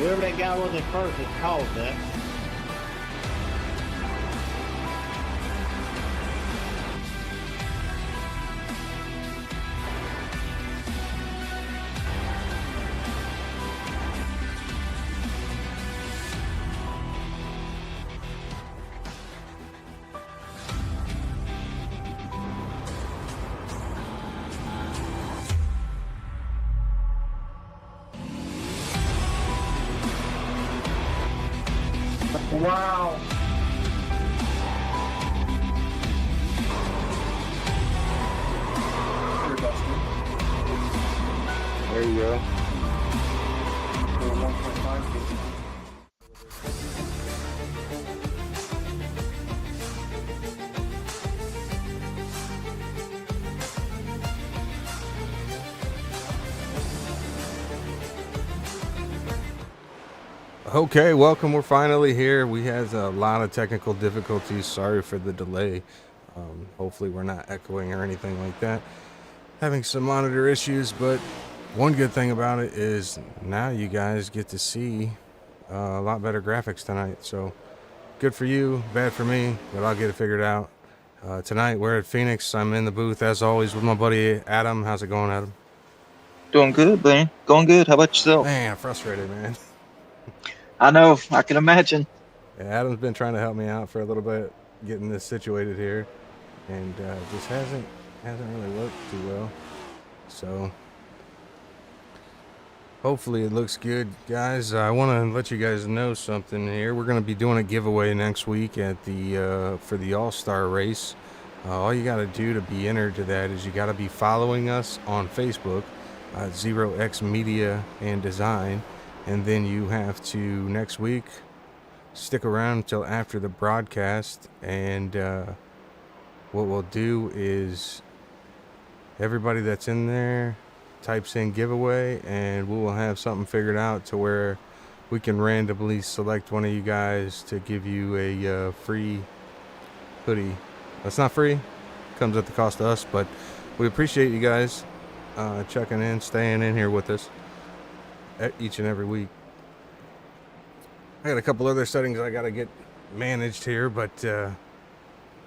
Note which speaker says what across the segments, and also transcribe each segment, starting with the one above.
Speaker 1: Whoever that guy was at first has caused that.
Speaker 2: Wow.
Speaker 3: There you go. Okay, welcome. We're finally here. We had a lot of technical difficulties. Sorry for the delay. Hopefully we're not echoing or anything like that. Having some monitor issues, but one good thing about it is now you guys get to see a lot better graphics tonight. So good for you, bad for me, but I'll get it figured out. Tonight we're at Pheonix. I'm in the booth as always with my buddy Adam. How's it going, Adam?
Speaker 2: Doing good, man. Going good. How about yourself?
Speaker 3: Man, frustrated, man.
Speaker 2: I know. I can imagine.
Speaker 3: Yeah, Adam's been trying to help me out for a little bit, getting this situated here, and just hasn't really worked too well. So hopefully it looks good, guys. I want to let you guys know something here. We're going to be doing a giveaway next week at the for the All-Star race. All you got to do to be entered to that is you got to be following us on Facebook, 0x Media and Design, and then you have to next week stick around until after the broadcast, and what we'll do is everybody that's in there types in giveaway, and we will have something figured out to where we can randomly select one of you guys to give you a free hoodie. That's not free, comes at the cost of us, but we appreciate you guys checking in, staying in here with us each and every week. I got a couple other settings I gotta get managed here, but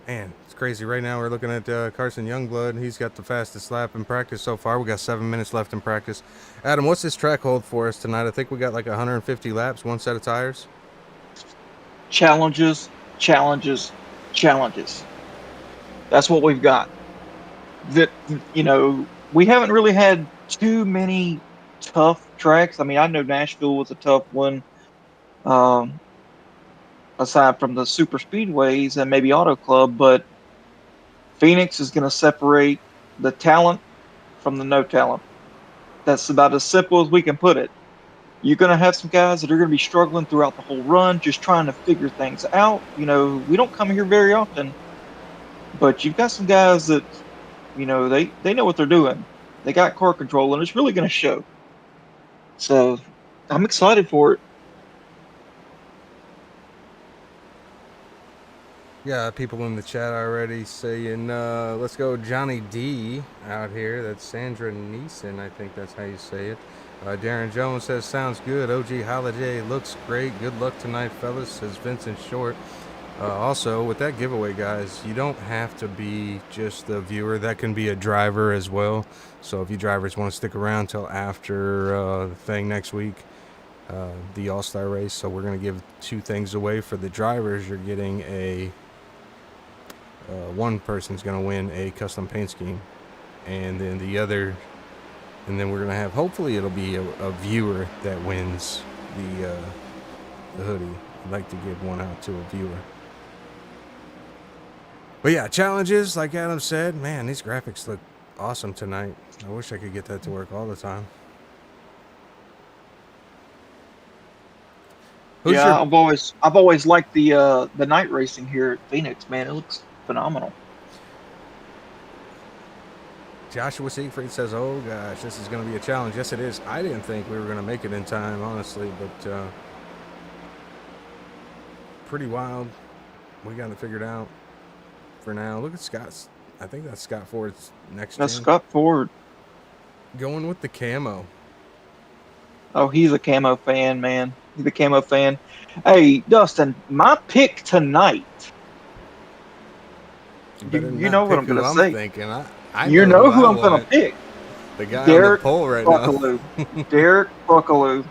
Speaker 3: man, it's crazy. Right now we're looking at Carson Youngblood. He's got the fastest lap in practice so far. We got 7 minutes left in practice. Adam, what's this track hold for us tonight? I think we got like 150 laps, one set of tires.
Speaker 2: Challenges, challenges, challenges. That's what we've got. That, you know, we haven't really had too many tough tracks. I mean, I know Nashville was a tough one. Aside from the super speedways and maybe Auto Club, but Pheonix is going to separate the talent from the no talent. That's about as simple as we can put it. You're going to have some guys that are going to be struggling throughout the whole run, just trying to figure things out. You know, we don't come here very often, but you've got some guys that, you know, they know what they're doing. They got car control, and it's really going to show. So I'm excited for it.
Speaker 3: Yeah, people in the chat already saying, let's go Johnny D out here. That's Sandra Neeson, I think that's how you say it. Darren Jones says, sounds good. OG Holiday looks great. Good luck tonight, fellas, says Vincent Short. Also, with that giveaway, guys, you don't have to be just a viewer. That can be a driver as well. So if you drivers want to stick around till after the thing next week, the All-Star race. So we're going to give 2 things away for the drivers. You're getting a... one person's going to win a custom paint scheme, and then the other, and then we're going to have, hopefully it'll be a viewer that wins the hoodie. I'd like to give one out to a viewer. But yeah, challenges, like Adam said, man, these graphics look awesome tonight. I wish I could get that to work all the time.
Speaker 2: I've always liked the night racing here at Pheonix, man. It looks phenomenal.
Speaker 3: Joshua Siegfried says, oh gosh, this is going to be a challenge. Yes, it is. I didn't think we were going to make it in time, honestly, but pretty wild. We got it figured out for now. Look at Scott's. I think that's Scott Ford's next gen.
Speaker 2: That's Scott Ford.
Speaker 3: Going with the camo.
Speaker 2: Oh, he's a camo fan, man. the camo fan. Hey, Dustin, my pick tonight.
Speaker 3: You
Speaker 2: You,
Speaker 3: better
Speaker 2: you
Speaker 3: not
Speaker 2: know what
Speaker 3: pick
Speaker 2: I'm
Speaker 3: who
Speaker 2: gonna
Speaker 3: I'm
Speaker 2: say.
Speaker 3: thinking. I
Speaker 2: You
Speaker 3: know who
Speaker 2: know
Speaker 3: I
Speaker 2: who I'm gonna
Speaker 3: want.
Speaker 2: pick.
Speaker 3: The guy on the
Speaker 2: Derek
Speaker 3: pole right now.
Speaker 2: Buckaloo. Derek Buckaloo.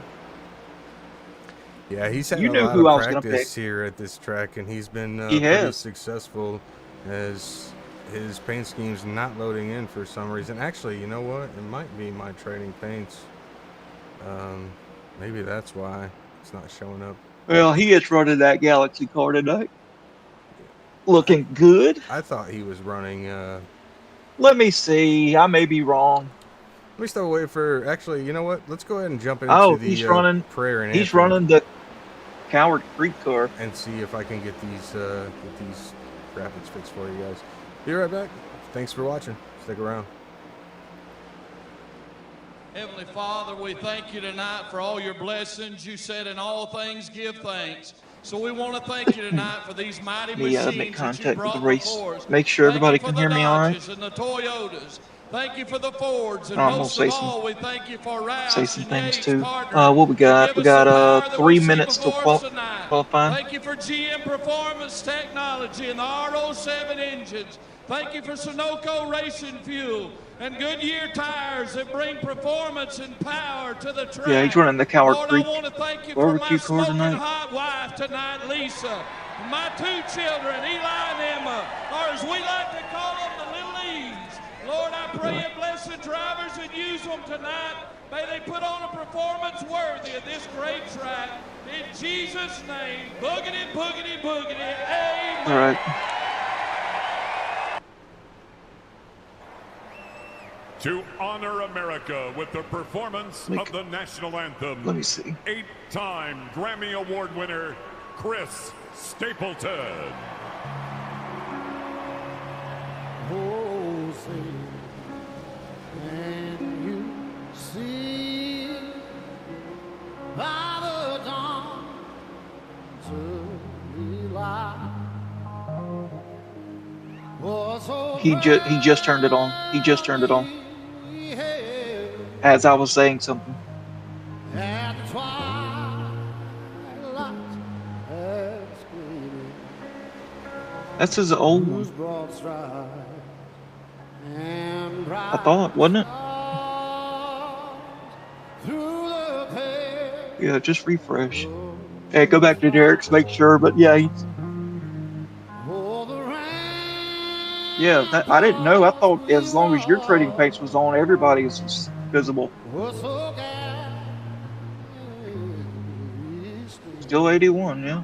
Speaker 3: Yeah, he's had
Speaker 2: You
Speaker 3: a
Speaker 2: knew
Speaker 3: lot
Speaker 2: who
Speaker 3: of
Speaker 2: I was gonna pick.
Speaker 3: practice here at this track, and he's been
Speaker 2: He
Speaker 3: pretty
Speaker 2: has.
Speaker 3: successful as his paint scheme's not loading in for some reason. Actually, you know what? It might be my trading paints. Maybe that's why it's not showing up.
Speaker 2: Well, he is running that Galaxy car tonight.
Speaker 3: I,
Speaker 2: Looking good.
Speaker 3: I thought he was running.
Speaker 2: Let me see. I may be wrong.
Speaker 3: Let me still wait for. Actually, you know what? Let's go ahead and jump into
Speaker 2: Oh, he's
Speaker 3: the
Speaker 2: running.
Speaker 3: prayer and
Speaker 2: He's
Speaker 3: anthem
Speaker 2: running the Coward Creek car.
Speaker 3: and see if I can get these graphics fixed for you guys. Be right back. Thanks for watching. Stick around.
Speaker 4: Heavenly Father, we thank you tonight for all your blessings. You said in all things give thanks. So we want to thank you tonight for these mighty
Speaker 2: Let me make
Speaker 4: machines that you
Speaker 2: contact with the
Speaker 4: brought
Speaker 2: race.
Speaker 4: before us.
Speaker 2: Make sure
Speaker 4: Thank you
Speaker 2: everybody
Speaker 4: for
Speaker 2: can
Speaker 4: the
Speaker 2: hear me all right.
Speaker 4: Dodges and the Toyotas. Thank you for the Fords, and
Speaker 2: I'm gonna
Speaker 4: most of
Speaker 2: say
Speaker 4: all, we thank you for
Speaker 2: say
Speaker 4: Rouse
Speaker 2: some
Speaker 4: and
Speaker 2: things
Speaker 4: Yates
Speaker 2: too.
Speaker 4: partnering
Speaker 2: What we
Speaker 4: to
Speaker 2: got?
Speaker 4: give
Speaker 2: We
Speaker 4: us the
Speaker 2: got
Speaker 4: power that we
Speaker 2: 3
Speaker 4: see
Speaker 2: minutes till
Speaker 4: before us tonight.
Speaker 2: qualifying.
Speaker 4: Thank you for GM Performance Technology and the R07 engines. Thank you for Sunoco Racing Fuel and Goodyear tires that bring performance and power to the track.
Speaker 2: Yeah, he's running the Coward
Speaker 4: Lord,
Speaker 2: Creek
Speaker 4: I want to thank you for my
Speaker 2: barbecue car
Speaker 4: smoking
Speaker 2: tonight.
Speaker 4: hot wife tonight, Lisa. My 2 children, Eli and Emma, or as we like to call them, the little E's. Lord, I pray you bless the drivers and use them tonight. May they put on a performance worthy of this great track. In Jesus' name, boogity, boogity, boogity, amen.
Speaker 2: All right.
Speaker 5: To honor America with the performance of the national anthem,
Speaker 2: Let me see.
Speaker 5: 8-time Grammy Award winner, Chris Stapleton.
Speaker 6: Oh, say, can you see by the dawn's early light? Oh, so
Speaker 2: He just turned it on. He just turned it on. As I was saying something.
Speaker 6: at the twilight has gleamed,
Speaker 2: That's his old
Speaker 6: whose
Speaker 2: one.
Speaker 6: broad stripes and
Speaker 2: I thought, wasn't it?
Speaker 6: stars through the pale
Speaker 2: Yeah, just refresh. Hey, go back to Derek's, make sure. But yeah,
Speaker 6: oh, the rain
Speaker 2: I didn't know. I thought as long as your trading paints was on, everybody's was visible.
Speaker 6: was so ghastly.
Speaker 2: Still 81, yeah.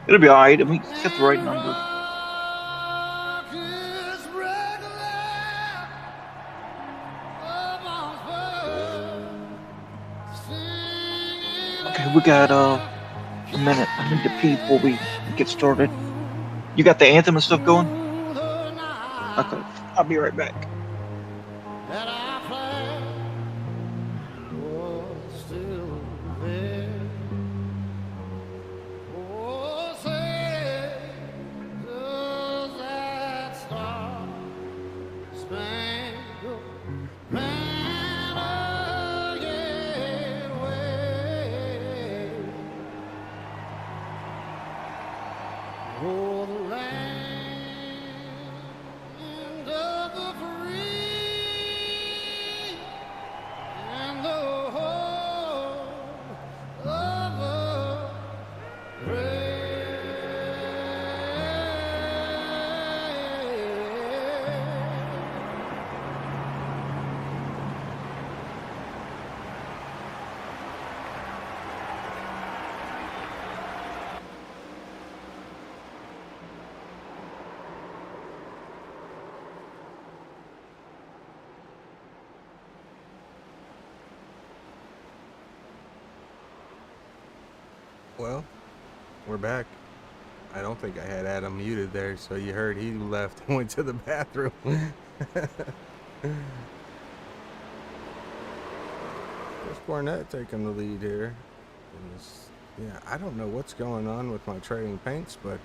Speaker 2: It'll be all right. I mean, it's got the right number.
Speaker 6: Darkest regular amongst birds, singing
Speaker 2: Okay, we got a minute. I need to pee before we get started. You got the anthem and stuff going?
Speaker 6: through the night
Speaker 2: Okay, I'll be right back.
Speaker 6: that I planned was still there. Oh, say, does that star-spangled banner yet wave? Oh, the land of the free and the home of the brave.
Speaker 3: Well, we're back. I don't think I had Adam muted there, so you heard he left and went to the bathroom. Chris Barnett taking the lead here. Yeah, I don't know what's going on with my trading paints, but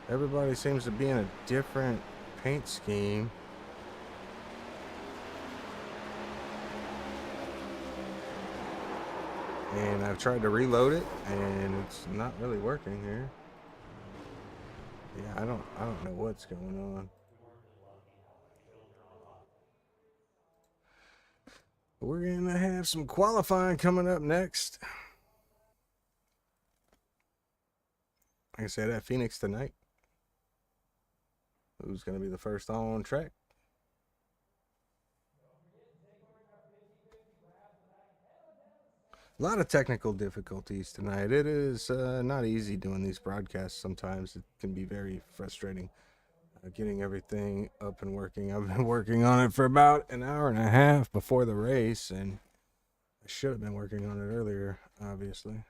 Speaker 3: everybody seems to be in a different paint scheme. And I've tried to reload it, and it's not really working here. Yeah, I don't know what's going on. We're gonna have some qualifying coming up next. Like I said, at Phoenix tonight. Who's gonna be the first on track? A lot of technical difficulties tonight. It is not easy doing these broadcasts sometimes. It can be very frustrating getting everything up and working. I've been working on it for about an hour and a half before the race, and I should have been working on it earlier, obviously.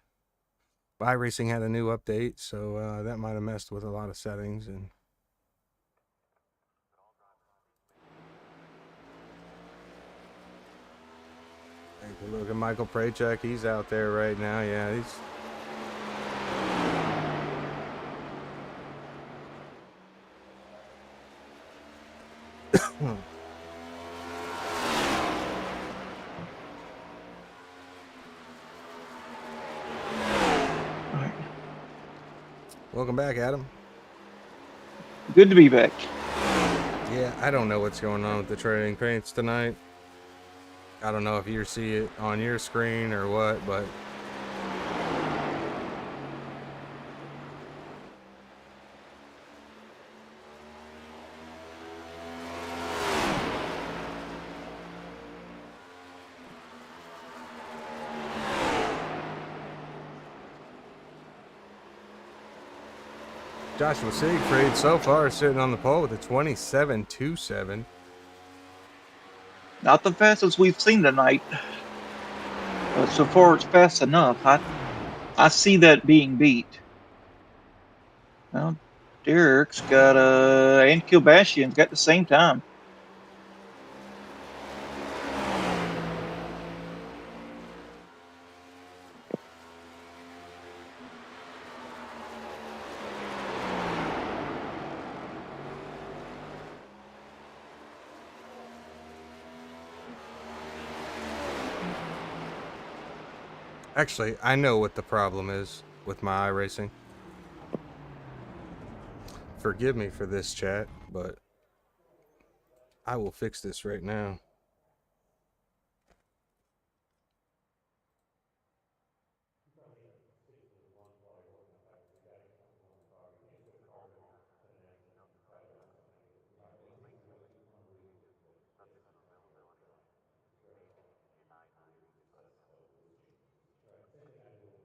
Speaker 3: iRacing had a new update, so that might have messed with a lot of settings. And take a look at Michael Prachek. He's out there right now. Yeah, he's... Welcome back, Adam.
Speaker 2: Good to be back.
Speaker 3: Yeah, I don't know what's going on with the trading paints tonight. I don't know if you see it on your screen or what, but Joshua Siegfried so far sitting on the pole with a 27.27.
Speaker 2: Not the fastest we've seen tonight. But so far, it's fast enough. I see that being beat. Well, Derek's got and Kilbashian's got the same time.
Speaker 3: Actually, I know what the problem is with my iRacing. Forgive me for this, chat, but I will fix this right now.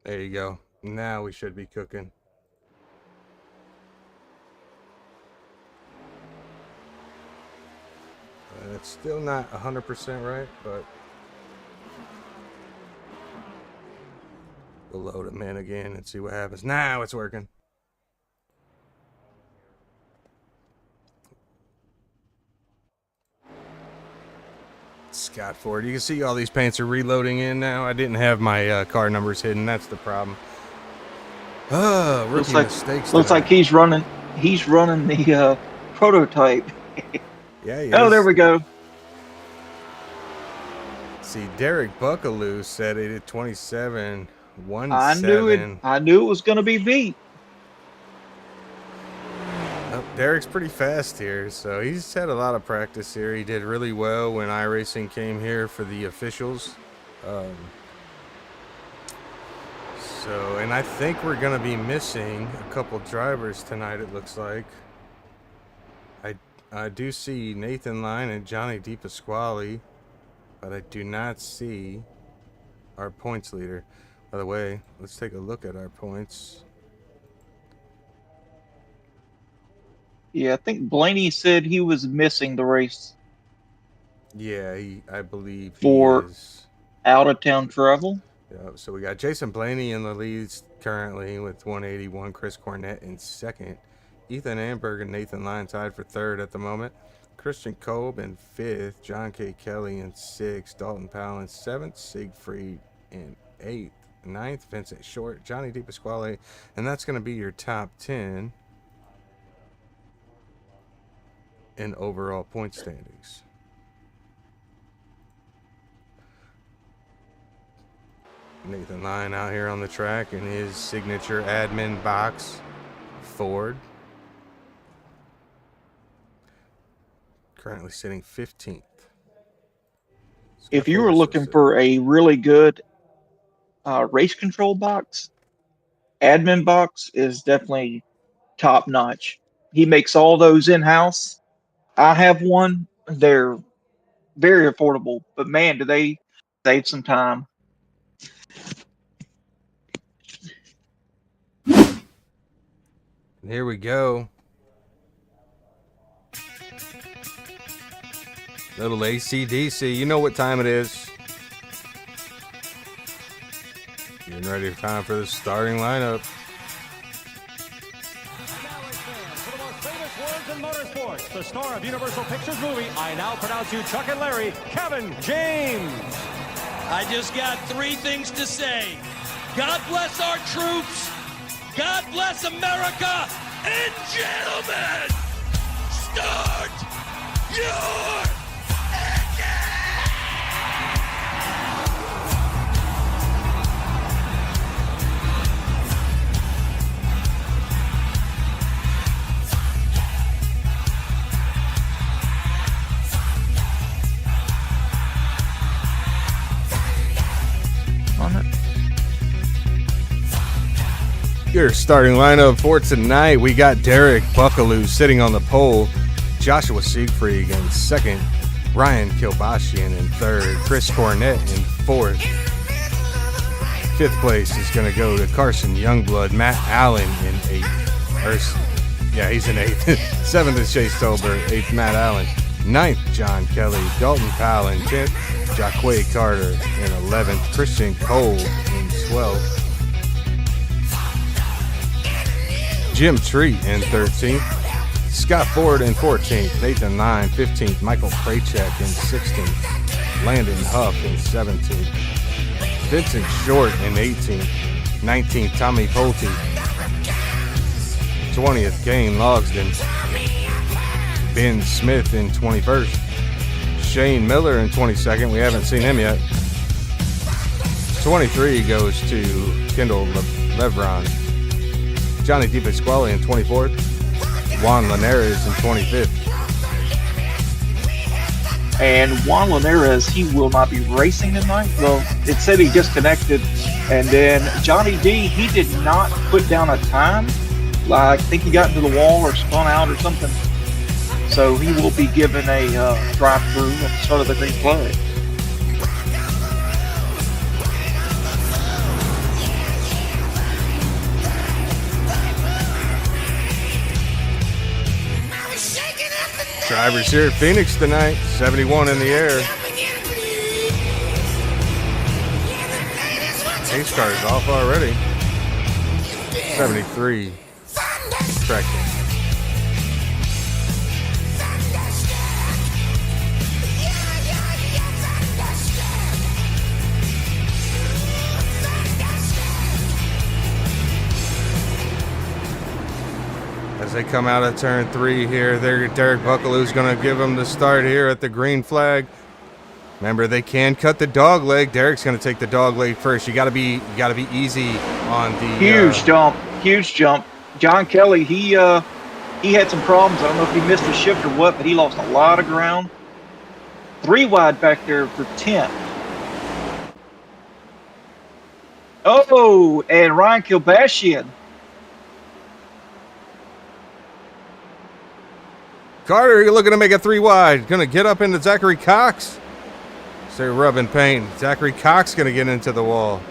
Speaker 3: There you go. Now we should be cooking. It's still not 100% right, but we'll load them in again and see what happens. Now it's working. Scott Ford. You can see all these paints are reloading in now. I didn't have my car numbers hidden. That's the problem. Rookie mistakes.
Speaker 2: Looks like he's running. He's running the prototype.
Speaker 3: Yeah, he is.
Speaker 2: Oh, there we go.
Speaker 3: See, Derek Buckaloo said it at 27.17.
Speaker 2: I knew it was going to be beat.
Speaker 3: Derek's pretty fast here, so he's had a lot of practice here. He did really well when iRacing came here for the officials. And I think we're going to be missing a couple drivers tonight, it looks like. I do see Nathan Line and Johnny DePasquale, but I do not see our points leader. By the way, let's take a look at our points.
Speaker 2: Yeah, I think Blaney said he was missing the race.
Speaker 3: Yeah, I believe
Speaker 2: for
Speaker 3: he is.
Speaker 2: Out of town travel.
Speaker 3: Yeah, so we got Jason Blaney in the leads currently with 181. Chris Cornett in second. Ethan Amberg and Nathan Lyon tied for third at the moment. Christian Kolb in fifth. John K. Kelly in sixth. Dalton Powell in seventh. Siegfried in eighth. Ninth, Vincent Short. Johnny DePasquale. And that's going to be your top 10 in overall point standings. Nathan Lyon out here on the track in his signature admin box Ford. Currently sitting 15th.
Speaker 2: If you were looking for a really good race control box, admin box is definitely top notch. He makes all those in house. I have one. They're very affordable, but man, do they save some time.
Speaker 3: Here we go. Little ACDC. You know what time it is. Getting ready for time for the starting lineup.
Speaker 7: For the most famous words in motorsports, the star of Universal Pictures movie, I now pronounce you Chuck and Larry, Kevin James.
Speaker 4: I just got 3 things to say. God bless our troops. God bless America. And gentlemen, start your
Speaker 2: On it.
Speaker 3: Your starting lineup for tonight, we got Derek Buckaloo sitting on the pole, Joshua Siegfried in second, Ryan Kilbashian in third, Chris Cornett in fourth. Fifth place is going to go to Carson Youngblood, Matt Allen in eighth. He's in eighth. Seventh is Chase Tolbert, eighth Matt Allen. Ninth, John Kelly, Dalton Powell in 10th, Jaquay Carter in 11th, Christian Cole in 12th. Jim Treat in 13th, Scott Ford in 14th, Nathan Lyon 15th, Michael Krachek in 16th, Landon Huff in 17th, Vincent Short in 18th, 19th, Tommy Pulte, 20th, Kane Logsden, Ben Smith in 21st, Shane Miller in 22nd, we haven't seen him yet, 23 goes to Kendall Levron, Johnny DiPasquale in 24th, Juan Linares in 25th.
Speaker 2: And Juan Linares, he will not be racing tonight. Well, it said he disconnected. And then Johnny D, he did not put down a time. Like, I think he got into the wall or spun out or something. So he will be given a drive-through at the start of the green flag.
Speaker 3: Drivers here at Pheonix tonight, 71 in the air. Pace car is off already. 73. Track. As they come out of turn 3 here, Derek Buckaloo's going to give them the start here at the green flag. Remember, they can cut the dog leg. Derek's going to take the dog leg first. You got to be easy on the
Speaker 2: huge jump. John Kelly, he had some problems. I don't know if he missed a shift or what, but he lost a lot of ground. 3 wide back there for 10th. Oh, and Ryan Kilbashian.
Speaker 3: Carter, you're looking to make a 3 wide. Going to get up into Zachary Cox. So they're rubbing paint. Zachary Cox going to get into the wall.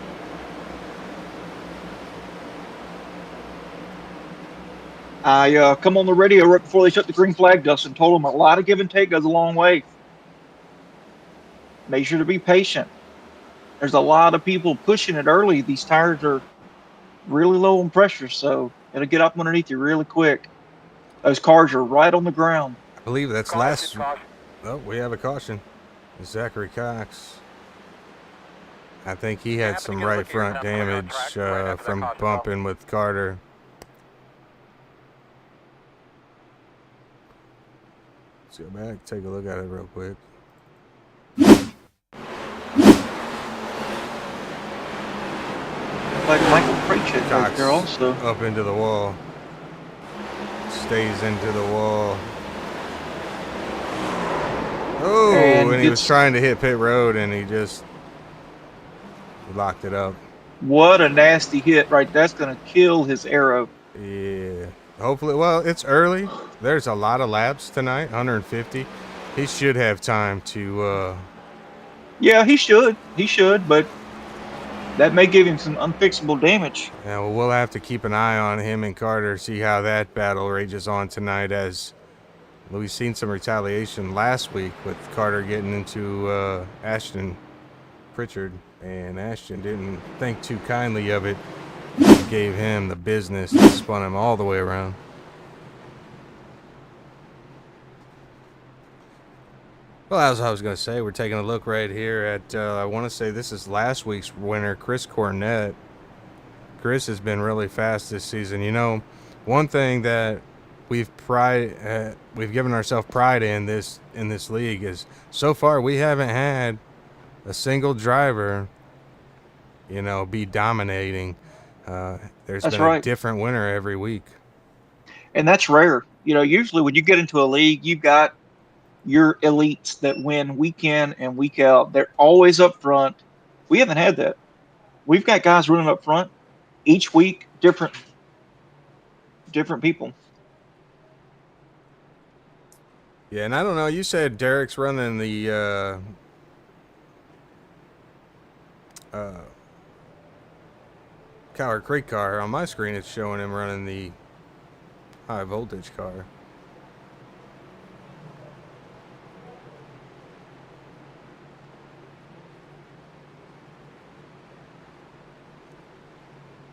Speaker 2: I come on the radio right before they shut the green flag, Dustin, told them a lot of give and take goes a long way. Make sure to be patient. There's a lot of people pushing it early. These tires are really low on pressure, so it'll get up underneath you really quick. Those cars are right on the ground.
Speaker 3: I believe that's last. Oh, we have a caution. Zachary Cox. I think he had some right front damage from bumping with Carter. Let's go back, take a look at it real quick.
Speaker 2: like Michael Krajicek right
Speaker 3: Cox
Speaker 2: there also.
Speaker 3: up into the wall. Stays into the wall. Oh, and he was trying to hit pit road, and he just locked it up.
Speaker 2: What a nasty hit, right? That's going to kill his arrow.
Speaker 3: Yeah. Hopefully, well, it's early. There's a lot of laps tonight, 150. He should have time to...
Speaker 2: Yeah, he should. He should, but that may give him some unfixable damage.
Speaker 3: Yeah, well, we'll have to keep an eye on him and Carter, see how that battle rages on tonight, as we've seen some retaliation last week with Carter getting into Ashton Pritchard, and Ashton didn't think too kindly of it. Gave him the business and spun him all the way around. Well, as I was going to say, we're taking a look right here at, I want to say this is last week's winner, Chris Cornett. Chris has been really fast this season. You know, one thing that we've given ourselves pride in this league is so far we haven't had a single driver, you know, be dominating. There's been a different winner every week.
Speaker 2: And that's rare. You know, usually when you get into a league, you've got your elites that win week in and week out. They're always up front. We haven't had that. We've got guys running up front each week, different people.
Speaker 3: Yeah, and I don't know. You said Derek's running the Coward Creek car. On my screen, it's showing him running the high voltage car.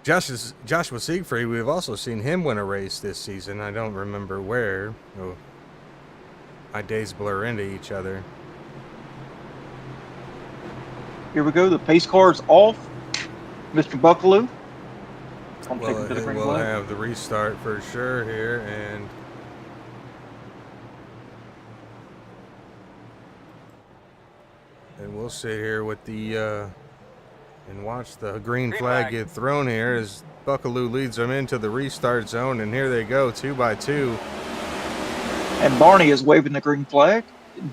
Speaker 3: Joshua Siegfried, we've also seen him win a race this season. I don't remember where. Oh, my days blur into each other.
Speaker 2: Here we go. The pace car is off. Mr. Buckaloo.
Speaker 3: Well, we'll have the restart for sure here, and we'll sit here with the and watch the green flag get thrown here as Buckaloo leads them into the restart zone, and here they go, 2 by 2.
Speaker 2: And Barney is waving the green flag.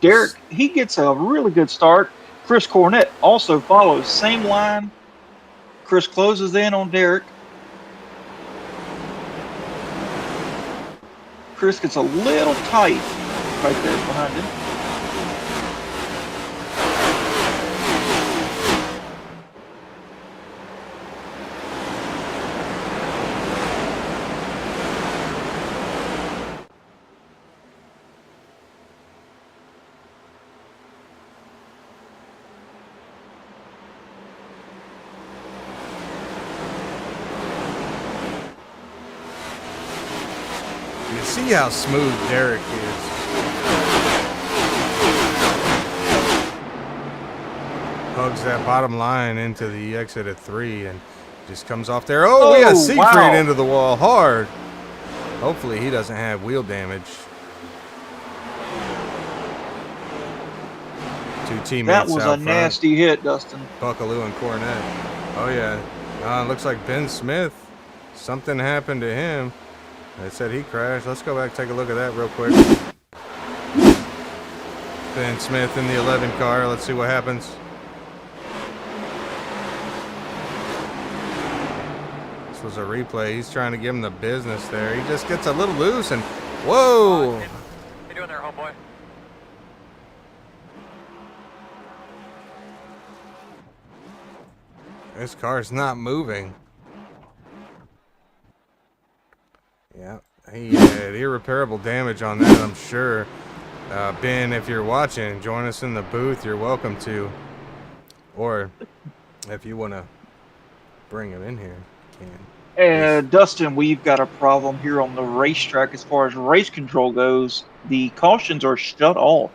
Speaker 2: Derek, he gets a really good start. Chris Cornett also follows, same line. Chris closes in on Derek. Chris gets a little tight right there behind him.
Speaker 3: See how smooth Derek is. Hugs that bottom line into the exit at 3 and just comes off there. Oh, we got Siegfried into the wall hard. Hopefully he doesn't have wheel damage. Two teammates.
Speaker 2: That was a nasty hit, Dustin.
Speaker 3: Buckaloo and Cornett. Oh yeah. Looks like Ben Smith. Something happened to him. They said he crashed. Let's go back and take a look at that real quick. Ben Smith in the 11 car. Let's see what happens. This was a replay. He's trying to give him the business there. He just gets a little loose and whoa!
Speaker 8: How you doing there, homeboy?
Speaker 3: This car's not moving. Yeah, he had irreparable damage on that, I'm sure. Ben, if you're watching, join us in the booth. You're welcome to. Or if you want to bring him in here, you can.
Speaker 2: Dustin, we've got a problem here on the racetrack as far as race control goes. The cautions are shut off.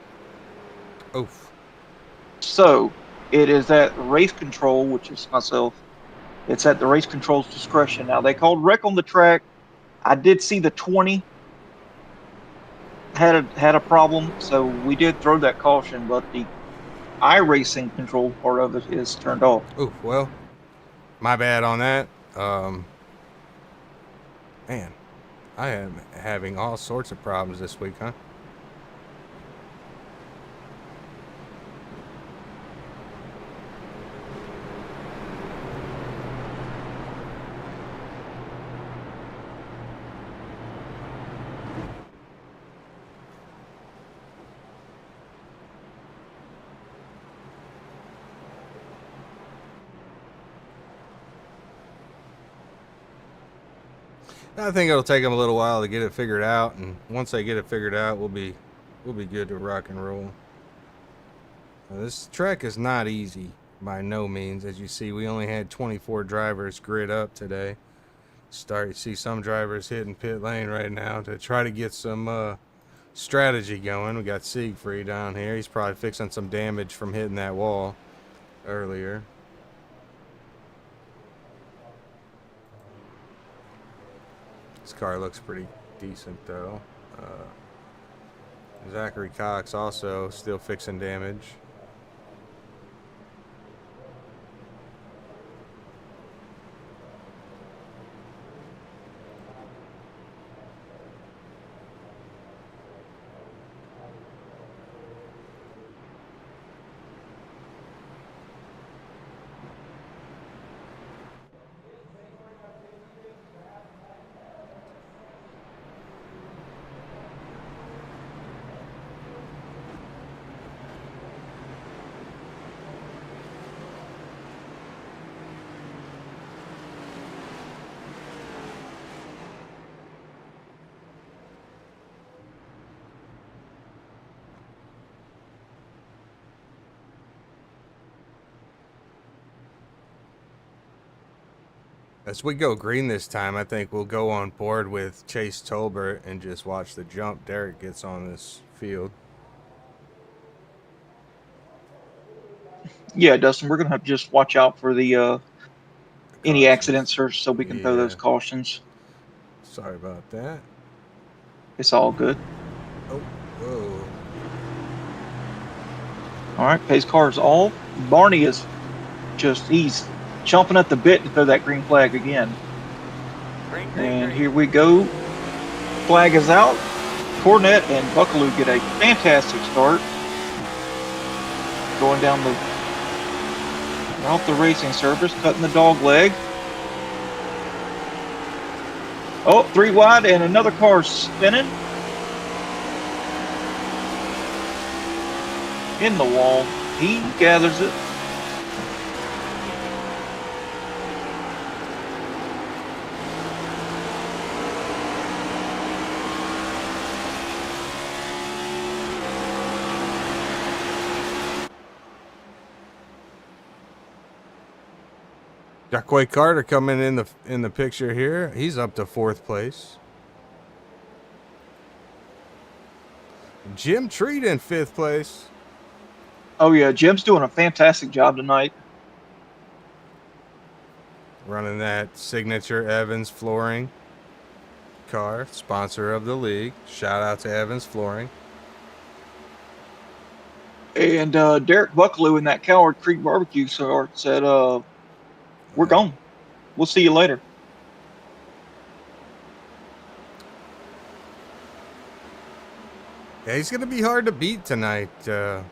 Speaker 3: Oof.
Speaker 2: So it is at race control, which is myself. It's at the race control's discretion. Now, they called wreck on the track. I did see the 20 had a problem, so we did throw that caution, but the iRacing control part of it is turned off.
Speaker 3: Ooh, well, My bad on that. Man, I am having all sorts of problems this week, huh? I think it'll take them a little while to get it figured out, and once they get it figured out, we'll be good to rock and roll. Now, this trek is not easy by no means. As you see, we only had 24 drivers grid up today. You see some drivers hitting pit lane right now to try to get some strategy going. We got Siegfried down here. He's probably fixing some damage from hitting that wall earlier. This car looks pretty decent though. Zachary Cox also still fixing damage. As we go green this time, I think we'll go on board with Chase Tolbert and just watch the jump Derek gets on this field.
Speaker 2: Yeah, Dustin, we're gonna have to just watch out for the any accidents, or so we can throw those cautions.
Speaker 3: Sorry about that.
Speaker 2: It's all good.
Speaker 3: Oh, whoa.
Speaker 2: All right, pace car is off. Barney is he's chomping at the bit to throw that green flag again. And here we go. Flag is out. Cornet and Buckaloo get a fantastic start. Going down off the racing surface, cutting the dog leg. Oh, 3 wide and another car spinning. In the wall. He gathers it.
Speaker 3: Jaquay Carter coming in the picture here. He's up to 4th place. Jim Treat in 5th place.
Speaker 2: Oh yeah, Jim's doing a fantastic job tonight.
Speaker 3: Running that signature Evans Flooring car, sponsor of the league. Shout out to Evans Flooring.
Speaker 2: And Derek Buckaloo in that Coward Creek barbecue start said, we're gone. We'll see you later.
Speaker 3: Yeah, he's going to be hard to beat tonight.
Speaker 2: A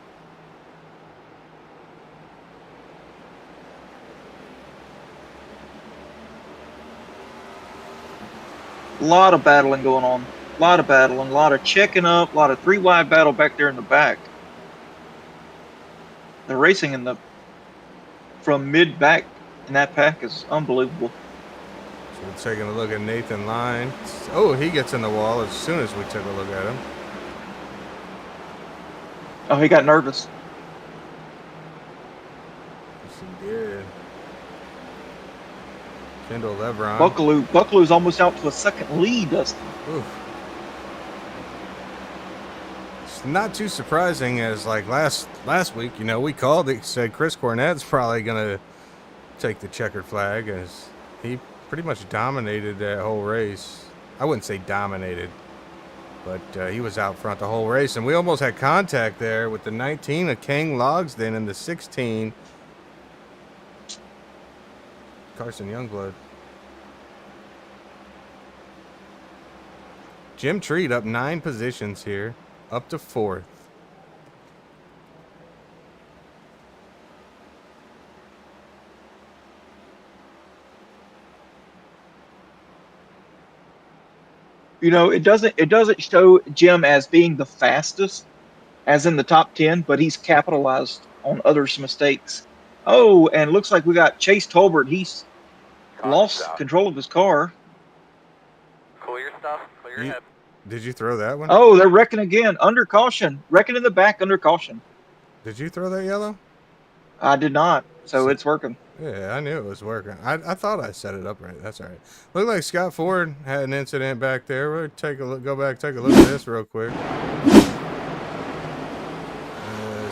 Speaker 2: lot of battling going on. A lot of battling, a lot of checking up, a lot of 3 wide battle back there in the back. The racing from mid back in that pack is unbelievable.
Speaker 3: So we're taking a look at Nathan Line. Oh, he gets in the wall as soon as we took a look at him.
Speaker 2: Oh, he got nervous.
Speaker 3: Yes, he did. Kendall Lebron.
Speaker 2: Buckaloo's almost out to a 2nd lead, Dustin.
Speaker 3: Oof. It's not too surprising, as like last week, you know, we called it, said Chris Cornett's probably gonna take the checkered flag, as he pretty much dominated that whole race. I wouldn't say dominated, but he was out front the whole race, and we almost had contact there with the 19 of King Logsden and the 16 Carson Youngblood. Jim Treat up 9 positions here, up to 4th.
Speaker 2: You know, it doesn't show Jim as being the fastest, as in the top 10, but he's capitalized on others' mistakes. Oh, and looks like we got Chase Tolbert. He's lost control of his car.
Speaker 8: Cool your stuff. Clear your head.
Speaker 3: Did you throw that one?
Speaker 2: Oh, they're wrecking again. Under caution. Wrecking in the back under caution.
Speaker 3: Did you throw that yellow?
Speaker 2: I did not, so it's working.
Speaker 3: Yeah, I knew it was working. I thought I set it up right. That's all right. Looked like Scott Ford had an incident back there. We'll take a look. Go back, take a look at this real quick.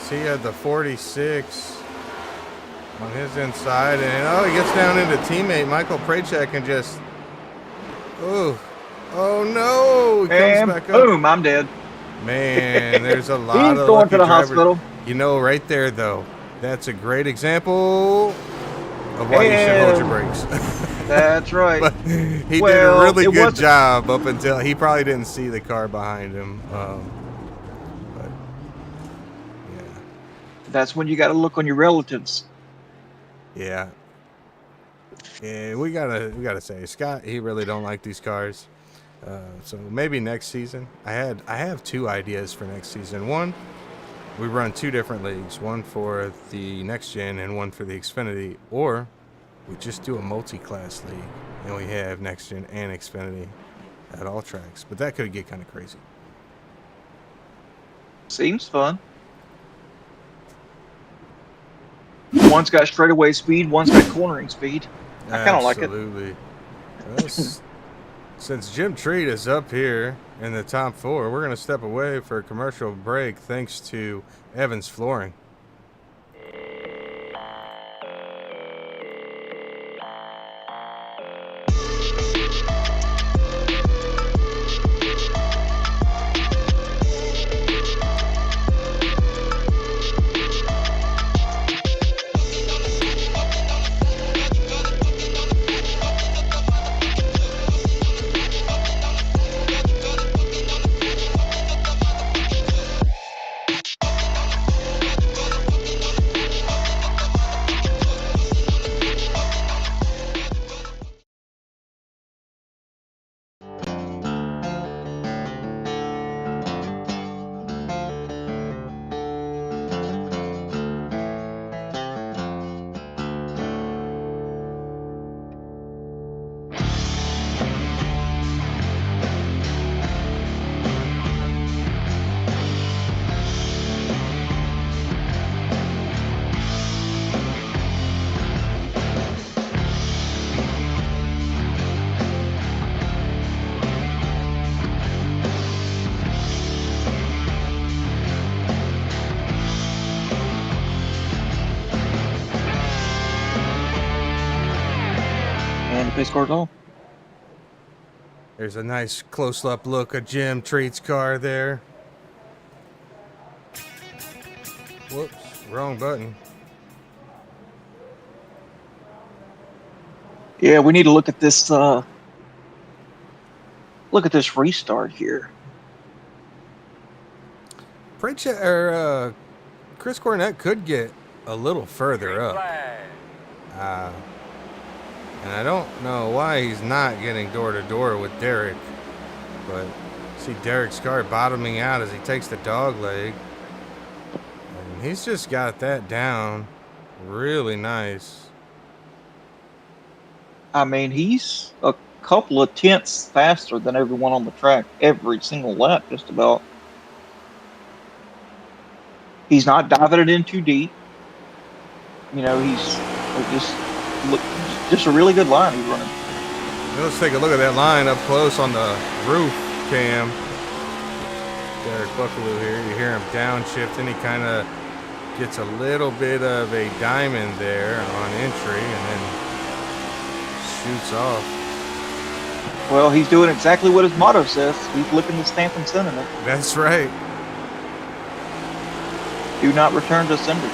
Speaker 3: He had the 46 on his inside, and he gets down into teammate Michael Prachek and just, oh no! He comes
Speaker 2: And
Speaker 3: back up.
Speaker 2: boom, I'm dead.
Speaker 3: Man, there's a lot
Speaker 2: He's
Speaker 3: of
Speaker 2: going
Speaker 3: lucky
Speaker 2: to the
Speaker 3: drivers.
Speaker 2: hospital.
Speaker 3: You know, right there though, that's a great example of why you should hold your brakes.
Speaker 2: That's right.
Speaker 3: But he did a really good job up until he probably didn't see the car behind him. But yeah,
Speaker 2: that's when you got to look on your relatives.
Speaker 3: yeah. We gotta say Scott. He really don't like these cars. So maybe next season. I have 2 ideas for next season. One, we run 2 different leagues, one for the next gen and one for the Xfinity, or we just do a multi-class league and we have next gen and Xfinity at all tracks. But that could get kind of crazy.
Speaker 2: Seems fun. One's got straightaway speed, one's got cornering speed. I kind of like it.
Speaker 3: Absolutely. Well, since Jim Treat is up here in the top 4, we're going to step away for a commercial break thanks to Evans Flooring.
Speaker 2: Pace car's on.
Speaker 3: There's a nice close-up look of Jim Treat's car there. Whoops, wrong button.
Speaker 2: Yeah, we need to look at this. Look at this restart here.
Speaker 3: Chris Cornett could get a little further up. And I don't know why he's not getting door-to-door with Derek. But see Derek's car bottoming out as he takes the dog leg. And he's just got that down really nice.
Speaker 2: I mean, he's a couple of tenths faster than everyone on the track every single lap, just about. He's not diving it in too deep. You know, he's just a really good line he's running.
Speaker 3: Let's take a look at that line up close on the roof cam. Derek Buckaloo here. You hear him downshifting. He kind of gets a little bit of a diamond there on entry and then shoots off.
Speaker 2: Well, he's doing exactly what his motto says. He's licking the stamp and sending it.
Speaker 3: That's right.
Speaker 2: Do not return to senders.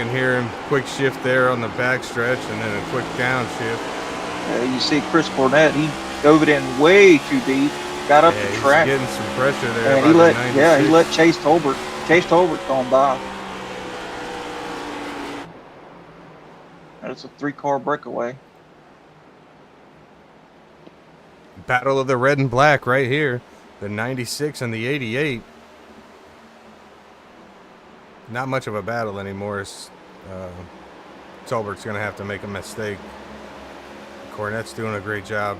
Speaker 3: can hear him. Quick shift there on the back stretch and then a quick downshift.
Speaker 2: You see Chris Cornett, he dove it in way too deep, got up
Speaker 3: Yeah,
Speaker 2: the
Speaker 3: he's
Speaker 2: track,
Speaker 3: getting some pressure there.
Speaker 2: and
Speaker 3: by
Speaker 2: he
Speaker 3: the
Speaker 2: let
Speaker 3: 96.
Speaker 2: he let Chase Tolbert going by. That's a 3-car breakaway.
Speaker 3: Battle of the red and black right here. The 96 and the 88. Not much of a battle anymore. Tolbert's going to have to make a mistake. Cornett's doing a great job.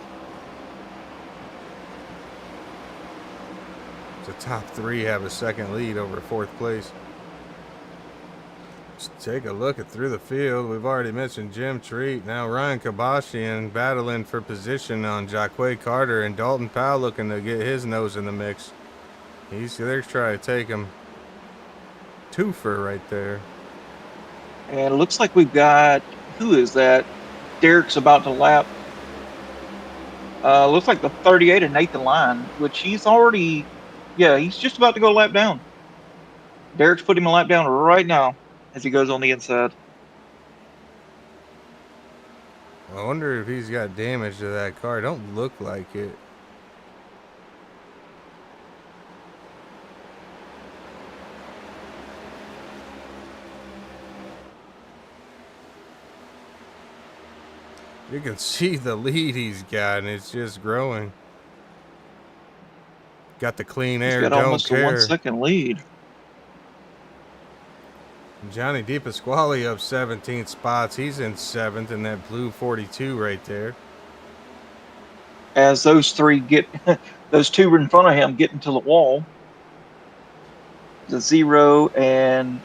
Speaker 3: The top three have a second lead over fourth place. Let's take a look at through the field. We've already mentioned Jim Treat. Now Ryan Kabashian battling for position on Jacque Carter, and Dalton Powell looking to get his nose in the mix. They're trying to take him. Twofer right there.
Speaker 2: And it looks like we've got, who is that? Derek's about to lap. Looks like the 38 of Nathan Lyon, which he's already, he's just about to go lap down. Derek's putting him a lap down right now as he goes on the inside.
Speaker 3: I wonder if he's got damage to that car. Don't look like it. You can see the lead he's got, and it's just growing. Got the clean air,
Speaker 2: He's got
Speaker 3: don't
Speaker 2: almost
Speaker 3: care.
Speaker 2: a 1 second lead.
Speaker 3: Johnny DePasquale up 17 spots. He's in 7th in that blue 42 right there.
Speaker 2: As those three get, those two in front of him get into the wall. The 0 and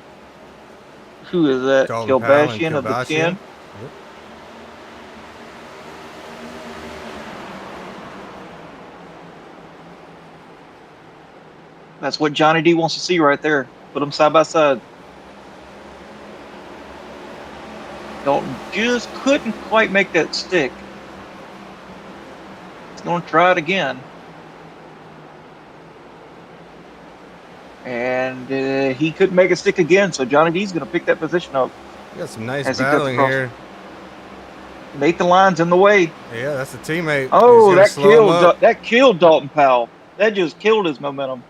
Speaker 2: who is that?
Speaker 3: Dalton Powell and
Speaker 2: Kilbashian of the
Speaker 3: Kabashian.
Speaker 2: 10.
Speaker 3: Yep.
Speaker 2: That's what Johnny D wants to see right there. Put them side by side. Dalton just couldn't quite make that stick. He's going to try it again. And he couldn't make a stick again, so Johnny D's going to pick that position up.
Speaker 3: You got some nice
Speaker 2: as he cuts
Speaker 3: battling
Speaker 2: across.
Speaker 3: here.
Speaker 2: Nathan Lyon's in the way.
Speaker 3: Yeah, that's a teammate.
Speaker 2: Oh,
Speaker 3: He's gonna slow him up.
Speaker 2: that killed Dalton Powell. That just killed his momentum.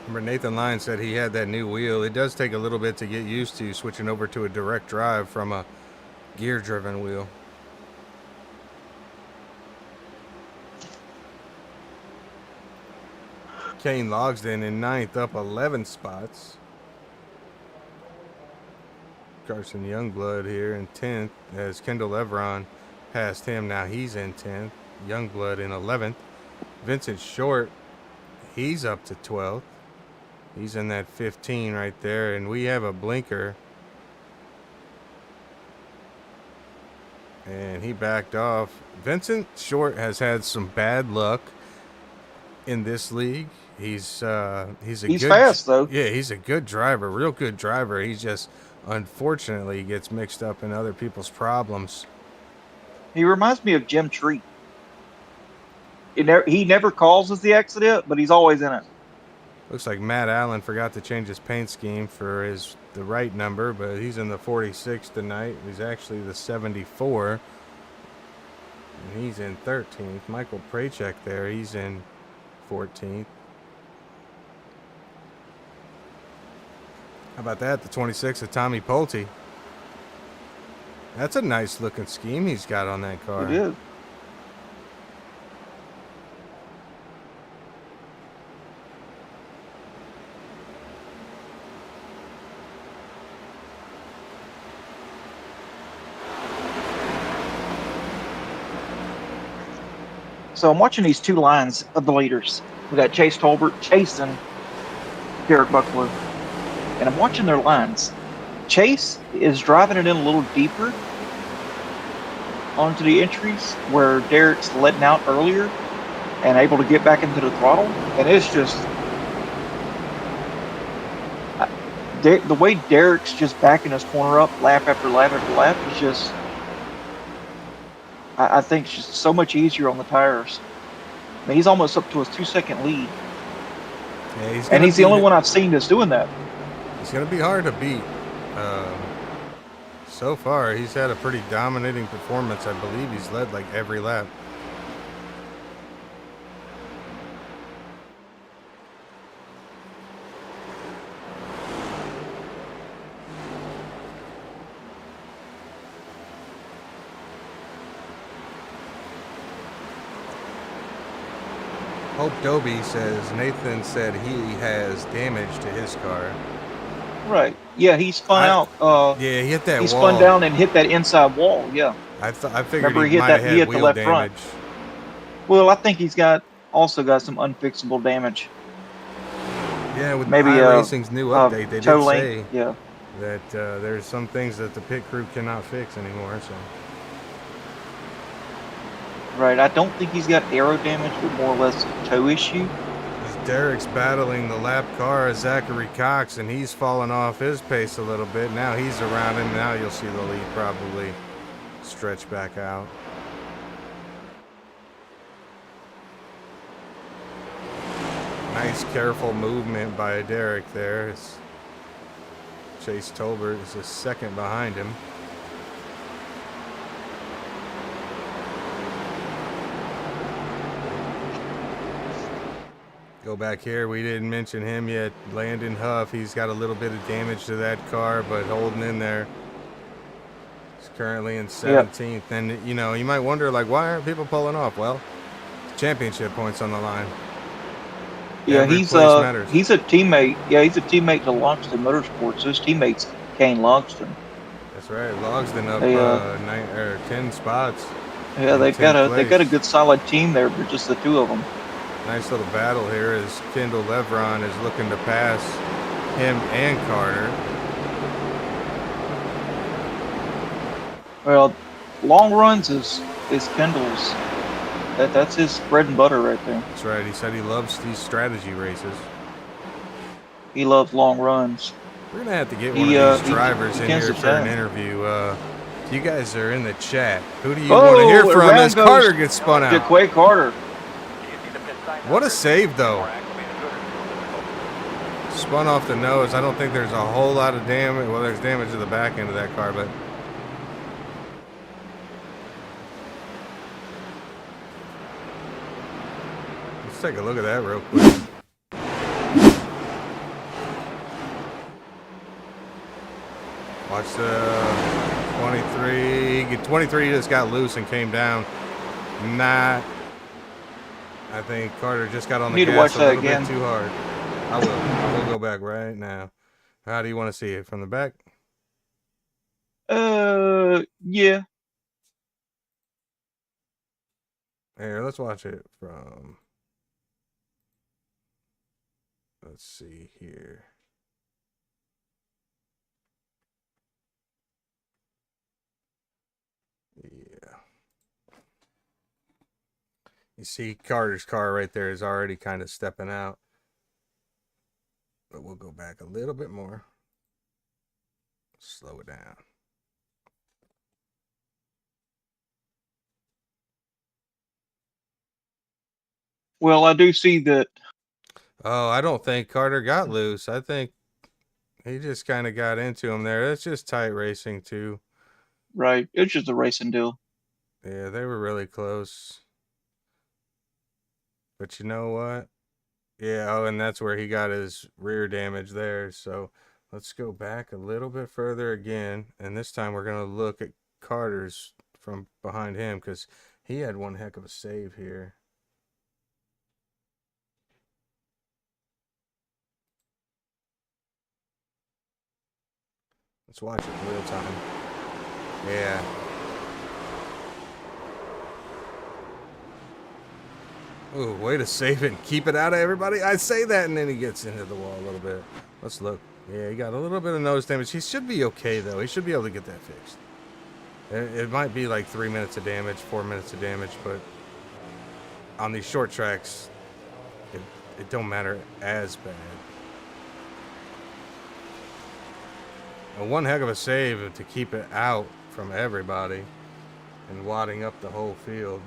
Speaker 3: Remember, Nathan Lyon said he had that new wheel. It does take a little bit to get used to switching over to a direct drive from a gear-driven wheel. Kane Logsden in 9th, up 11 spots. Carson Youngblood here in 10th as Kendall Evron passed him. Now he's in 10th. Youngblood in 11th. Vincent Short, he's up to 12th. He's in that 15 right there, and we have a blinker. And he backed off. Vincent Short has had some bad luck in this league. He's
Speaker 2: fast though.
Speaker 3: Yeah, he's a good driver, real good driver. He just unfortunately gets mixed up in other people's problems.
Speaker 2: He reminds me of Jim Treat. He never causes the accident, but he's always in it.
Speaker 3: Looks like Matt Allen forgot to change his paint scheme for the right number, but he's in the 46 tonight. He's actually the 74. And he's in 13th. Michael Prachek there, he's in 14th. How about that? The 26 of Tommy Pulte. That's a nice looking scheme he's got on that car.
Speaker 2: It is. So I'm watching these two lines of the leaders. We got Chase Tolbert chasing Derek Buckler. And I'm watching their lines. Chase is driving it in a little deeper onto the entries where Derek's letting out earlier and able to get back into the throttle. And it's just the way Derek's just backing his corner up lap after lap after lap is just I think it's just so much easier on the tires. I mean, he's almost up to his 2-second lead,
Speaker 3: Yeah,
Speaker 2: and he's the only one I've seen that's doing that.
Speaker 3: He's gonna be hard to beat. So far, he's had a pretty dominating performance. I believe he's led like every lap. Hope Dobie says Nathan said he has damage to his car.
Speaker 2: Right. Yeah, he spun out.
Speaker 3: Yeah, he hit that
Speaker 2: he
Speaker 3: wall.
Speaker 2: spun down and hit that inside wall. Yeah.
Speaker 3: I figured
Speaker 2: Remember
Speaker 3: he
Speaker 2: he hit
Speaker 3: might
Speaker 2: that.
Speaker 3: have
Speaker 2: He
Speaker 3: had
Speaker 2: hit the
Speaker 3: wheel
Speaker 2: left
Speaker 3: damage.
Speaker 2: front. Well, I think he's also got some unfixable damage.
Speaker 3: Yeah, with
Speaker 2: Maybe
Speaker 3: iRacing's new update, they did
Speaker 2: toe
Speaker 3: say
Speaker 2: length. Yeah.
Speaker 3: that there's some things that the pit crew cannot fix anymore. So.
Speaker 2: Right. I don't think he's got aero damage, but more or less a toe issue.
Speaker 3: Derek's battling the lap car, Zachary Cox, and he's fallen off his pace a little bit. Now he's around him. Now you'll see the lead probably stretch back out. Nice, careful movement by Derek there. Chase Tolbert is a second behind him. Go back here, we didn't mention him yet. Landon Huff, he's got a little bit of damage to that car, but holding in there. He's currently in 17th. Yep. And, you know, you might wonder, like, why aren't people pulling off? Well, championship points on the line.
Speaker 2: Yeah, he's a teammate. Yeah, he's a teammate to Logston Motorsports. So his teammate's Kane Logston.
Speaker 3: That's right. Logston up 10 spots.
Speaker 2: Yeah, they've got a good solid team there, but just the two of them.
Speaker 3: Nice little battle here as Kendall Levron is looking to pass him and Carter.
Speaker 2: Well, long runs is Kendall's. That's his bread and butter right there.
Speaker 3: That's right. He said he loves these strategy races.
Speaker 2: He loves long runs.
Speaker 3: We're gonna have to get one of these drivers in here for an interview. You guys are in the chat. Who do you want to hear from as Carter gets spun out?
Speaker 2: Quay Carter.
Speaker 3: What a save, though. Spun off the nose. I don't think there's a whole lot of damage. Well, there's damage to the back end of that car, but... Let's take a look at that real quick. Watch the 23. 23 just got loose and came down. Nah. I think Carter just got on the gas a little bit too hard. I will go back right now. How do you want to see it? From the back?
Speaker 2: Yeah.
Speaker 3: Here, let's watch it from... Let's see here. Yeah. You see Carter's car right there is already kind of stepping out. But we'll go back a little bit more. Slow it down.
Speaker 2: Well, I do see that.
Speaker 3: Oh, I don't think Carter got loose. I think he just kind of got into him there. That's just tight racing too.
Speaker 2: Right. It's just a racing deal.
Speaker 3: Yeah, they were really close. But you know what? Yeah, oh, and that's where he got his rear damage there. So let's go back a little bit further again. And this time we're going to look at Carter's from behind him because he had one heck of a save here. Let's watch it in real time. Yeah. Ooh, way to save it and keep it out of everybody. I say that, and then he gets into the wall a little bit. Let's look. Yeah, he got a little bit of nose damage. He should be okay, though. He should be able to get that fixed. It might be like 3 minutes of damage, 4 minutes of damage, but on these short tracks, it don't matter as bad. One heck of a save to keep it out from everybody. and wadding up the whole field.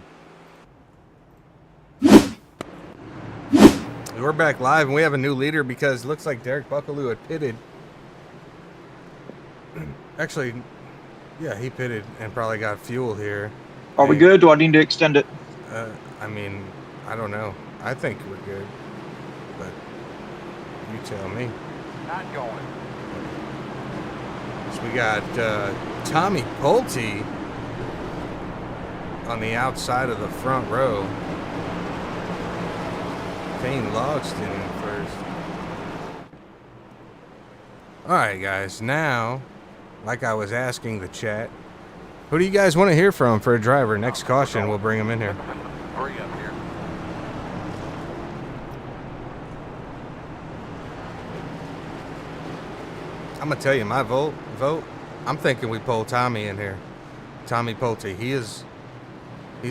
Speaker 3: We're back live, and we have a new leader because it looks like Derek Buckaloo had pitted. Actually, yeah, he pitted and probably got fuel here.
Speaker 2: Are we good? Do I need to extend it?
Speaker 3: I mean, I don't know. I think we're good, but you tell me.
Speaker 8: Not going.
Speaker 3: So we got Tommy Pulte on the outside of the front row. Payne Logston in first. Alright guys, now, like I was asking the chat, who do you guys want to hear from for a driver? Next caution, we'll bring him in here.
Speaker 8: Hurry up here.
Speaker 3: I'm going to tell you my vote, I'm thinking we pull Tommy in here. Tommy Pulte, he's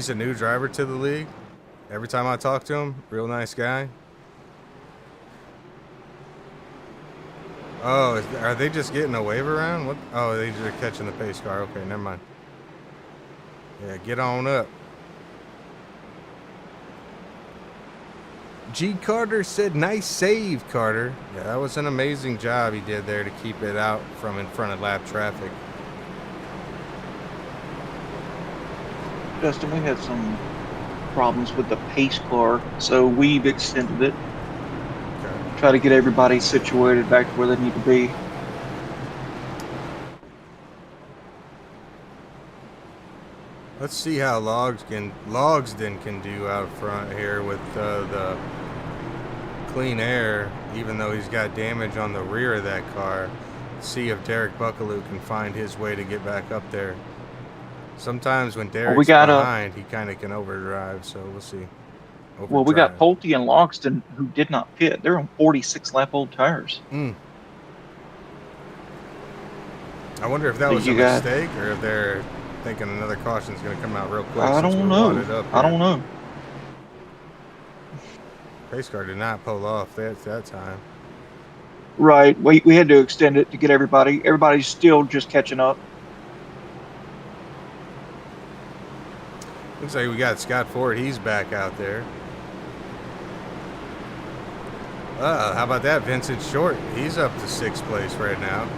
Speaker 3: a new driver to the league. Every time I talk to him, real nice guy. Oh, are they just getting a wave around? What? Oh, they're catching the pace car. Okay, never mind. Yeah, get on up. G. Carter said, nice save, Carter. Yeah, that was an amazing job he did there to keep it out from in front of lap traffic.
Speaker 2: Justin, we had some problems with the pace car, so we've extended it.
Speaker 3: Okay.
Speaker 2: Try to get everybody situated back to where they need to be.
Speaker 3: Let's see how Logsden can do out front here with the clean air, even though he's got damage on the rear of that car. See if Derek Buckaloo can find his way to get back up there. Sometimes when Derek's behind, he kind of can overdrive, so we'll see.
Speaker 2: Well, we got Pulte and Logston who did not pit. They're on 46-lap-old tires.
Speaker 3: I wonder if that was a mistake or if they're thinking another caution's going to come out real quick.
Speaker 2: I don't know. I don't know.
Speaker 3: Pace car did not pull off that time.
Speaker 2: Right. We had to extend it to get everybody. Everybody's still just catching up.
Speaker 3: Looks like we got Scott Ford. He's back out there. How about that? Vincent Short. He's up to 6th place right now.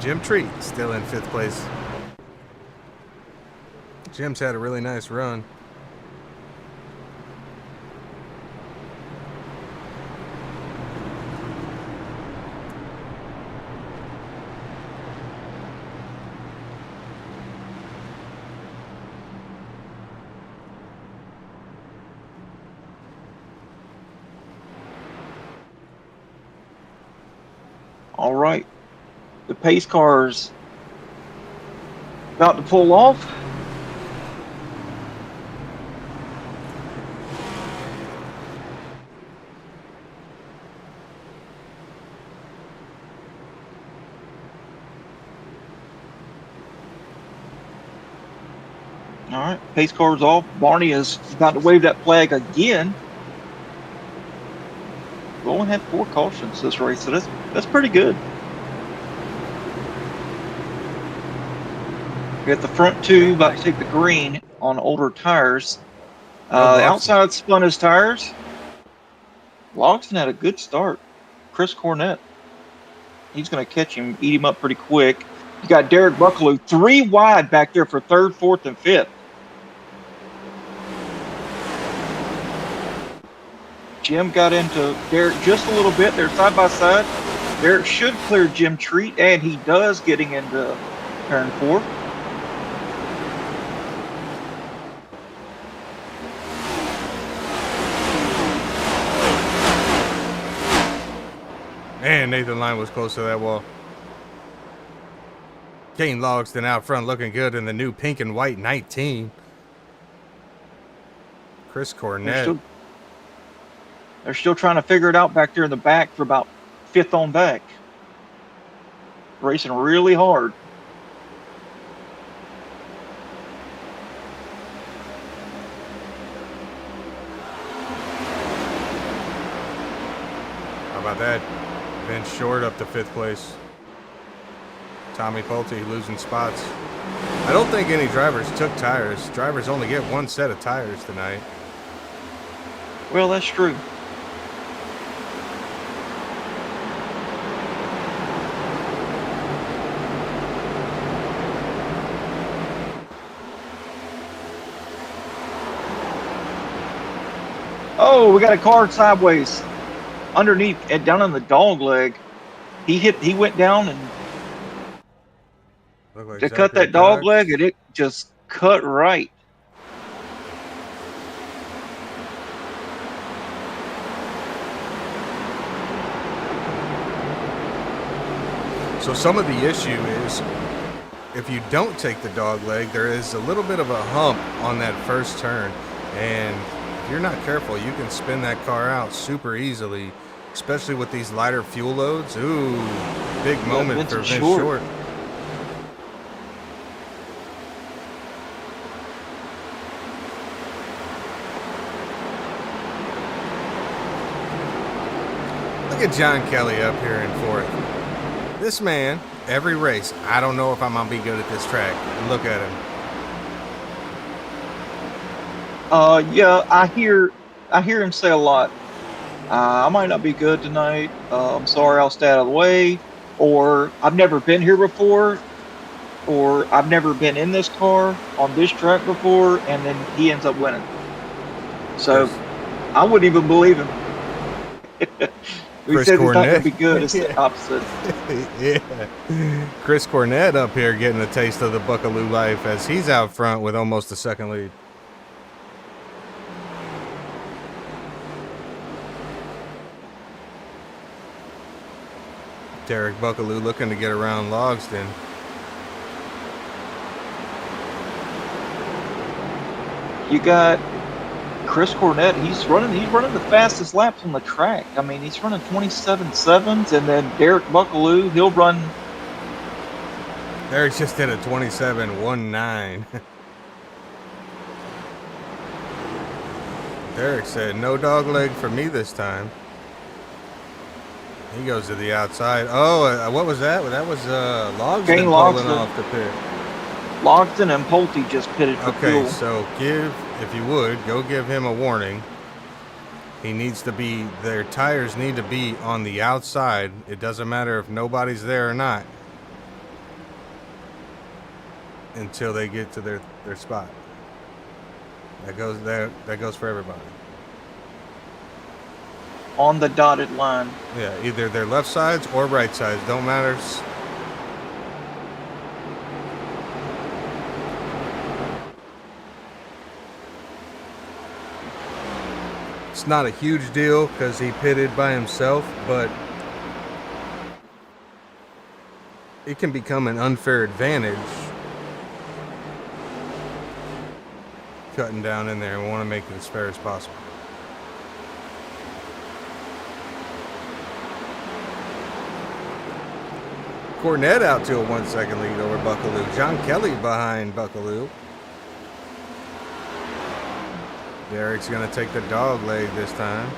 Speaker 3: Jim Treat still in 5th place. Jim's had a really nice run.
Speaker 2: All right. The pace car's about to pull off. All right, pace car's off. Barney is about to wave that flag again. We only had 4 cautions this race, so that's pretty good. We got the front 2 about to take the green on older tires. The outside spun his tires. Logston had a good start. Chris Cornett, he's going to catch him, eat him up pretty quick. You got Derek Buckaloo 3 wide back there for 3rd, 4th, and 5th. Jim got into Derek just a little bit. They're side by side. Derek should clear Jim Treat, and he does, getting into turn 4.
Speaker 3: And Nathan Lyon was close to that wall. Kane Logston out front looking good in the new pink and white 19. Chris Cornett.
Speaker 2: They're still trying to figure it out back there in the back for about 5th on back. Racing really hard.
Speaker 3: How about that? Vince Short up to 5th place. Tommy Pulte losing spots. I don't think any drivers took tires. Drivers only get one set of tires tonight.
Speaker 2: Well, that's true. Oh, we got a car sideways underneath and down on the dog leg. He went down and
Speaker 3: Look like
Speaker 2: to cut
Speaker 3: Zachary
Speaker 2: that dog
Speaker 3: Cox.
Speaker 2: leg, and it just cut right.
Speaker 3: So some of the issue is if you don't take the dog leg, there is a little bit of a hump on that first turn. And if you're not careful, you can spin that car out super easily, especially with these lighter fuel loads. Ooh, big moment for
Speaker 2: Vincent
Speaker 3: Vince
Speaker 2: Short.
Speaker 3: Short. Look at John Kelly up here in fourth. This man, every race, I don't know if I'm going to be good at this track. And look at him.
Speaker 2: Yeah, I hear him say a lot. I might not be good tonight. I'm sorry, I'll stay out of the way. Or I've never been here before. Or I've never been in this car on this track before, and then he ends up winning. So I wouldn't even believe him. We
Speaker 3: Chris
Speaker 2: said he's not going to
Speaker 3: Cornett.
Speaker 2: be good. It's the opposite.
Speaker 3: Yeah. Chris Cornett up here getting a taste of the Buckaloo life as he's out front with almost a second lead. Derek Buckaloo looking to get around Logsdon.
Speaker 2: You got Chris Cornett. He's running the fastest laps on the track. I mean, he's running 27.7s, and then Derek Buckaloo, he'll run.
Speaker 3: Derek just did a 27.19. Derek said, no dog leg for me this time. He goes to the outside. Oh, what was that? That was Logsdon
Speaker 2: Kane
Speaker 3: pulling
Speaker 2: Logsdon.
Speaker 3: off the pit.
Speaker 2: Logsdon and Pulte just pitted for
Speaker 3: Okay,
Speaker 2: fuel.
Speaker 3: so if you would, go give him a warning. He needs to be, their tires need to be on the outside. It doesn't matter if nobody's there or not until they get to their spot. That goes for everybody.
Speaker 2: On the dotted line.
Speaker 3: Yeah, either their left sides or right sides, don't matter. It's not a huge deal because he pitted by himself, but it can become an unfair advantage cutting down in there, and we want to make it as fair as possible. Cornett out to a 1 second lead over Buckaloo. John Kelly behind Buckaloo. Derek's going to take the dog leg this time.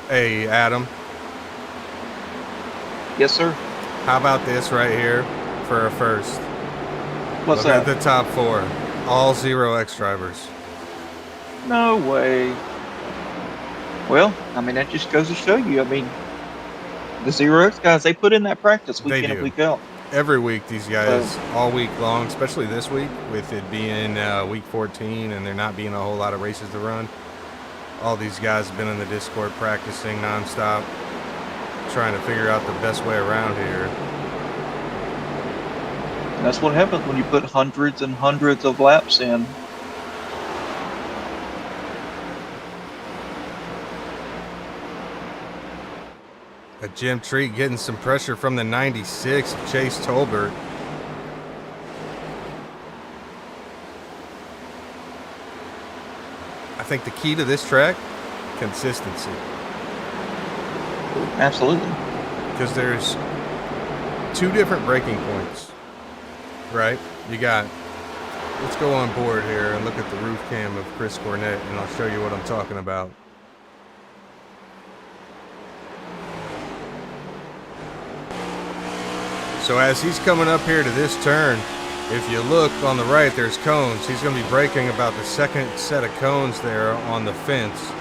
Speaker 3: Hey, Adam.
Speaker 2: Yes, sir.
Speaker 3: How about this right here for a first?
Speaker 2: What's
Speaker 3: Look
Speaker 2: that?
Speaker 3: at the top four. All 0X drivers.
Speaker 2: No way. Well, I mean, that just goes to show you. I mean, the 0X guys, they put in that practice week
Speaker 3: They
Speaker 2: in
Speaker 3: do.
Speaker 2: and week out.
Speaker 3: Every week, these guys, all week long, especially this week, with it being week 14 and there not being a whole lot of races to run, all these guys have been in the Discord practicing nonstop, trying to figure out the best way around here.
Speaker 2: And that's what happens when you put hundreds and hundreds of laps in.
Speaker 3: A Jim Treat getting some pressure from the 96 of Chase Tolbert. I think the key to this track, consistency.
Speaker 2: Absolutely.
Speaker 3: Because there's two different braking points, right? You got Let's go on board here and look at the roof cam of Chris Cornett, and I'll show you what I'm talking about. So as he's coming up here to this turn, if you look on the right, there's cones. He's going to be braking about the second set of cones there on the fence.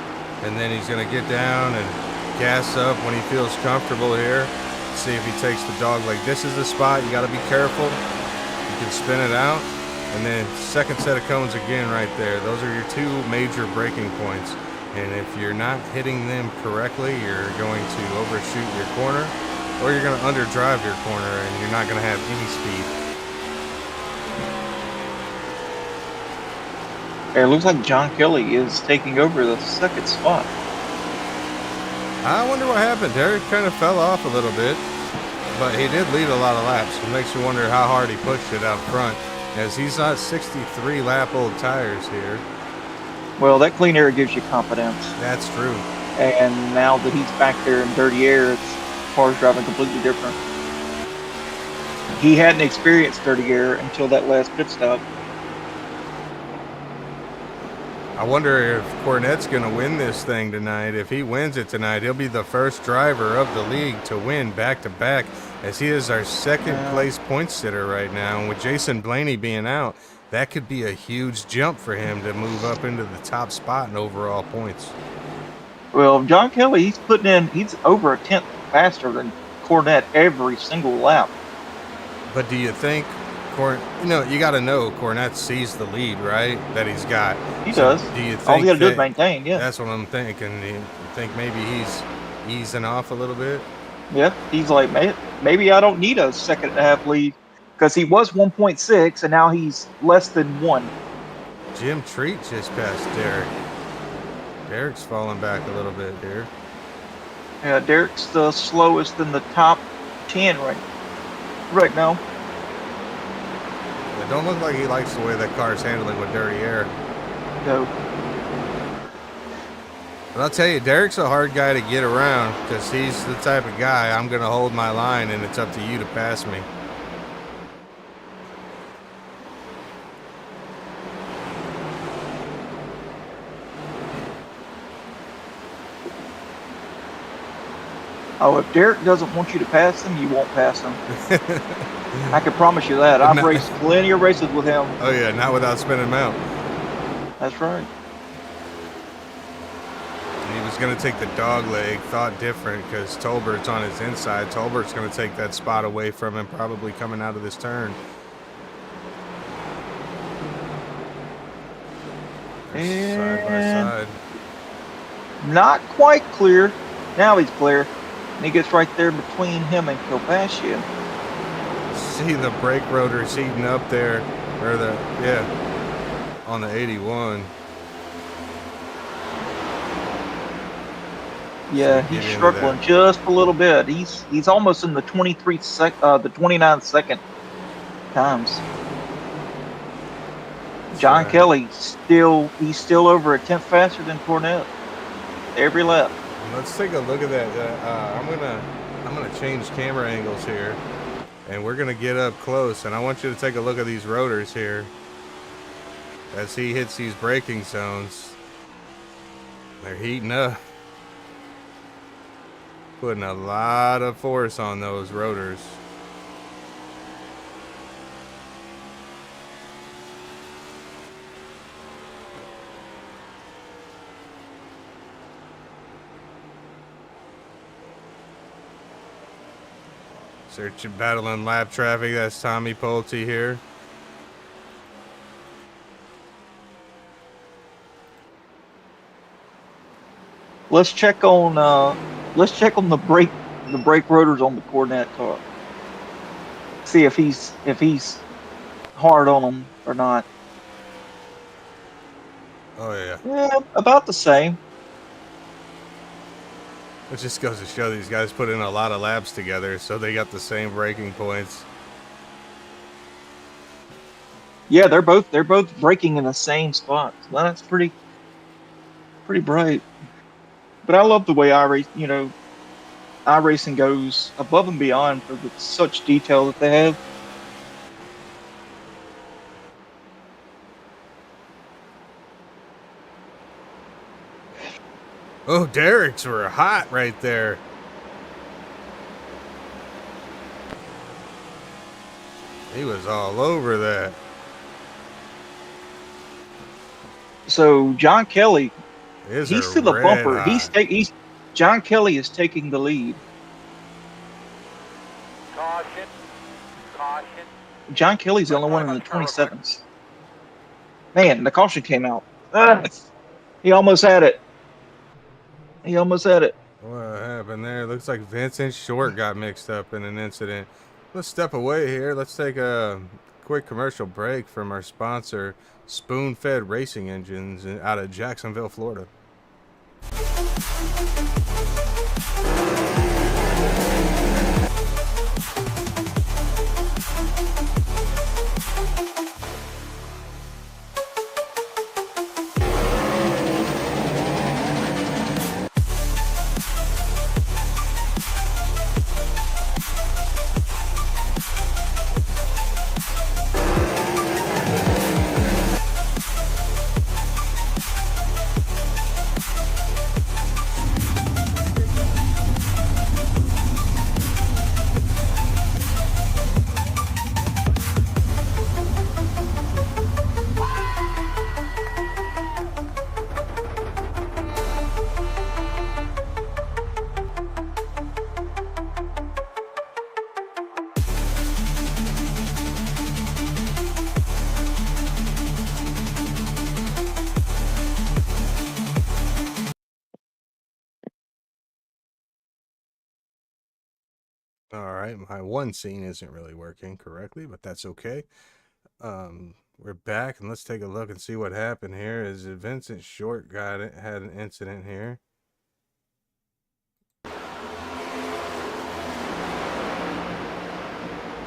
Speaker 3: And then he's going to get down and gas up when he feels comfortable here. See if he takes the dog leg. This is the spot. You got to be careful. You can spin it out. And then second set of cones again right there. Those are your two major braking points. And if you're not hitting them correctly, you're going to overshoot your corner, or you're going to underdrive your corner and you're not going to have any speed.
Speaker 2: It looks like John Kelly is taking over the second spot.
Speaker 3: I wonder what happened. Derek kind of fell off a little bit, but he did lead a lot of laps. It makes you wonder how hard he pushed it out front, as he's not 63 lap old tires here.
Speaker 2: Well, that clean air gives you confidence.
Speaker 3: That's true.
Speaker 2: And now that he's back there in dirty air, it's car's driving completely different. He hadn't experienced dirty air until that last pit stop.
Speaker 3: I wonder if Cornett's going to win this thing tonight. If he wins it tonight, he'll be the first driver of the league to win back-to-back, as he is our second-place point sitter right now. And with Jason Blaney being out, that could be a huge jump for him to move up into the top spot in overall points.
Speaker 2: Well, John Kelly, he's over a tenth faster than Cornett every single lap.
Speaker 3: But do you think you got to know Cornett sees the lead, right? That he's got.
Speaker 2: He does.
Speaker 3: Do you think
Speaker 2: all he got to do is maintain? Yeah.
Speaker 3: That's what I'm thinking. You think maybe he's easing off a little bit?
Speaker 2: Yeah. He's like, maybe I don't need a second and a half lead, because he was 1.6 and now he's less than 1.
Speaker 3: Jim Treat just passed Derek. Derek's falling back a little bit here.
Speaker 2: Yeah, Derek's the slowest in the top 10 right now.
Speaker 3: It don't look like he likes the way that car's handling with dirty air.
Speaker 2: No.
Speaker 3: But I'll tell you, Derek's a hard guy to get around, because he's the type of guy, I'm going to hold my line and it's up to you to pass me.
Speaker 2: Oh, if Derek doesn't want you to pass him, you won't pass him. I can promise you that. I've raced plenty of races with him.
Speaker 3: Oh, yeah, not without spinning him out.
Speaker 2: That's right.
Speaker 3: And he was going to take the dog leg, thought different, because Tolbert's on his inside. Tolbert's going to take that spot away from him, probably coming out of this turn.
Speaker 2: And
Speaker 3: side by side.
Speaker 2: Not quite clear. Now he's clear. And he gets right there between him and Kilpassia.
Speaker 3: See the brake rotors heating up there, or on the 81.
Speaker 2: Yeah, he's struggling just a little bit. He's almost in the 29 second times. John Kelly he's still over a tenth faster than Cornett every lap.
Speaker 3: Let's take a look at that. I'm gonna change camera angles here, and we're gonna get up close. And I want you to take a look at these rotors here as he hits these braking zones. They're heating up, putting a lot of force on those rotors. Searching, battling lap traffic. That's Tommy Pulte here.
Speaker 2: Let's check on the brake rotors on the Cornett car. See if he's hard on them or not.
Speaker 3: Oh yeah.
Speaker 2: Yeah, about the same.
Speaker 3: It just goes to show these guys put in a lot of laps together, so they got the same braking points.
Speaker 2: Yeah, they're both braking in the same spot. Well, that's pretty bright. But I love the way iRacing goes above and beyond for such detail that they have.
Speaker 3: Oh, Derek's were hot right there. He was all over that.
Speaker 2: So John Kelly,
Speaker 3: His
Speaker 2: he's
Speaker 3: are
Speaker 2: to the
Speaker 3: red
Speaker 2: bumper.
Speaker 3: hot.
Speaker 2: John Kelly is taking the lead.
Speaker 8: Caution. Caution.
Speaker 2: John Kelly's the
Speaker 8: Let's
Speaker 2: only one
Speaker 8: talk
Speaker 2: in the
Speaker 8: about the car real quick.
Speaker 2: 27s. Man, the caution came out. He almost had it. He almost had it.
Speaker 3: What happened there? Looks like Vincent Short got mixed up in an incident. Let's step away here. Let's take a quick commercial break from our sponsor, Spoon Fed Racing Engines out of Jacksonville, Florida. All right, my one scene isn't really working correctly, but that's okay. We're back, and let's take a look and see what happened here. Is Vincent Short had an incident here?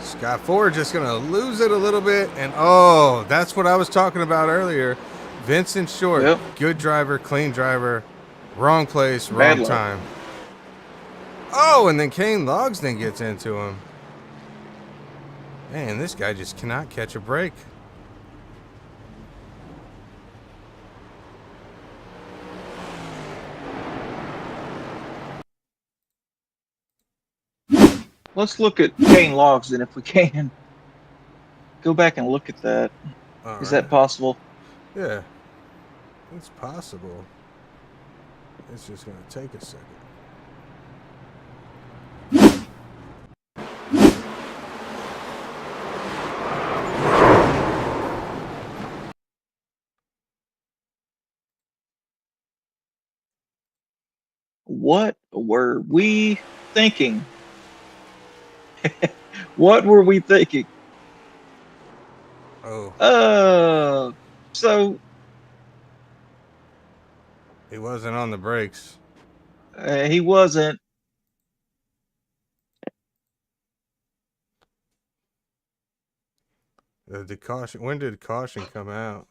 Speaker 3: Scott Ford just gonna lose it a little bit, and oh, that's what I was talking about earlier. Vincent Short,
Speaker 2: Yep.
Speaker 3: good driver, clean driver, wrong place,
Speaker 2: Bad
Speaker 3: wrong
Speaker 2: luck.
Speaker 3: time. Oh, and then Kane Logsdon gets into him. Man, this guy just cannot catch a break.
Speaker 2: Let's look at Kane Logsdon if we can. Go back and look at that.
Speaker 3: All
Speaker 2: Is
Speaker 3: right.
Speaker 2: that possible?
Speaker 3: Yeah, it's possible. It's just gonna take a second.
Speaker 2: What were we thinking? What were we thinking?
Speaker 3: Oh,
Speaker 2: So
Speaker 3: he wasn't on the brakes.
Speaker 2: he wasn't.
Speaker 3: The caution. When did caution come out?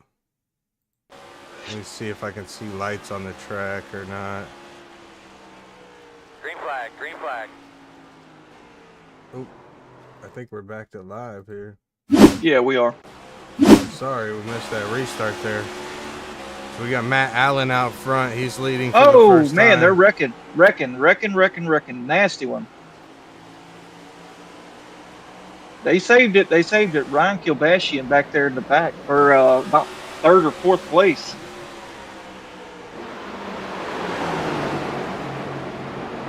Speaker 3: Let me see if I can see lights on the track or not.
Speaker 8: Green flag. Green flag.
Speaker 3: Oh, I think we're back to live here.
Speaker 2: Yeah, we are.
Speaker 3: Sorry, we missed that restart there. So we got Matt Allen out front. He's leading for the
Speaker 2: Oh
Speaker 3: first
Speaker 2: man,
Speaker 3: time.
Speaker 2: they're wrecking. Nasty one. They saved it. Ryan Kilbashian back there in the back for about third or fourth place.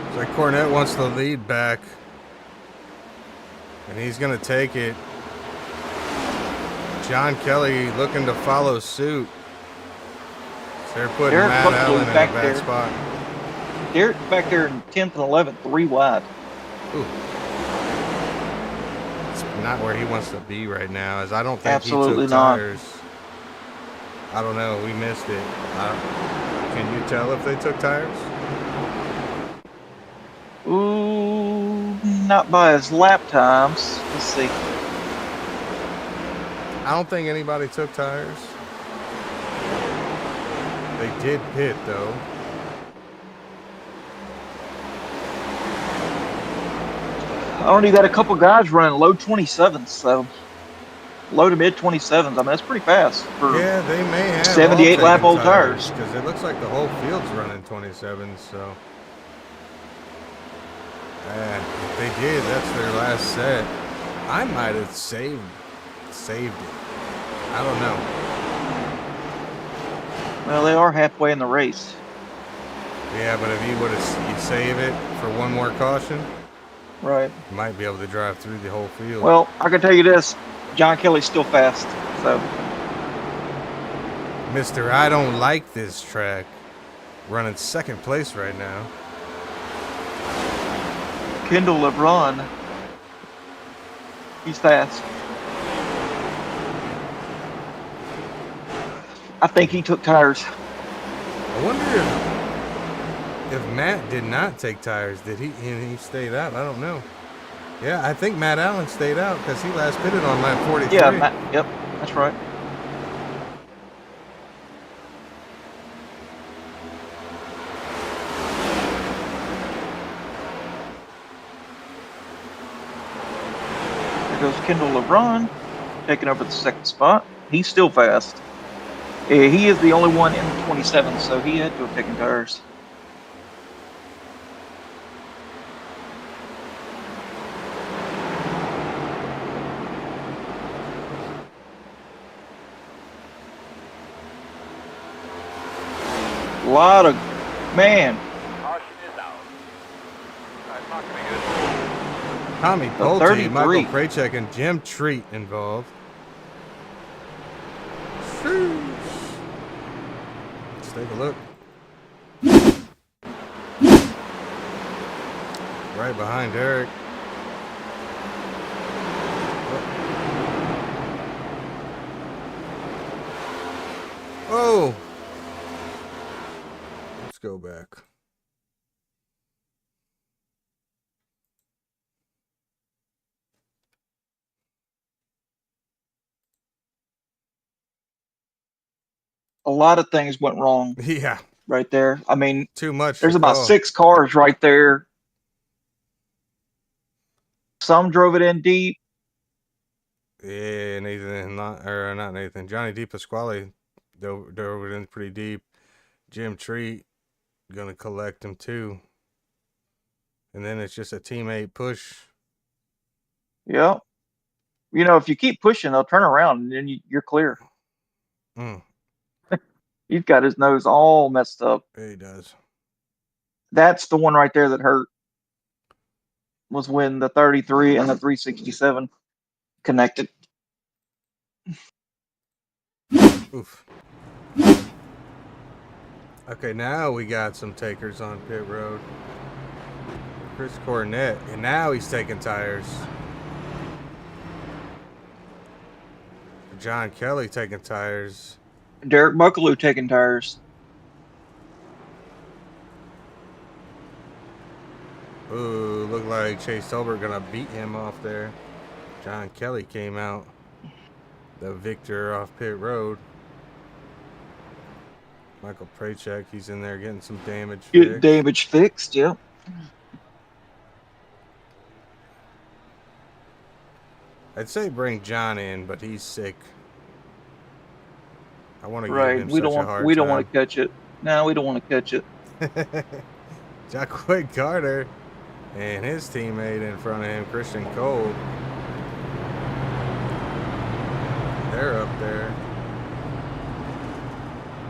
Speaker 3: It's like Cornette wants the lead back. And he's going to take it. John Kelly looking to follow suit. So they're putting
Speaker 2: Derek
Speaker 3: Matt
Speaker 2: Buckley
Speaker 3: Allen in a
Speaker 2: back
Speaker 3: bad
Speaker 2: there.
Speaker 3: spot.
Speaker 2: Derek back there in 10th and 11th, 3 wide.
Speaker 3: Ooh. It's not where he wants to be right now, as I don't think
Speaker 2: Absolutely
Speaker 3: he took
Speaker 2: not.
Speaker 3: tires. I don't know. We missed it. Can you tell if they took tires?
Speaker 2: Ooh, not by his lap times. Let's see.
Speaker 3: I don't think anybody took tires. They did pit, though.
Speaker 2: I already got a couple guys running low 27s, so low to mid 27s. I mean, that's pretty fast for
Speaker 3: Yeah, they may have
Speaker 2: 78 lap old tires.
Speaker 3: because it looks like the whole field's running 27s. So, if they did, that's their last set. I might have saved it. I don't know.
Speaker 2: Well, they are halfway in the race.
Speaker 3: Yeah, but if you would have, you save it for one more caution,
Speaker 2: Right.
Speaker 3: you might be able to drive through the whole field.
Speaker 2: Well, I can tell you this: John Kelly's still fast. So,
Speaker 3: Mister, I don't like this track. Running second place right now.
Speaker 2: Kendall LeBron, he's fast. I think he took tires.
Speaker 3: I wonder if Matt did not take tires. Did he? And he stayed out. I don't know. Yeah, I think Matt Allen stayed out because he last pitted on lap 43.
Speaker 2: Yeah, Matt, yep, that's right. There goes Kendall LeBron, taking over the second spot. He's still fast. He is the only one in the 27, so he had to have taken tires. A lot of, man,
Speaker 8: Caution is out. That's not going to be good.
Speaker 3: Tommy
Speaker 2: The
Speaker 3: Pulte,
Speaker 2: 33.
Speaker 3: Michael Krajcek, and Jim Treat involved. Let's take a look. Right behind Eric. Oh! Let's go back.
Speaker 2: a lot of things went wrong
Speaker 3: Yeah,
Speaker 2: right there. I mean,
Speaker 3: too much.
Speaker 2: there's
Speaker 3: to
Speaker 2: about
Speaker 3: call.
Speaker 2: 6 cars right there. Some drove it in deep.
Speaker 3: Yeah, Nathan, not Nathan. Johnny DePasquale dove it in pretty deep. Jim Treat gonna collect him too. And then it's just a teammate push.
Speaker 2: Yeah. You know, if you keep pushing, they'll turn around and then you're clear.
Speaker 3: Mm,
Speaker 2: He's got his nose all messed up.
Speaker 3: yeah, he does.
Speaker 2: That's the one right there that hurt. Was when the 33 and the 367 connected.
Speaker 3: Oof. Okay, now we got some takers on pit road. Chris Cornett, and now he's taking tires. John Kelly taking tires.
Speaker 2: Derek Buckaloo taking tires.
Speaker 3: Ooh, look like Chase Tolbert gonna beat him off there. John Kelly came out the victor off pit road. Michael Krajcek, he's in there getting some damage
Speaker 2: Get
Speaker 3: fixed.
Speaker 2: damage fixed, yep.
Speaker 3: I'd say bring John in, but he's sick. I want to give
Speaker 2: Right.
Speaker 3: him
Speaker 2: We
Speaker 3: such
Speaker 2: don't
Speaker 3: a hard
Speaker 2: want we don't
Speaker 3: time.
Speaker 2: want to catch it. No, we don't want to catch it.
Speaker 3: Jacquet Carter and his teammate in front of him, Christian Cole. They're up there.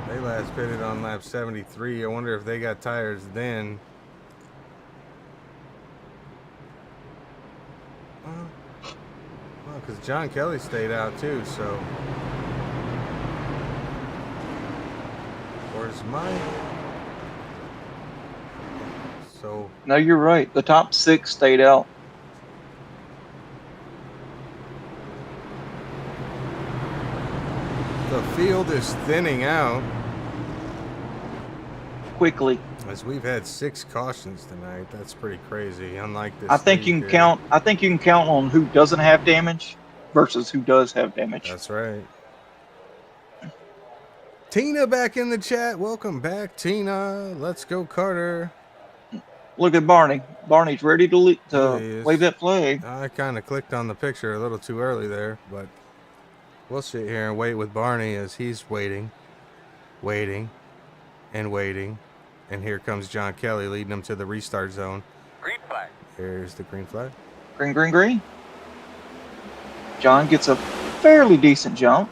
Speaker 3: They last pitted on lap 73. I wonder if they got tires then. Well, because John Kelly stayed out too, so. Where's mine? So.
Speaker 2: No, you're right. The top 6 stayed out.
Speaker 3: The field is thinning out
Speaker 2: Quickly.
Speaker 3: as we've had 6 cautions tonight. That's pretty crazy. Unlike this.
Speaker 2: I think you can count. I think you can count on who doesn't have damage versus who does have damage.
Speaker 3: That's right. Tina back in the chat. Welcome back, Tina. Let's go, Carter.
Speaker 2: Look at Barney. Barney's ready to
Speaker 3: He is.
Speaker 2: wave that flag.
Speaker 3: I kind of clicked on the picture a little too early there, but We'll sit here and wait with Barney as he's waiting, waiting, and waiting. And here comes John Kelly leading him to the restart zone.
Speaker 8: Green flag.
Speaker 3: Here's the green flag.
Speaker 2: Green, green, green. John gets a fairly decent jump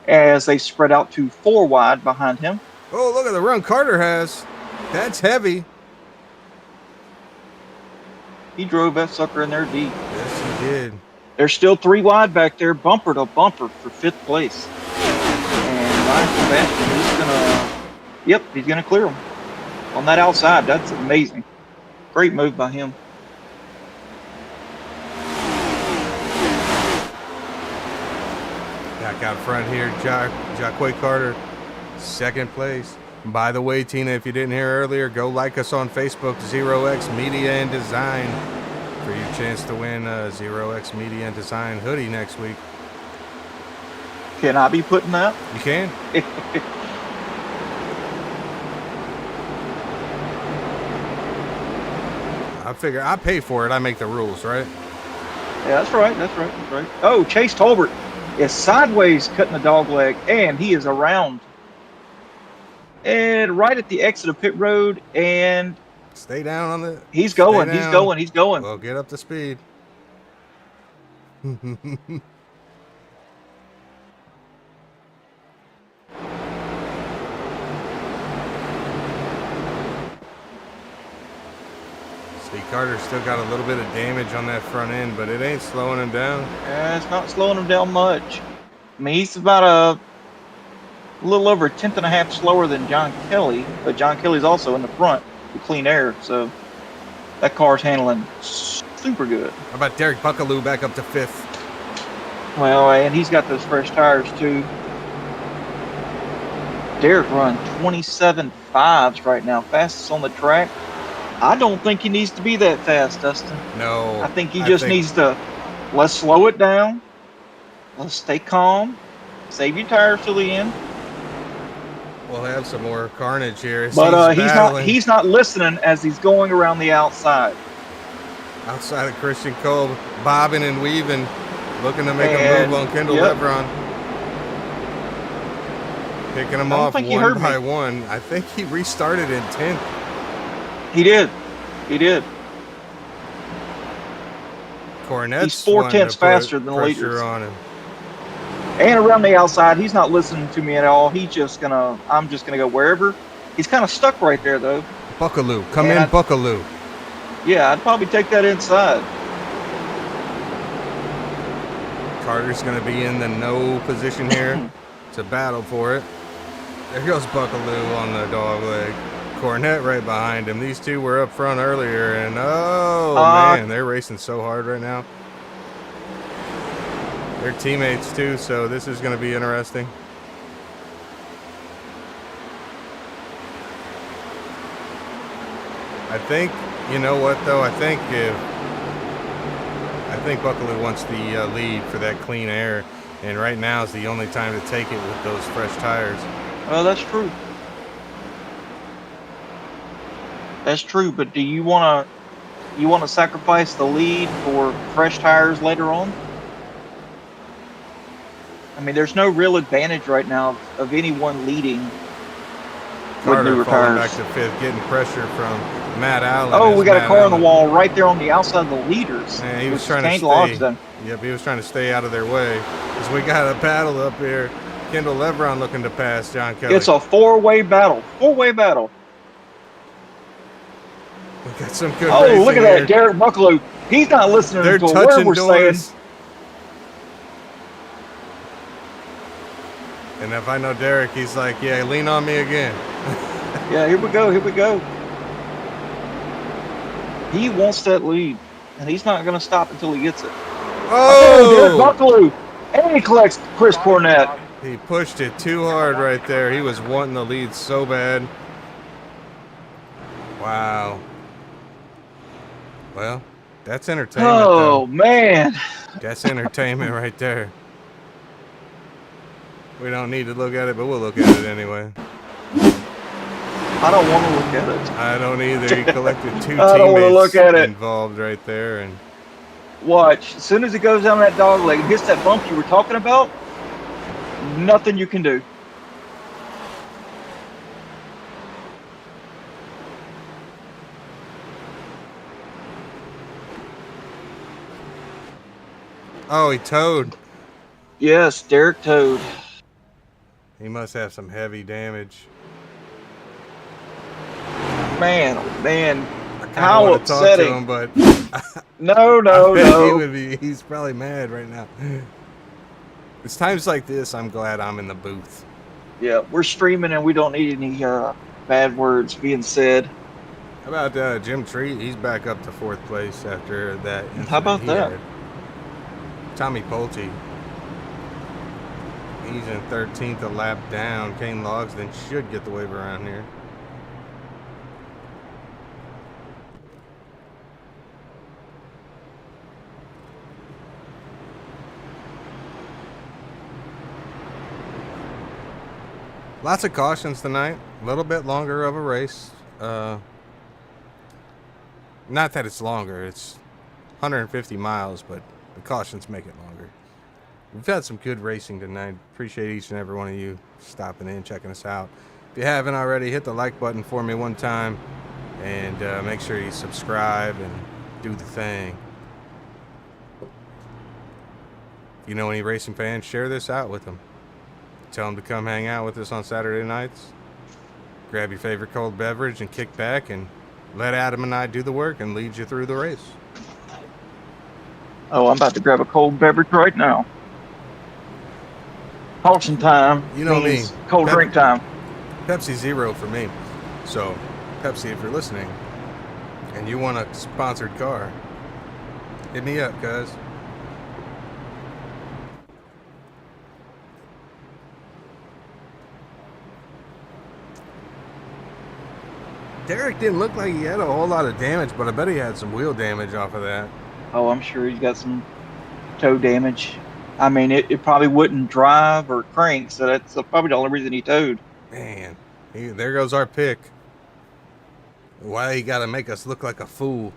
Speaker 2: as they spread out to 4 wide behind him.
Speaker 3: Oh, look at the run Carter has. That's heavy.
Speaker 2: He drove that sucker in there deep.
Speaker 3: Yes, he did.
Speaker 2: There's still 3 wide back there, bumper to bumper for 5th place. And Ryan Sebastian is he's gonna clear him on that outside. That's amazing. Great move by him.
Speaker 3: Back out front here, Jacquay Carter, 2nd place. By the way, Tina, if you didn't hear earlier, go like us on Facebook, 0X Media and Design, for your chance to win a 0X Media and Design hoodie next week.
Speaker 2: Can I be putting that?
Speaker 3: You can. I figure I pay for it. I make the rules, right?
Speaker 2: Yeah, that's right. That's right. That's right. Oh, Chase Tolbert is sideways cutting the dog leg, and he is around. And right at the exit of pit road, and
Speaker 3: stay down on the.
Speaker 2: He's going. He's going. He's going.
Speaker 3: Well, get up to speed. See, Carter's still got a little bit of damage on that front end, but it ain't slowing him down.
Speaker 2: Yeah, it's not slowing him down much. I mean, he's about a little over 1/10.5 slower than John Kelly, but John Kelly's also in the front with clean air, so that car's handling super good.
Speaker 3: How about Derek Buckaloo back up to 5th?
Speaker 2: Well, and he's got those fresh tires too. Derek run 27.5s right now, fastest on the track. I don't think he needs to be that fast, Dustin.
Speaker 3: No.
Speaker 2: I think he just needs to, let's slow it down. Let's stay calm. Save your tires till the end.
Speaker 3: We'll have some more carnage here.
Speaker 2: But he's not listening as he's going around the outside.
Speaker 3: Outside of Christian Cole, bobbing and weaving, looking to make a move on Kendall Lebron. Picking him off one by one. I think he restarted in 10th.
Speaker 2: He did. He did.
Speaker 3: Cornette's
Speaker 2: he's 4/10 faster than the leaders.
Speaker 3: On him.
Speaker 2: And around the outside, he's not listening to me at all. I'm just gonna go wherever. He's kind of stuck right there though.
Speaker 3: Buckaloo, come in, Buckaloo.
Speaker 2: Yeah, I'd probably take that inside.
Speaker 3: Carter's gonna be in the no position here to battle for it. There goes Buckaloo on the dog leg. Cornette right behind him. These two were up front earlier, and man, they're racing so hard right now. They're teammates too, so this is going to be interesting. I think, you know what though? I think Buckaloo wants the lead for that clean air, and right now is the only time to take it with those fresh tires.
Speaker 2: Well, that's true. That's true, but do you want to sacrifice the lead for fresh tires later on? I mean, there's no real advantage right now of anyone leading with newer tires.
Speaker 3: Back to 5th, getting pressure from Matt Allen.
Speaker 2: Oh, we got a car on the wall right there on the outside of the leaders.
Speaker 3: Yeah, he was trying to stay. Yep, he was trying to stay out of their way. Because we got a battle up here. Kendall Lebron looking to pass John Kelly.
Speaker 2: It's a four-way battle. Four-way battle.
Speaker 3: We got some good racing
Speaker 2: look at
Speaker 3: here.
Speaker 2: that, Derek Buckaloo. He's not listening
Speaker 3: They're
Speaker 2: to
Speaker 3: touching
Speaker 2: where we're
Speaker 3: doors.
Speaker 2: saying.
Speaker 3: And if I know Derek, he's like, yeah, lean on me again.
Speaker 2: Yeah, here we go. Here we go. He wants that lead, and he's not going to stop until he gets it.
Speaker 3: Oh!
Speaker 2: Derek Buckaloo. And he collects Chris Cornette.
Speaker 3: He pushed it too hard right there. He was wanting the lead so bad. Wow. Well, that's entertainment.
Speaker 2: Oh, man.
Speaker 3: That's entertainment right there. We don't need to look at it, but we'll look at it anyway.
Speaker 2: I don't want to look at it.
Speaker 3: I don't either. He collected two
Speaker 2: I don't want to
Speaker 3: teammates
Speaker 2: look at it.
Speaker 3: involved right there. And
Speaker 2: Watch. As soon as it goes down that dog leg and hits that bump you were talking about, nothing you can do.
Speaker 3: Oh, he towed.
Speaker 2: Yes, Derek towed.
Speaker 3: He must have some heavy damage.
Speaker 2: Man, oh man.
Speaker 3: I kind of
Speaker 2: How
Speaker 3: want to talk to
Speaker 2: upsetting.
Speaker 3: him, but
Speaker 2: No,
Speaker 3: I
Speaker 2: no,
Speaker 3: bet he
Speaker 2: no.
Speaker 3: would be. He's probably mad right now. It's times like this I'm glad I'm in the booth.
Speaker 2: Yeah, we're streaming and we don't need any bad words being said.
Speaker 3: How about Jim Treat? He's back up to 4th place after that incident.
Speaker 2: How about
Speaker 3: he
Speaker 2: that?
Speaker 3: had. Tommy Pulte. He's in 13th, a lap down. Kane Logsdon should get the wave around here. Lots of cautions tonight. A little bit longer of a race. Not that it's longer. It's 150 miles, but the cautions make it longer. We've had some good racing tonight. Appreciate each and every one of you stopping in, checking us out. If you haven't already, hit the like button for me one time. And make sure you subscribe and do the thing. If you know any racing fans, share this out with them. Tell them to come hang out with us on Saturday nights. Grab your favorite cold beverage and kick back and let Adam and I do the work and lead you through the race.
Speaker 2: Oh, I'm about to grab a cold beverage right now. Caution time.
Speaker 3: You know
Speaker 2: means
Speaker 3: me.
Speaker 2: Cold drink time.
Speaker 3: Pepsi Zero for me. So, Pepsi, if you're listening and you want a sponsored car, hit me up, cuz. Derek didn't look like he had a whole lot of damage, but I bet he had some wheel damage off of that.
Speaker 2: Oh, I'm sure he's got some toe damage. I mean, it probably wouldn't drive or crank, so that's probably the only reason he towed.
Speaker 3: Man, there goes our pick. Why you gotta make us look like a fool?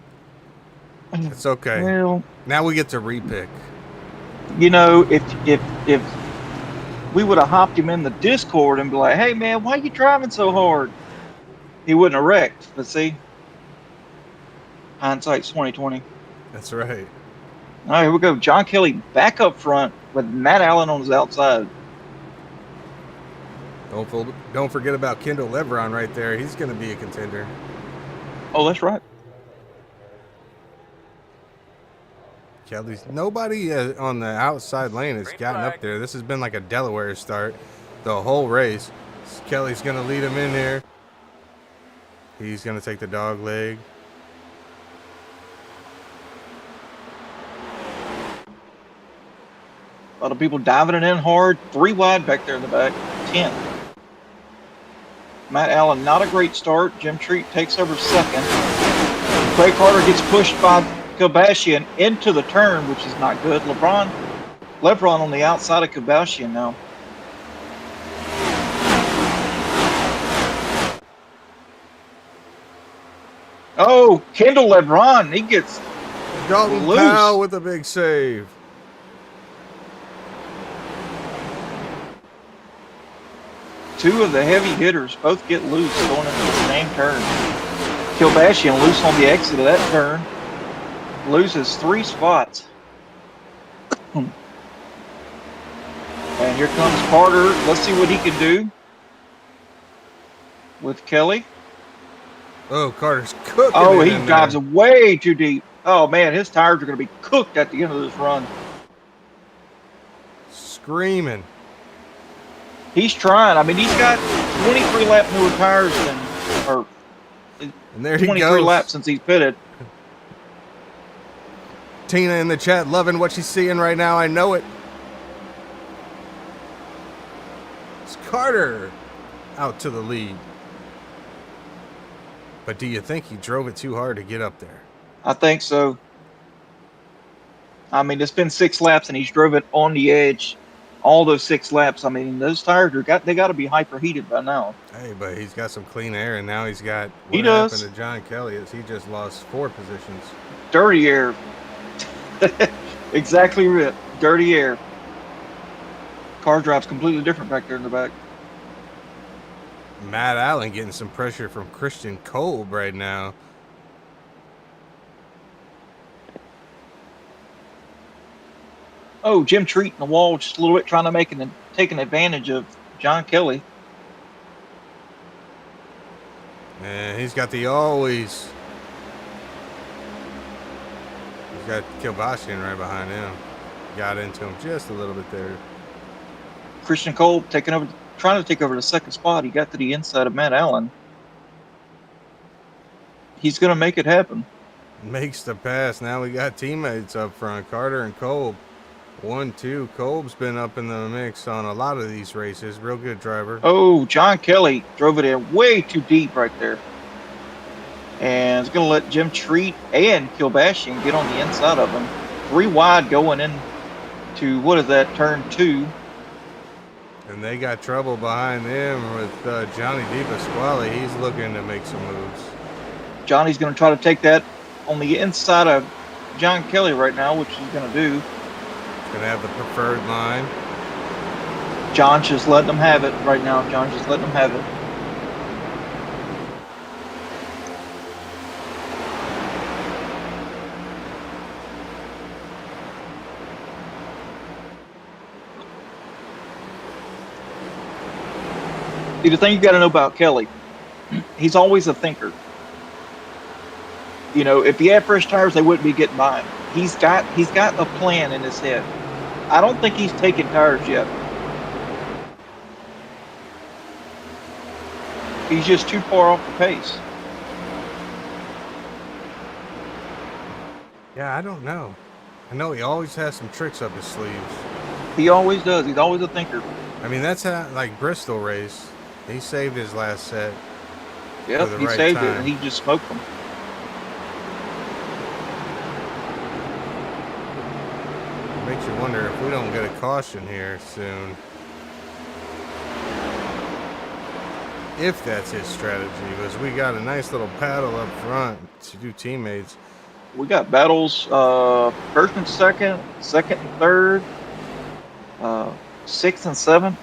Speaker 3: It's okay.
Speaker 2: Well,
Speaker 3: Now we get to repick.
Speaker 2: you know, if we would have hopped him in the Discord and be like, "Hey, man, why are you driving so hard?" He wouldn't have wrecked. But see, hindsight's 20/20.
Speaker 3: That's right.
Speaker 2: All right, here we go. John Kelly back up front with Matt Allen on his outside.
Speaker 3: Don't forget about Kendall Leveron right there. He's going to be a contender.
Speaker 2: Oh, that's right.
Speaker 3: Kelly's nobody on the outside lane has
Speaker 8: Green
Speaker 3: gotten
Speaker 8: flag.
Speaker 3: up there. This has been like a Delaware start the whole race. Kelly's going to lead him in here. He's going to take the dog leg.
Speaker 2: A lot of people diving it in hard. 3 wide back there in the back. 10th. Matt Allen, not a great start. Jim Treat takes over second. Craig Carter gets pushed by Kobashian into the turn, which is not good. Lebron on the outside of Kobashian now. Oh, Kendall Lebron, he gets
Speaker 3: Dalton
Speaker 2: loose.
Speaker 3: Powell with a big save.
Speaker 2: Two of the heavy hitters both get loose going into the same turn. Kobashian loose on the exit of that turn. Loses 3 spots. And here comes Carter. Let's see what he can do with Kelly.
Speaker 3: Oh, Carter's cooking.
Speaker 2: Oh,
Speaker 3: it
Speaker 2: he
Speaker 3: in
Speaker 2: dives
Speaker 3: there.
Speaker 2: way too deep. Oh, man, his tires are going to be cooked at the end of this run.
Speaker 3: Screaming.
Speaker 2: He's trying. I mean, he's got 23 lap newer tires or
Speaker 3: And there he
Speaker 2: 23
Speaker 3: goes.
Speaker 2: laps since he's pitted.
Speaker 3: Tina in the chat loving what she's seeing right now. I know it. It's Carter out to the lead. But do you think he drove it too hard to get up there?
Speaker 2: I think so. I mean, it's been 6 laps and he's drove it on the edge. All those 6 laps. I mean, those tires they got to be hyper heated by now.
Speaker 3: Hey, but he's got some clean air, and now he's got.
Speaker 2: He
Speaker 3: What
Speaker 2: does.
Speaker 3: happened to John Kelly is he just lost 4 positions.
Speaker 2: Dirty air. Exactly right. Dirty air. Car drives completely different back there in the back.
Speaker 3: Matt Allen getting some pressure from Christian Kolb right now.
Speaker 2: Oh, Jim Treat in the wall just a little bit, trying to taking advantage of John Kelly.
Speaker 3: And he's got the always. He's got Kilbashian right behind him. Got into him just a little bit there.
Speaker 2: Christian Kolb trying to take over the second spot. He got to the inside of Matt Allen. He's going to make it happen.
Speaker 3: Makes the pass. Now we got teammates up front, Carter and Kolb. 1-2. Kolb's been up in the mix on a lot of these races. Real good driver.
Speaker 2: Oh, John Kelly drove it in way too deep right there. And it's going to let Jim Treat and Kilbashian get on the inside of him. 3 wide going in to, what is that, turn 2.
Speaker 3: And they got trouble behind them with Johnny DiPasquale. He's looking to make some moves.
Speaker 2: Johnny's going to try to take that on the inside of John Kelly right now, which he's going to do.
Speaker 3: Going to have the preferred line.
Speaker 2: John's just letting them have it right now. John's just letting them have it. See, the thing you got to know about Kelly, he's always a thinker. You know, if he had fresh tires, they wouldn't be getting by him. He's got a plan in his head. I don't think he's taken tires yet. He's just too far off the pace.
Speaker 3: Yeah, I don't know. I know he always has some tricks up his sleeves.
Speaker 2: He always does. He's always a thinker.
Speaker 3: I mean, that's how, like Bristol race. He saved his last set.
Speaker 2: Yep, he saved it, and he just smoked them.
Speaker 3: Makes you wonder if we don't get a caution here soon. If that's his strategy, because we got a nice little paddle up front to do teammates.
Speaker 2: We got battles, first and second, second and third, 6th and 7th.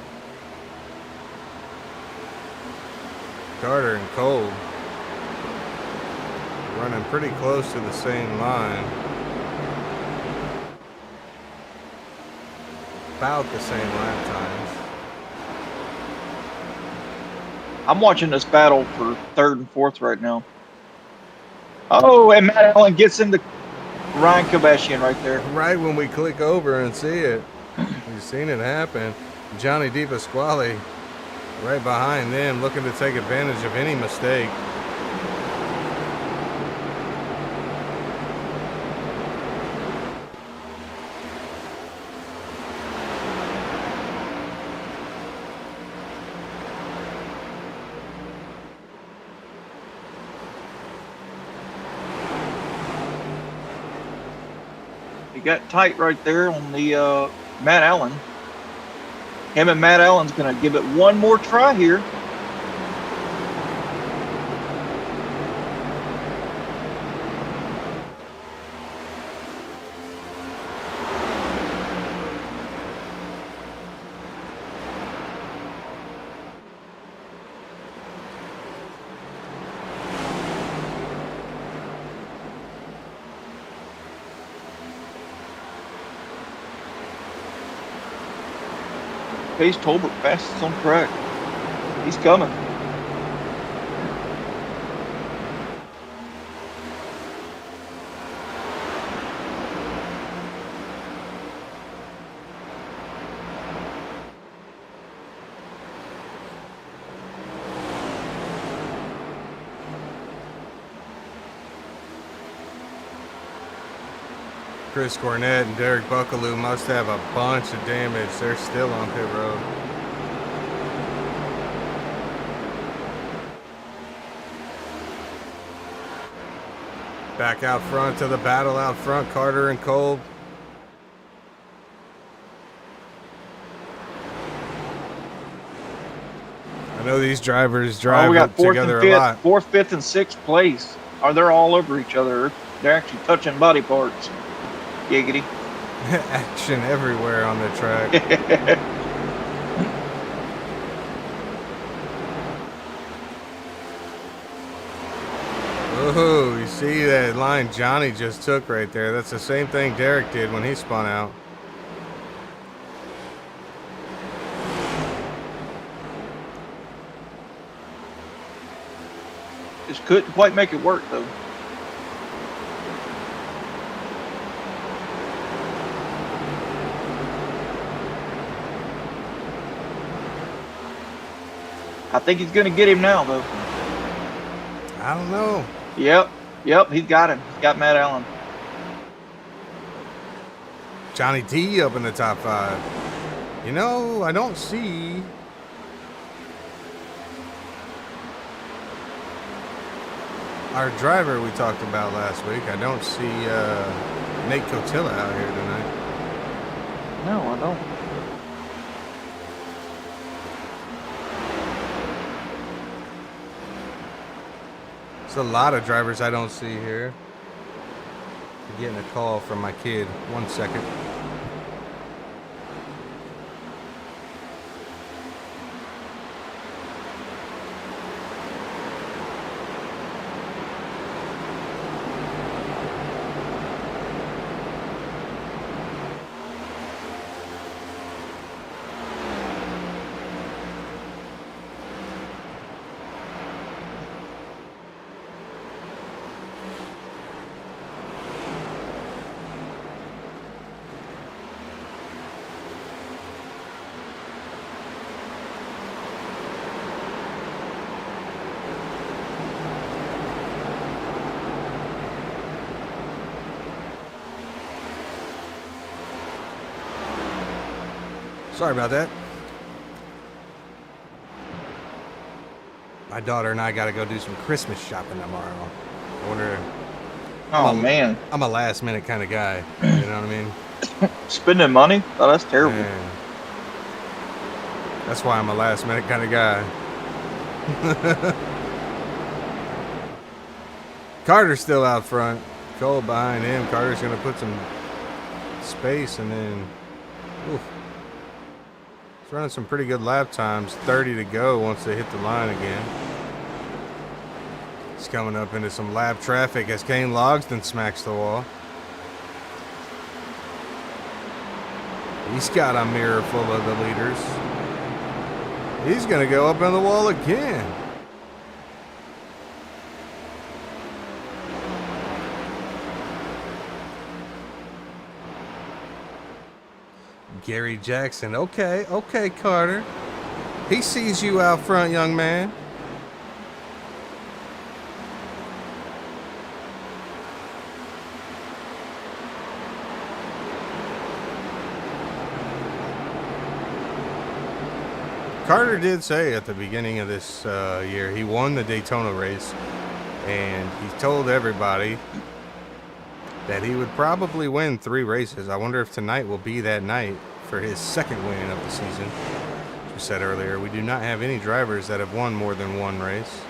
Speaker 3: Carter and Kolb running pretty close to the same line. About the same lap times.
Speaker 2: I'm watching this battle for 3rd and 4th right now. Oh, and Matt Allen gets into Ryan Kilbashian right there.
Speaker 3: Right when we click over and see it. We've seen it happen. Johnny DiPasquale right behind them, looking to take advantage of any mistake.
Speaker 2: He got tight right there on the Matt Allen. Him and Matt Allen's going to give it one more try here. Pace Tolbert fastest on track. He's coming.
Speaker 3: Chris Cornett and Derek Buckaloo must have a bunch of damage. They're still on pit road. Back out front to the battle out front, Carter and Kolb. I know these drivers drive
Speaker 2: we got
Speaker 3: together a lot.
Speaker 2: 4th, 5th, and 6th place. They're all over each other. They're actually touching body parts. Giggity.
Speaker 3: Action everywhere on the track. Oh, you see that line Johnny just took right there? That's the same thing Derek did when he spun out.
Speaker 2: Just couldn't quite make it work, though. I think he's going to get him now, though.
Speaker 3: I don't know.
Speaker 2: Yep, he's got him. He's got Matt Allen.
Speaker 3: Johnny T up in the top 5. You know, I don't see... our driver we talked about last week. I don't see Nate Cotilla out here tonight.
Speaker 2: No, I don't.
Speaker 3: There's a lot of drivers I don't see here. I'm getting a call from my kid. 1 second. Sorry about that. My daughter and I got to go do some Christmas shopping tomorrow. I wonder.
Speaker 2: Man.
Speaker 3: I'm a last minute kind of guy. You know what I mean?
Speaker 2: Spending money? Oh, that's terrible.
Speaker 3: Man. That's why I'm a last minute kind of guy. Carter's still out front. Cole behind him. Carter's going to put some space and then. Oof. He's running some pretty good lap times. 30 to go once they hit the line again. He's coming up into some lap traffic as Kane Logsdon smacks the wall. He's got a mirror full of the leaders. He's going to go up on the wall again. Gary Jackson. Okay, Carter. He sees you out front, young man. Carter did say at the beginning of this year he won the Daytona race, and he told everybody that he would probably win 3 races. I wonder if tonight will be that night for his second win of the season. As we said earlier, we do not have any drivers that have won more than 1 race.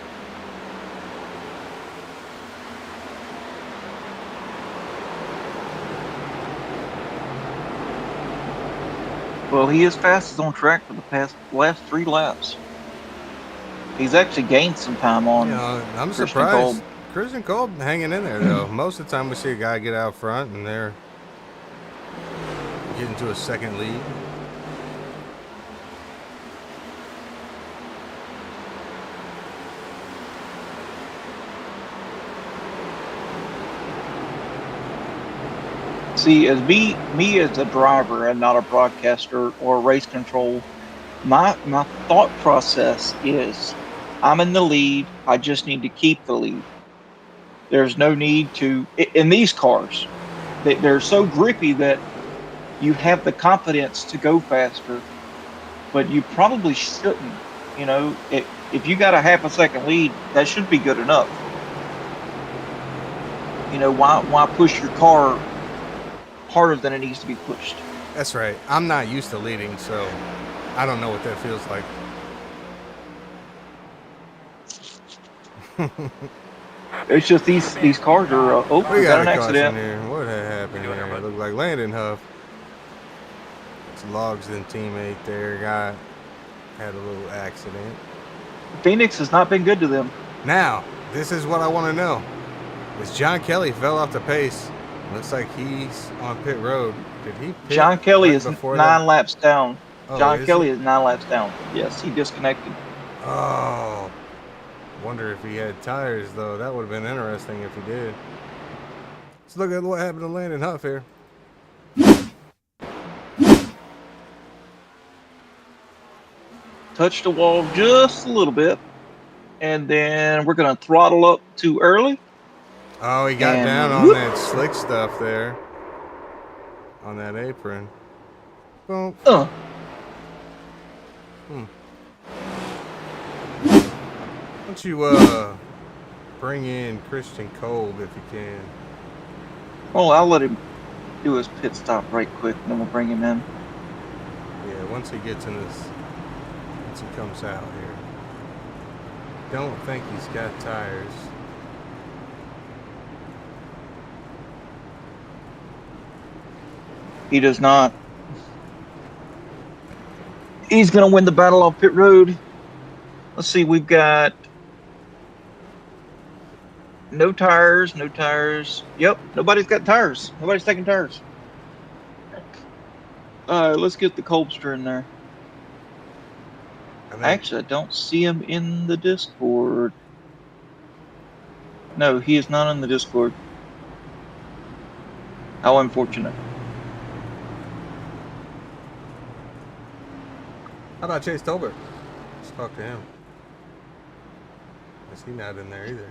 Speaker 2: Well, he is fastest on track for the last 3 laps. He's actually gained some time on.
Speaker 3: You know, I'm
Speaker 2: Christian
Speaker 3: surprised.
Speaker 2: Kolb.
Speaker 3: Christian Kolb hanging in there, though. Most of the time we see a guy get out front and they're getting to a second lead.
Speaker 2: See, as me as a driver and not a broadcaster or race control, my thought process is, I'm in the lead. I just need to keep the lead. There's no need to, in these cars, they're so grippy that you have the confidence to go faster, but you probably shouldn't. You know, if you got a half a second lead, that should be good enough. You know, why push your car harder than it needs to be pushed?
Speaker 3: That's right. I'm not used to leading, so I don't know what that feels like.
Speaker 2: It's just these cars are open.
Speaker 3: We got
Speaker 2: Got an
Speaker 3: a caution
Speaker 2: accident.
Speaker 3: here. What had happened here? It looked like Landon Huff. It's Logsdon teammate there had a little accident.
Speaker 2: Phoenix has not been good to them.
Speaker 3: Now, this is what I want to know. Is John Kelly fell off the pace? Looks like he's on pit road. Did he pit
Speaker 2: John Kelly
Speaker 3: right
Speaker 2: is
Speaker 3: before
Speaker 2: 9 laps down.
Speaker 3: Oh,
Speaker 2: John Kelly
Speaker 3: he?
Speaker 2: is 9 laps down. Yes, he disconnected.
Speaker 3: Oh. Wonder if he had tires, though. That would have been interesting if he did. Let's look at what happened to Landon Huff here.
Speaker 2: Touched the wall just a little bit. And then we're going to throttle up too early.
Speaker 3: Oh, he got
Speaker 2: And
Speaker 3: down on
Speaker 2: whoop.
Speaker 3: that slick stuff there. On that apron. Boom.
Speaker 2: Uh.
Speaker 3: Why don't you bring in Christian Kolb if you can?
Speaker 2: Well, I'll let him do his pit stop right quick, and then we'll bring him in.
Speaker 3: Yeah, once he gets in this, once he comes out here. Don't think he's got tires.
Speaker 2: He does not. He's going to win the battle on pit road. Let's see, we've got no tires, no tires. Yep, nobody's got tires. Nobody's taking tires. All right, let's get the Colbster in there. Actually, I don't see him in the Discord. No, he is not in the Discord. How unfortunate.
Speaker 3: How about Chase Tolbert? Let's talk to him. Is he not in there either?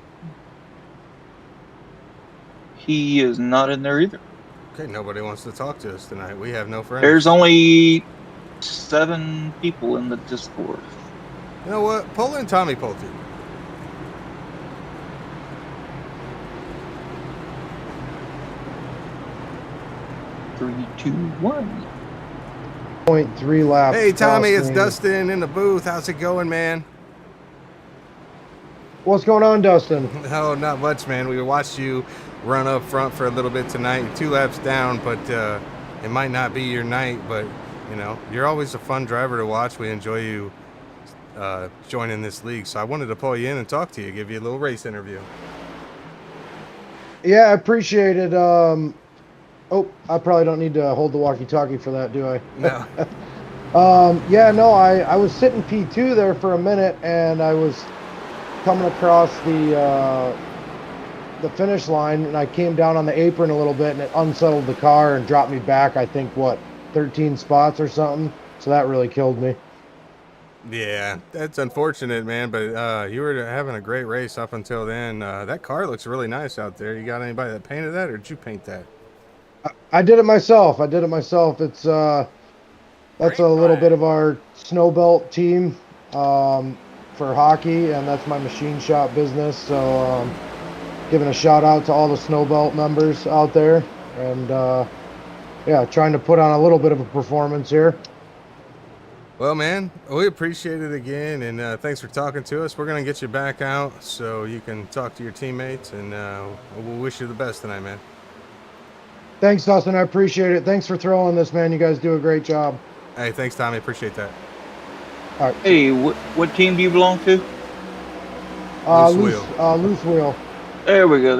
Speaker 2: He is not in there either.
Speaker 3: Okay, nobody wants to talk to us tonight. We have no friends.
Speaker 2: There's only 7 people in the Discord.
Speaker 3: You know what? Pull in Tommy Pulte.
Speaker 2: Three, two, 1.
Speaker 9: 0.3 laps.
Speaker 3: Hey, Tommy, it's
Speaker 9: costing-
Speaker 3: Dustin in the booth. How's it going, man?
Speaker 9: What's going on, Dustin?
Speaker 3: Oh, not much, man. We watched you run up front for a little bit tonight. 2 laps down, but it might not be your night. But, you know, you're always a fun driver to watch. We enjoy you joining this league. So I wanted to pull you in and talk to you, give you a little race interview.
Speaker 9: Yeah, I appreciate it. Oh, I probably don't need to hold the walkie-talkie for that, do I?
Speaker 3: No.
Speaker 9: Yeah, no, I was sitting P2 there for a minute, and I was coming across the finish line, and I came down on the apron a little bit, and it unsettled the car and dropped me back, I think, 13 spots or something? So that really killed me.
Speaker 3: Yeah, that's unfortunate, man. But you were having a great race up until then. That car looks really nice out there. You got anybody that painted that, or did you paint that?
Speaker 9: I did it myself. It's that's a little bit of our Snowbelt team for hockey, and that's my machine shop business. So giving a shout out to all the Snowbelt members out there, and yeah, trying to put on a little bit of a performance here.
Speaker 3: Well, man, we appreciate it again, and thanks for talking to us. We're going to get you back out so you can talk to your teammates, and we'll wish you the best tonight, man.
Speaker 9: Thanks, Dustin. I appreciate it. Thanks for throwing this, man. You guys do a great job.
Speaker 3: Hey, thanks, Tommy. Appreciate that.
Speaker 9: All right.
Speaker 2: Hey, what team do you belong to?
Speaker 9: Loose wheel.
Speaker 2: There we go.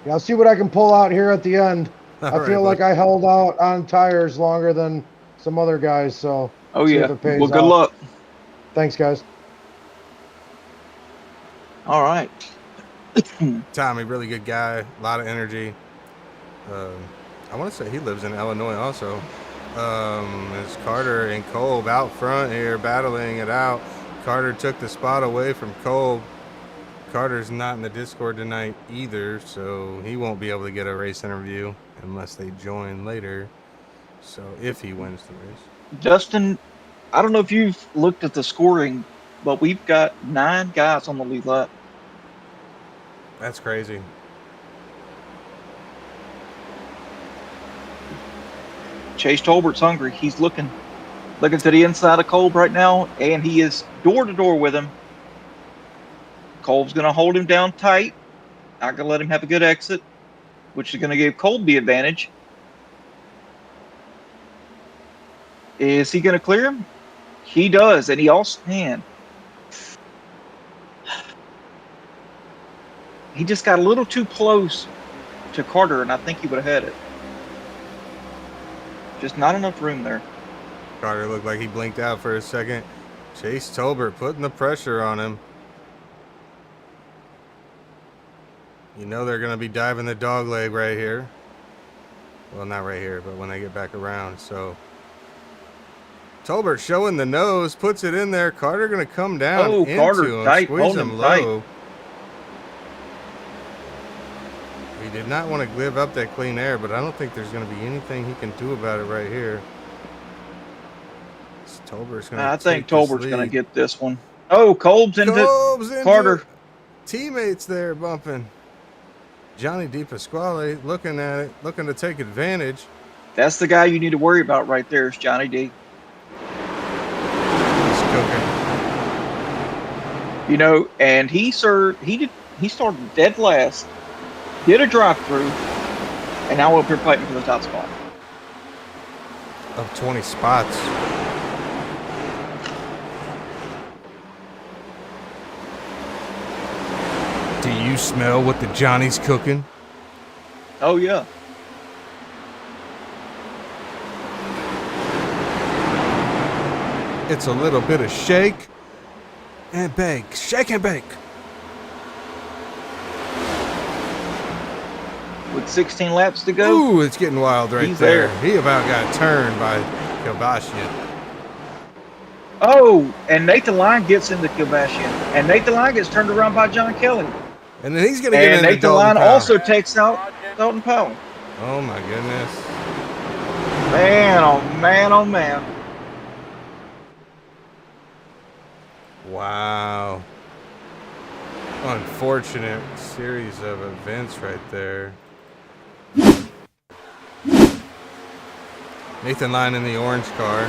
Speaker 9: Yeah, I'll see what I can pull out here at the end.
Speaker 3: All
Speaker 9: I
Speaker 3: right,
Speaker 9: feel like
Speaker 3: bud.
Speaker 9: I held out on tires longer than some other guys, so
Speaker 2: Oh,
Speaker 9: see
Speaker 2: yeah.
Speaker 9: if it pays
Speaker 2: Well, good
Speaker 9: off.
Speaker 2: luck.
Speaker 9: Thanks, guys.
Speaker 2: All right.
Speaker 3: Tommy, really good guy, a lot of energy. I want to say he lives in Illinois also. It's Carter and Kolb out front here battling it out. Carter took the spot away from Kolb. Carter's not in the Discord tonight either, so he won't be able to get a race interview unless they join later. So if he wins the race.
Speaker 2: Justin, I don't know if you've looked at the scoring, but we've got 9 guys on the lead lap.
Speaker 3: That's crazy.
Speaker 2: Chase Tolbert's hungry. He's looking to the inside of Kolb right now, and he is door to door with him. Kolb's going to hold him down tight. Not going to let him have a good exit. which is going to give Kolb the advantage. Is he going to clear him? He does, and he also can. He just got a little too close to Carter, and I think he would have had it. Just not enough room there.
Speaker 3: Carter looked like he blinked out for a second. Chase Tolbert putting the pressure on him. You know they're going to be diving the dog leg right here. Well, not right here, but when they get back around. So Tolbert showing the nose, puts it in there. Carter going to come down into
Speaker 2: Carter
Speaker 3: him,
Speaker 2: tight,
Speaker 3: squeeze
Speaker 2: holding
Speaker 3: him
Speaker 2: him
Speaker 3: low. He did not want to give up that clean air, but I don't think there's going to be anything he can do about it right here. Tolbert's going to
Speaker 2: I think Tolbert's going to get this one. Oh, Kolb's into Carter.
Speaker 3: Teammates there bumping. Johnny DePasquale looking at it, looking to take advantage.
Speaker 2: That's the guy you need to worry about right there is Johnny D.
Speaker 3: He's cooking.
Speaker 2: You know, and he started dead last, did a drive-through, and now we're fighting for the top spot.
Speaker 3: Up 20 spots. Do you smell what the Johnny's cooking?
Speaker 2: Oh, yeah.
Speaker 3: It's a little bit of shake and bake. Shake and bake.
Speaker 2: With 16 laps to go.
Speaker 3: Ooh, it's getting wild right there. He about got turned by Kibashian.
Speaker 2: Oh, and Nathan Lyon gets into Kibashian. And Nathan Lyon gets turned around by John Kelly.
Speaker 3: And then he's going to get into
Speaker 2: Nathan Lyon also takes out Dalton Powell.
Speaker 3: Oh, my goodness.
Speaker 2: Man, oh, man, oh, man.
Speaker 3: Wow. Unfortunate series of events right there. Nathan Lyon in the orange car.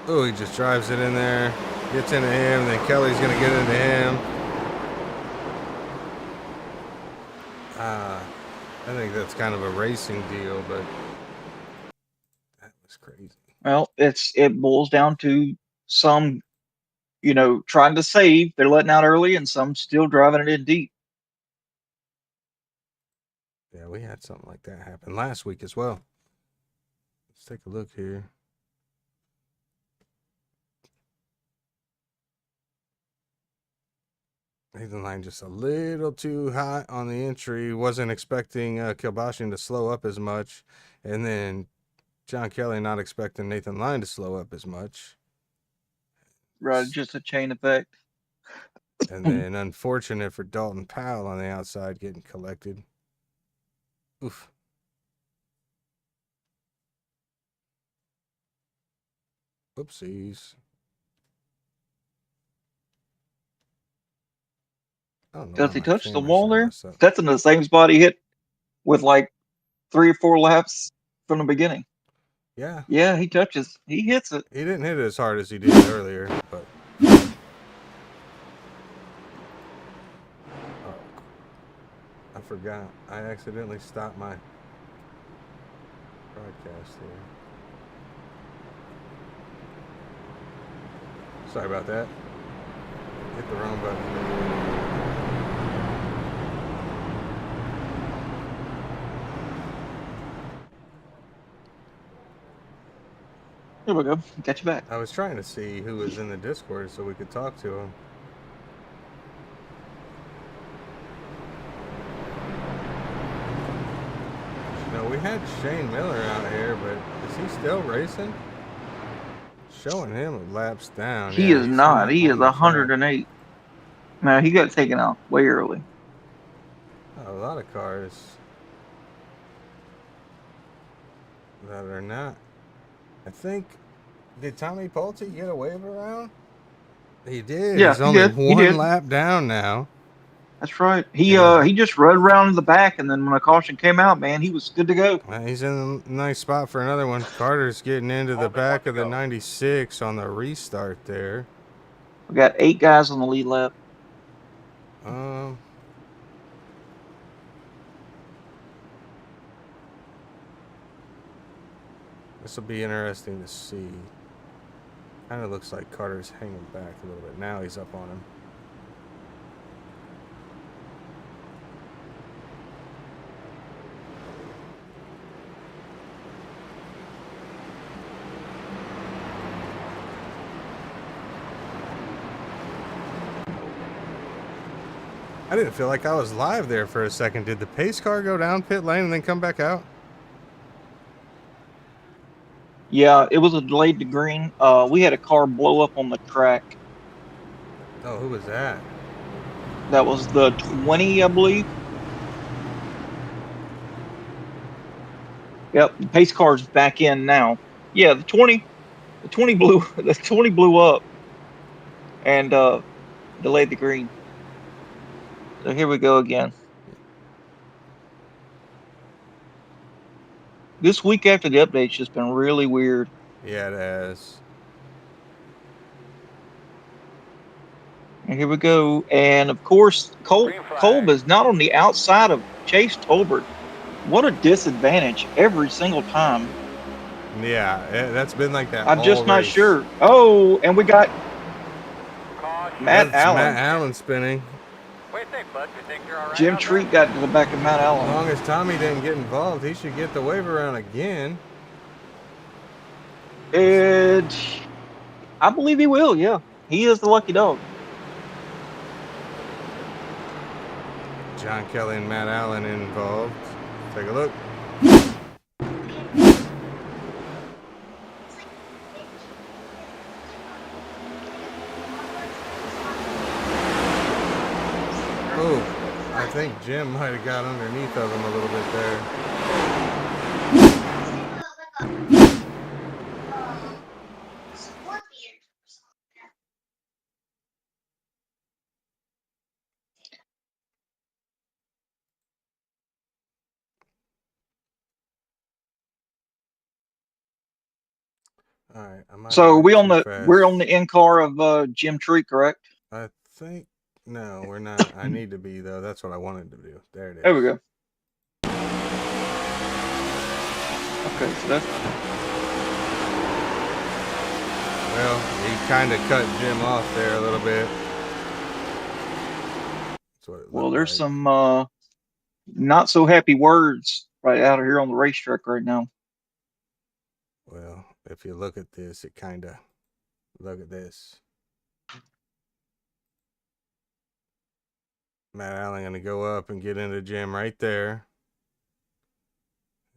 Speaker 3: Oh, he just drives it in there. Gets into him, and then Kelly's going to get into him. I think that's kind of a racing deal, but that was crazy.
Speaker 2: Well, it boils down to some, trying to save. They're letting out early, and some still driving it in deep.
Speaker 3: Yeah, we had something like that happen last week as well. Let's take a look here. Nathan Lyon just a little too hot on the entry. Wasn't expecting Kibashian to slow up as much. And then John Kelly not expecting Nathan Lyon to slow up as much.
Speaker 2: Right, just a chain effect.
Speaker 3: And then unfortunate for Dalton Powell on the outside getting collected. Oof. Whoopsies.
Speaker 2: Does he touch the wall there? That's in the same spot he hit with like 3 or 4 laps from the beginning.
Speaker 3: Yeah.
Speaker 2: Yeah, he touches. He hits it.
Speaker 3: He didn't hit it as hard as he did earlier, but. Oh, I forgot. I accidentally stopped my broadcast here. Sorry about that. Hit the wrong button.
Speaker 2: Here we go. Got you back.
Speaker 3: I was trying to see who was in the Discord so we could talk to him. You know, we had Shane Miller out here, but is he still racing? Showing him laps down.
Speaker 2: He is not. He is 108. No, he got taken out way early.
Speaker 3: Oh, a lot of cars that are not. I think, did Tommy Pulte get a wave around? He did.
Speaker 2: Yeah,
Speaker 3: he's only one lap down now.
Speaker 2: That's right. He just rode around in the back, and then when the caution came out, man, he was good to go.
Speaker 3: He's in a nice spot for another one. Carter's getting into the back of the 96 on the restart there.
Speaker 2: We got 8 guys on the lead lap.
Speaker 3: This will be interesting to see. Kind of looks like Carter's hanging back a little bit. Now he's up on him. I didn't feel like I was live there for a second. Did the pace car go down pit lane and then come back out?
Speaker 2: Yeah, it was a delayed to green. We had a car blow up on the track.
Speaker 3: Oh, who was that?
Speaker 2: That was the 20, I believe. Yep, the pace car's back in now. Yeah, the 20 blew the 20 blew up and delayed the green. So here we go again. This week after the update's just been really weird.
Speaker 3: Yeah, it has.
Speaker 2: And here we go. And of course, Kolb is not on the outside of Chase Tolbert. What a disadvantage every single time.
Speaker 3: Yeah, that's been like that.
Speaker 2: I'm
Speaker 3: all
Speaker 2: just not
Speaker 3: race.
Speaker 2: sure. Oh, and we got Matt
Speaker 3: That's
Speaker 2: Allen.
Speaker 3: Matt Allen spinning.
Speaker 8: What do you think, bud? You think you're all right?
Speaker 2: Jim
Speaker 8: out there?
Speaker 2: Treat got to the back of Matt
Speaker 3: As
Speaker 2: Allen.
Speaker 3: long as Tommy didn't get involved, he should get the wave around again.
Speaker 2: And I believe he will, yeah. He is the lucky dog.
Speaker 3: John Kelly and Matt Allen involved. Take a look. Oh, I think Jim might have got underneath of him a little bit there. All right, I might
Speaker 2: So
Speaker 3: have
Speaker 2: we're
Speaker 3: went
Speaker 2: on
Speaker 3: too
Speaker 2: the we're
Speaker 3: fast.
Speaker 2: on the in car of Jim Treat, correct?
Speaker 3: I think no, we're not. I need to be though. That's what I wanted to do. There it is.
Speaker 2: There we go. Okay, so that's
Speaker 3: Well, he kind of cut Jim off there a little bit. That's what it
Speaker 2: well.
Speaker 3: looked
Speaker 2: There's
Speaker 3: like.
Speaker 2: some not so happy words right out here on the racetrack right now.
Speaker 3: Well, if you look at this, it kind of look at this. Matt Allen gonna go up and get into Jim right there.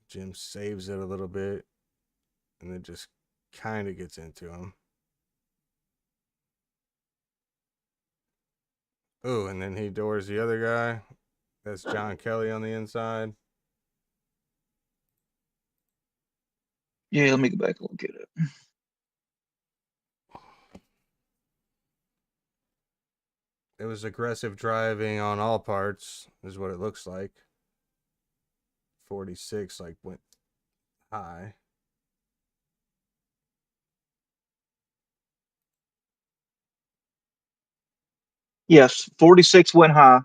Speaker 3: Jim saves it a little bit, and then just kind of gets into him. Oh, and then he doors the other guy. That's John Kelly on the inside.
Speaker 2: Yeah, let me go back and look at it.
Speaker 3: It was aggressive driving on all parts, is what it looks like. 46 like went high.
Speaker 2: Yes, 46 went high.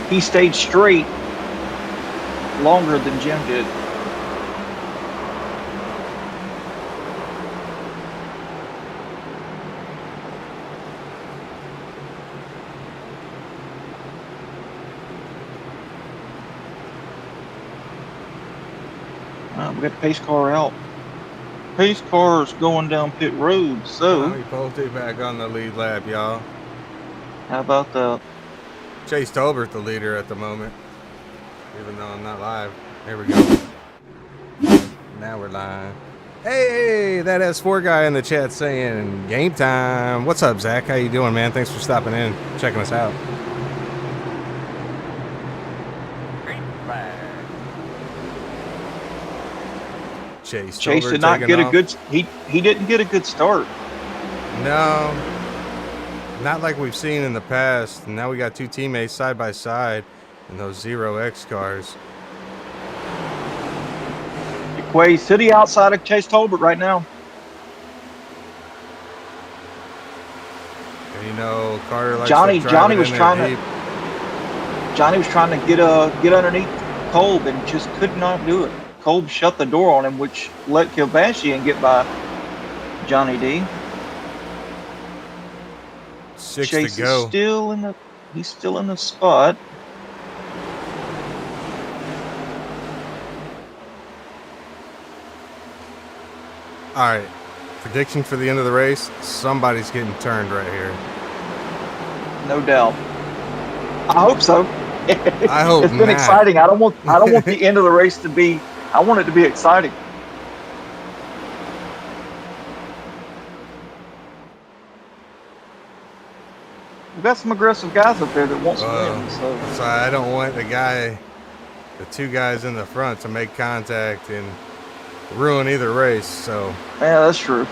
Speaker 2: He stayed straight longer than Jim did. We got the pace car out. Pace car's going down pit road, so
Speaker 3: Tommy Pulte back on the lead lap, y'all.
Speaker 2: how about that?
Speaker 3: Chase Tolbert the leader at the moment, even though I'm not live. There we go. Now we're live. Hey, that S4 guy in the chat saying game time. What's up, Zach? How you doing, man? Thanks for stopping in, checking us out.
Speaker 8: Green flag.
Speaker 3: Chase
Speaker 2: Chase
Speaker 3: Tolbert
Speaker 2: did not
Speaker 3: taking
Speaker 2: get a
Speaker 3: off.
Speaker 2: good. He didn't get a good start.
Speaker 3: No, not like we've seen in the past. And now we got two teammates side by side in those 0X cars.
Speaker 2: Quay's to the outside of Chase Tolbert right now.
Speaker 3: And you know, Carter likes
Speaker 2: Johnny
Speaker 3: to drive it
Speaker 2: was
Speaker 3: in there
Speaker 2: trying
Speaker 3: deep.
Speaker 2: Johnny was trying to get underneath Kolb and just could not do it. Kolb shut the door on him, which let Kilbashian get by Johnny D.
Speaker 3: 6
Speaker 2: Chase
Speaker 3: to go.
Speaker 2: is still in the he's still in the spot.
Speaker 3: All right. Prediction for the end of the race. Somebody's getting turned right here.
Speaker 2: No doubt. I hope so.
Speaker 3: I hope
Speaker 2: it's been
Speaker 3: not.
Speaker 2: exciting. I don't want the end of the race to be. I want it to be exciting. We've got some aggressive guys up there that want to win.
Speaker 3: So I don't want the two guys in the front to make contact and ruin either race. So
Speaker 2: yeah, that's true.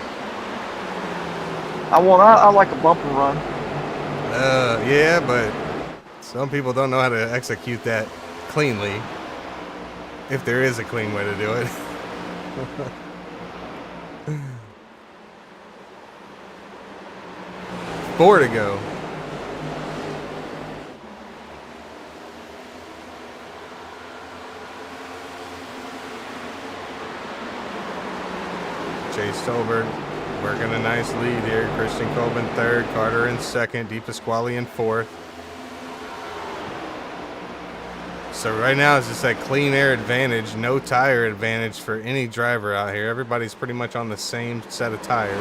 Speaker 2: I like a bumper run.
Speaker 3: Yeah, but some people don't know how to execute that cleanly. If there is a clean way to do it. 4 to go. Chase Tolbert working a nice lead here. Christian Kolb in third, Carter in second, Di Pasquale in fourth. So right now it's just that clean air advantage, no tire advantage for any driver out here. Everybody's pretty much on the same set of tires.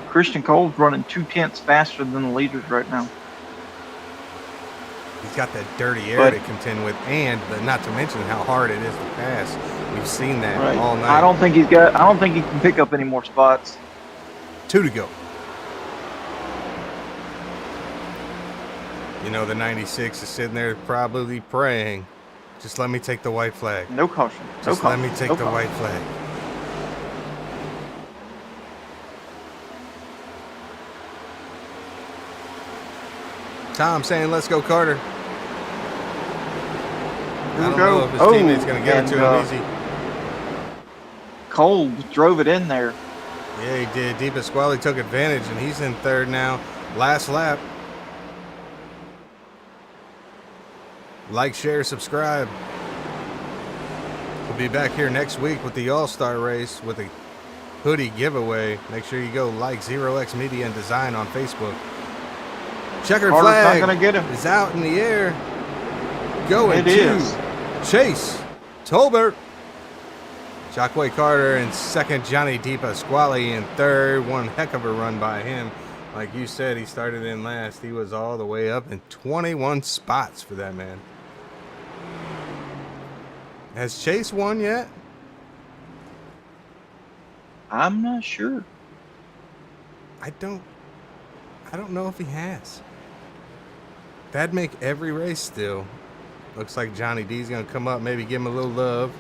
Speaker 2: Christian Kolb's running 2/10 faster than the leaders right now.
Speaker 3: He's got that dirty air to contend with, and not to mention how hard it is to pass. We've seen that all night.
Speaker 2: I don't think he can pick up any more spots.
Speaker 3: 2 to go. You know, the 96 is sitting there probably praying, just let me take the white flag.
Speaker 2: No caution.
Speaker 3: Just let me take the white flag. Tom saying, let's go, Carter. I don't know if his teammate's going to get it to him easy.
Speaker 2: Kolb drove it in there.
Speaker 3: Yeah, he did. Di Pasquale took advantage, and he's in third now. Last lap. Like, share, subscribe. We'll be back here next week with the All-Star race with a hoodie giveaway. Make sure you go like 0X Media and Design on Facebook. Checkered flag
Speaker 2: not gonna get him.
Speaker 3: is out in the air. Going
Speaker 2: it
Speaker 3: to
Speaker 2: is.
Speaker 3: Chase Tolbert. Jacquet Carter in second. Johnny Di Pasquale in third. One heck of a run by him. Like you said, he started in last. He was all the way up in 21 spots for that man. Has Chase won yet?
Speaker 2: I'm not sure.
Speaker 3: I don't know if he has. That'd make every race still. Looks like Johnny D's gonna come up, maybe give him a little love.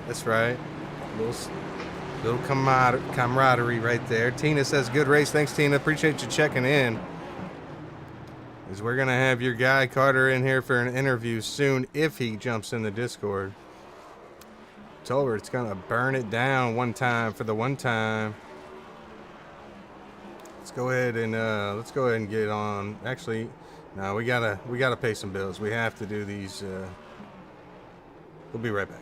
Speaker 3: That's right. Little camaraderie right there. Tina says, good race. Thanks, Tina. Appreciate you checking in. Because we're going to have your guy Carter in here for an interview soon if he jumps in the Discord. Tolbert's going to burn it down one time for the one time. Let's go ahead and get on. Actually, no, we gotta pay some bills. We have to do these. We'll be right back.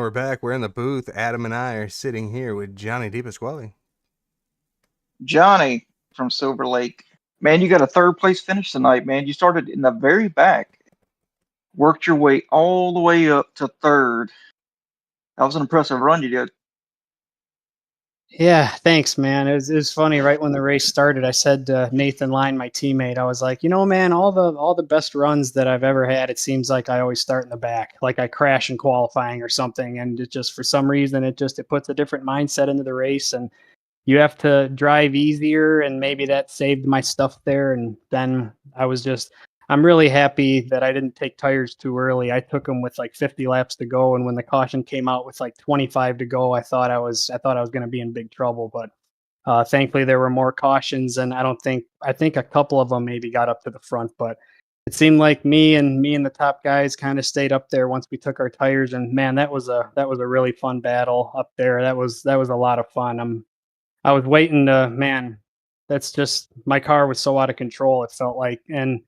Speaker 3: we're back. We're in the booth. Adam and I are sitting here with Johnny DePasquale.
Speaker 2: Johnny from Silver Lake. Man, you got a third place finish tonight, man. You started in the very back, worked your way all the way up to third. That was an impressive run you did.
Speaker 10: Yeah, thanks, man. It was funny. Right when the race started, I said to Nathan Line, my teammate, I was like, man, all the best runs that I've ever had, it seems like I always start in the back, like I crash in qualifying or something, and it just for some reason it puts a different mindset into the race, and you have to drive easier, and maybe that saved my stuff there. And then I'm really happy that I didn't take tires too early. I took them with like 50 laps to go, and when the caution came out with like 25 to go, I thought I was going to be in big trouble. But thankfully, there were more cautions, and I think a couple of them maybe got up to the front, but it seemed like me and the top guys kind of stayed up there once we took our tires. And man, that was a really fun battle up there. That was a lot of fun. I was waiting to, man, that's just, my car was so out of control, it felt like. And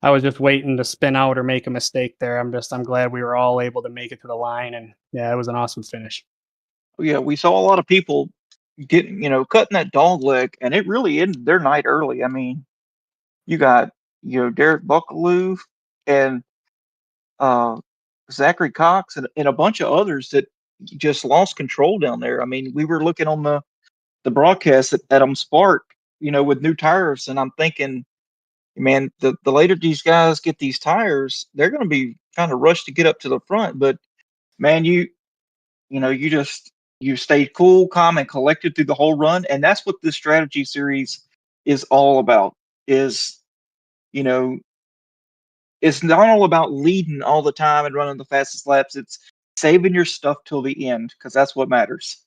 Speaker 10: I was just waiting to spin out or make a mistake there. I'm glad we were all able to make it to the line. And yeah, it was an awesome finish.
Speaker 2: Yeah, we saw a lot of people getting, cutting that dog leg, and it really ended their night early. I mean, you got, Derek Buckaloo and Zachary Cox and a bunch of others that just lost control down there. I mean, we were looking on the broadcast at Spark, with new tires, and I'm thinking, man, the later these guys get these tires, they're going to be kind of rushed to get up to the front. But man, you stayed cool, calm, and collected through the whole run, and that's what this strategy series is all about. Is you know, it's not all about leading all the time and running the fastest laps. It's saving your stuff till the end, because that's what matters.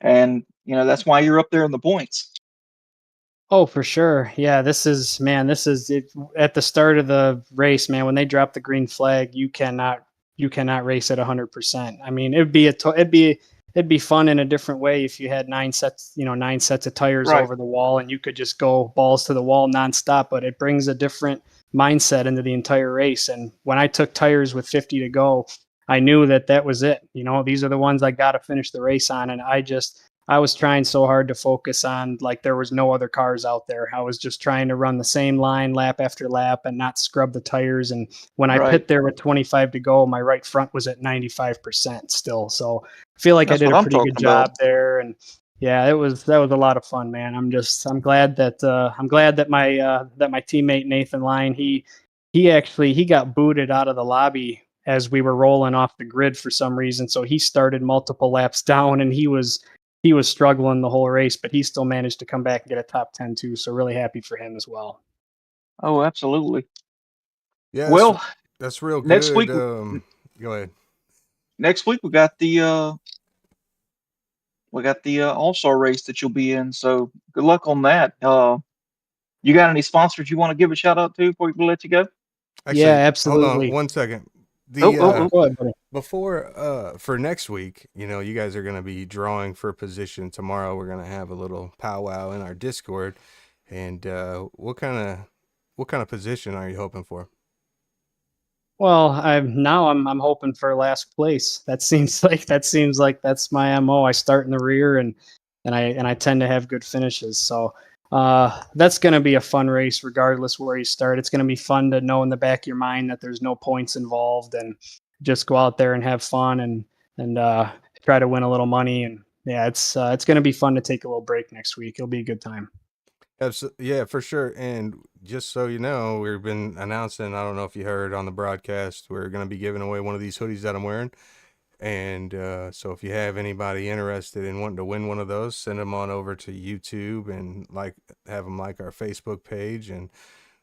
Speaker 2: And that's why you're up there in the points.
Speaker 10: Oh, for sure. Yeah, this is it at the start of the race, man. When they drop the green flag, you cannot race at 100%. I mean, it'd be fun in a different way if you had nine sets of tires
Speaker 2: Right.
Speaker 10: over the wall, and you could just go balls to the wall nonstop. But it brings a different mindset into the entire race. And when I took tires with 50 to go, I knew that was it. These are the ones I got to finish the race on, and I was trying so hard to focus on, like, there was no other cars out there. I was just trying to run the same line lap after lap and not scrub the tires. And when I
Speaker 2: Right.
Speaker 10: pit there with 25 to go, my right front was at 95% still. So I feel like
Speaker 2: That's
Speaker 10: I did
Speaker 2: what
Speaker 10: a
Speaker 2: I'm
Speaker 10: pretty good
Speaker 2: talking
Speaker 10: job
Speaker 2: about.
Speaker 10: there. And yeah, that was a lot of fun, man. I'm glad that my teammate Nathan Line, he got booted out of the lobby as we were rolling off the grid for some reason. So he started multiple laps down, and he was struggling the whole race, but he still managed to come back and get a top 10 too. So really happy for him as well.
Speaker 2: Oh, absolutely.
Speaker 3: Yeah,
Speaker 2: Well,
Speaker 3: that's real
Speaker 2: next
Speaker 3: good.
Speaker 2: week-
Speaker 3: Go ahead.
Speaker 2: next week we got the All-Star race that you'll be in. So good luck on that. You got any sponsors you want to give a shout out to before we let you go?
Speaker 3: Actually,
Speaker 10: Yeah,
Speaker 3: hold
Speaker 10: absolutely.
Speaker 3: on 1 second.
Speaker 10: Go ahead, buddy.
Speaker 3: Before for next week, you guys are going to be drawing for position tomorrow. We're going to have a little powwow in our Discord. And what kind of position are you hoping for?
Speaker 10: Well, I'm hoping for last place. That seems like that's my MO. I start in the rear, and I tend to have good finishes. So that's going to be a fun race regardless where you start. It's going to be fun to know in the back of your mind that there's no points involved, and just go out there and have fun and try to win a little money. And yeah, it's going to be fun to take a little break next week. It'll be a good time.
Speaker 3: Yeah, for sure. And just so you know, we've been announcing, I don't know if you heard on the broadcast, we're going to be giving away one of these hoodies that I'm wearing. And so if you have anybody interested in wanting to win one of those, send them on over to YouTube and have them like our Facebook page, and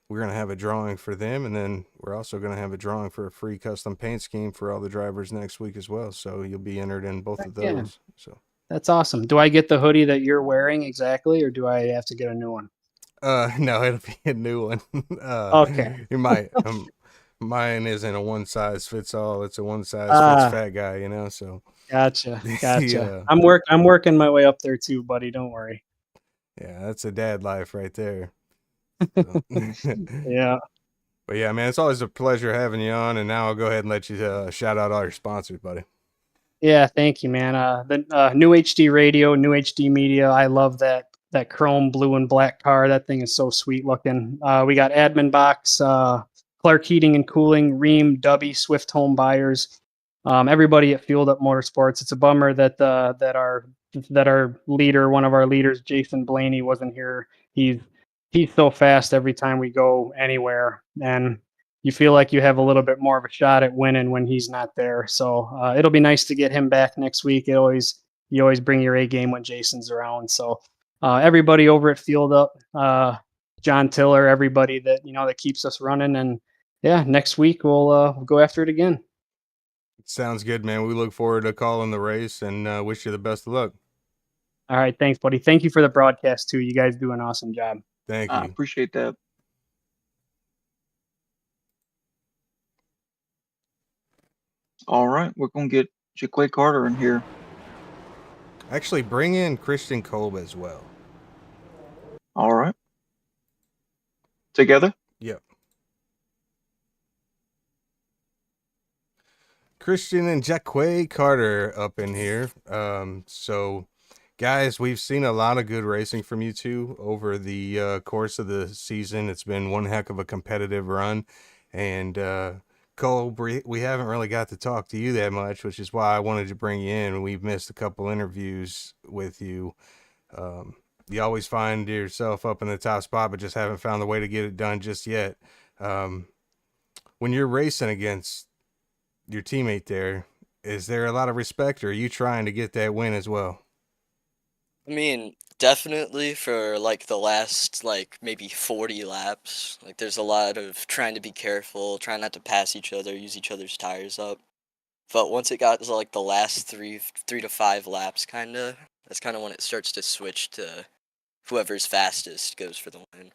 Speaker 3: we're going to have a drawing for them. And then we're also going to have a drawing for a free custom paint scheme for all the drivers next week as well. So you'll be entered in both of those.
Speaker 10: Yeah.
Speaker 3: So
Speaker 10: That's awesome. Do I get the hoodie that you're wearing exactly, or do I have to get a new one?
Speaker 3: no, it'll be a new one.
Speaker 10: Okay.
Speaker 3: You might. Mine isn't a one size fits all. It's a one size fits fat guy, so.
Speaker 10: Gotcha.
Speaker 3: Yeah.
Speaker 10: I'm working my way up there too, buddy. Don't worry.
Speaker 3: Yeah, that's a dad life right there. So.
Speaker 10: Yeah.
Speaker 3: But yeah, man, it's always a pleasure having you on. And now I'll go ahead and let you shout out all your sponsors, buddy.
Speaker 10: Yeah, thank you, man. The new HD radio, new HD media. I love that chrome blue and black car. That thing is so sweet looking. We got admin box, Clark Heating and Cooling, Ream, Dubby, Swift Home Buyers, everybody at Fueled Up Motorsports. It's a bummer that our leader, one of our leaders, Jason Blaney, wasn't here. He's so fast every time we go anywhere, and you feel like you have a little bit more of a shot at winning when he's not there. So it'll be nice to get him back next week. You always bring your A game when Jason's around. So everybody over at Field Up, John Tiller, everybody that keeps us running, and yeah, next week we'll go after it again.
Speaker 3: Sounds good, man. We look forward to calling the race and wish you the best of luck.
Speaker 10: All right, thanks, buddy. Thank you for the broadcast too. You guys do an awesome job.
Speaker 3: Thank
Speaker 2: I
Speaker 3: you.
Speaker 2: appreciate that. All right, we're gonna get Jaquay Carter in here.
Speaker 3: Actually, bring in Christian Kolb as well.
Speaker 2: All right, together.
Speaker 3: Yep. Christian and Jaquay Carter up in here. So, guys, we've seen a lot of good racing from you two over the course of the season. It's been one heck of a competitive run, and Cole, we haven't really got to talk to you that much, which is why I wanted to bring you in. We've missed a couple interviews with you. You always find yourself up in the top spot, but just haven't found the way to get it done just yet. When you're racing against your teammate there, is there a lot of respect, or are you trying to get that win as well?
Speaker 11: I mean, definitely for like the last like maybe 40 laps, like there's a lot of trying to be careful, trying not to pass each other, use each other's tires up. But once it got to like the last three to five laps, that's kind of when it starts to switch to whoever's fastest goes for the win.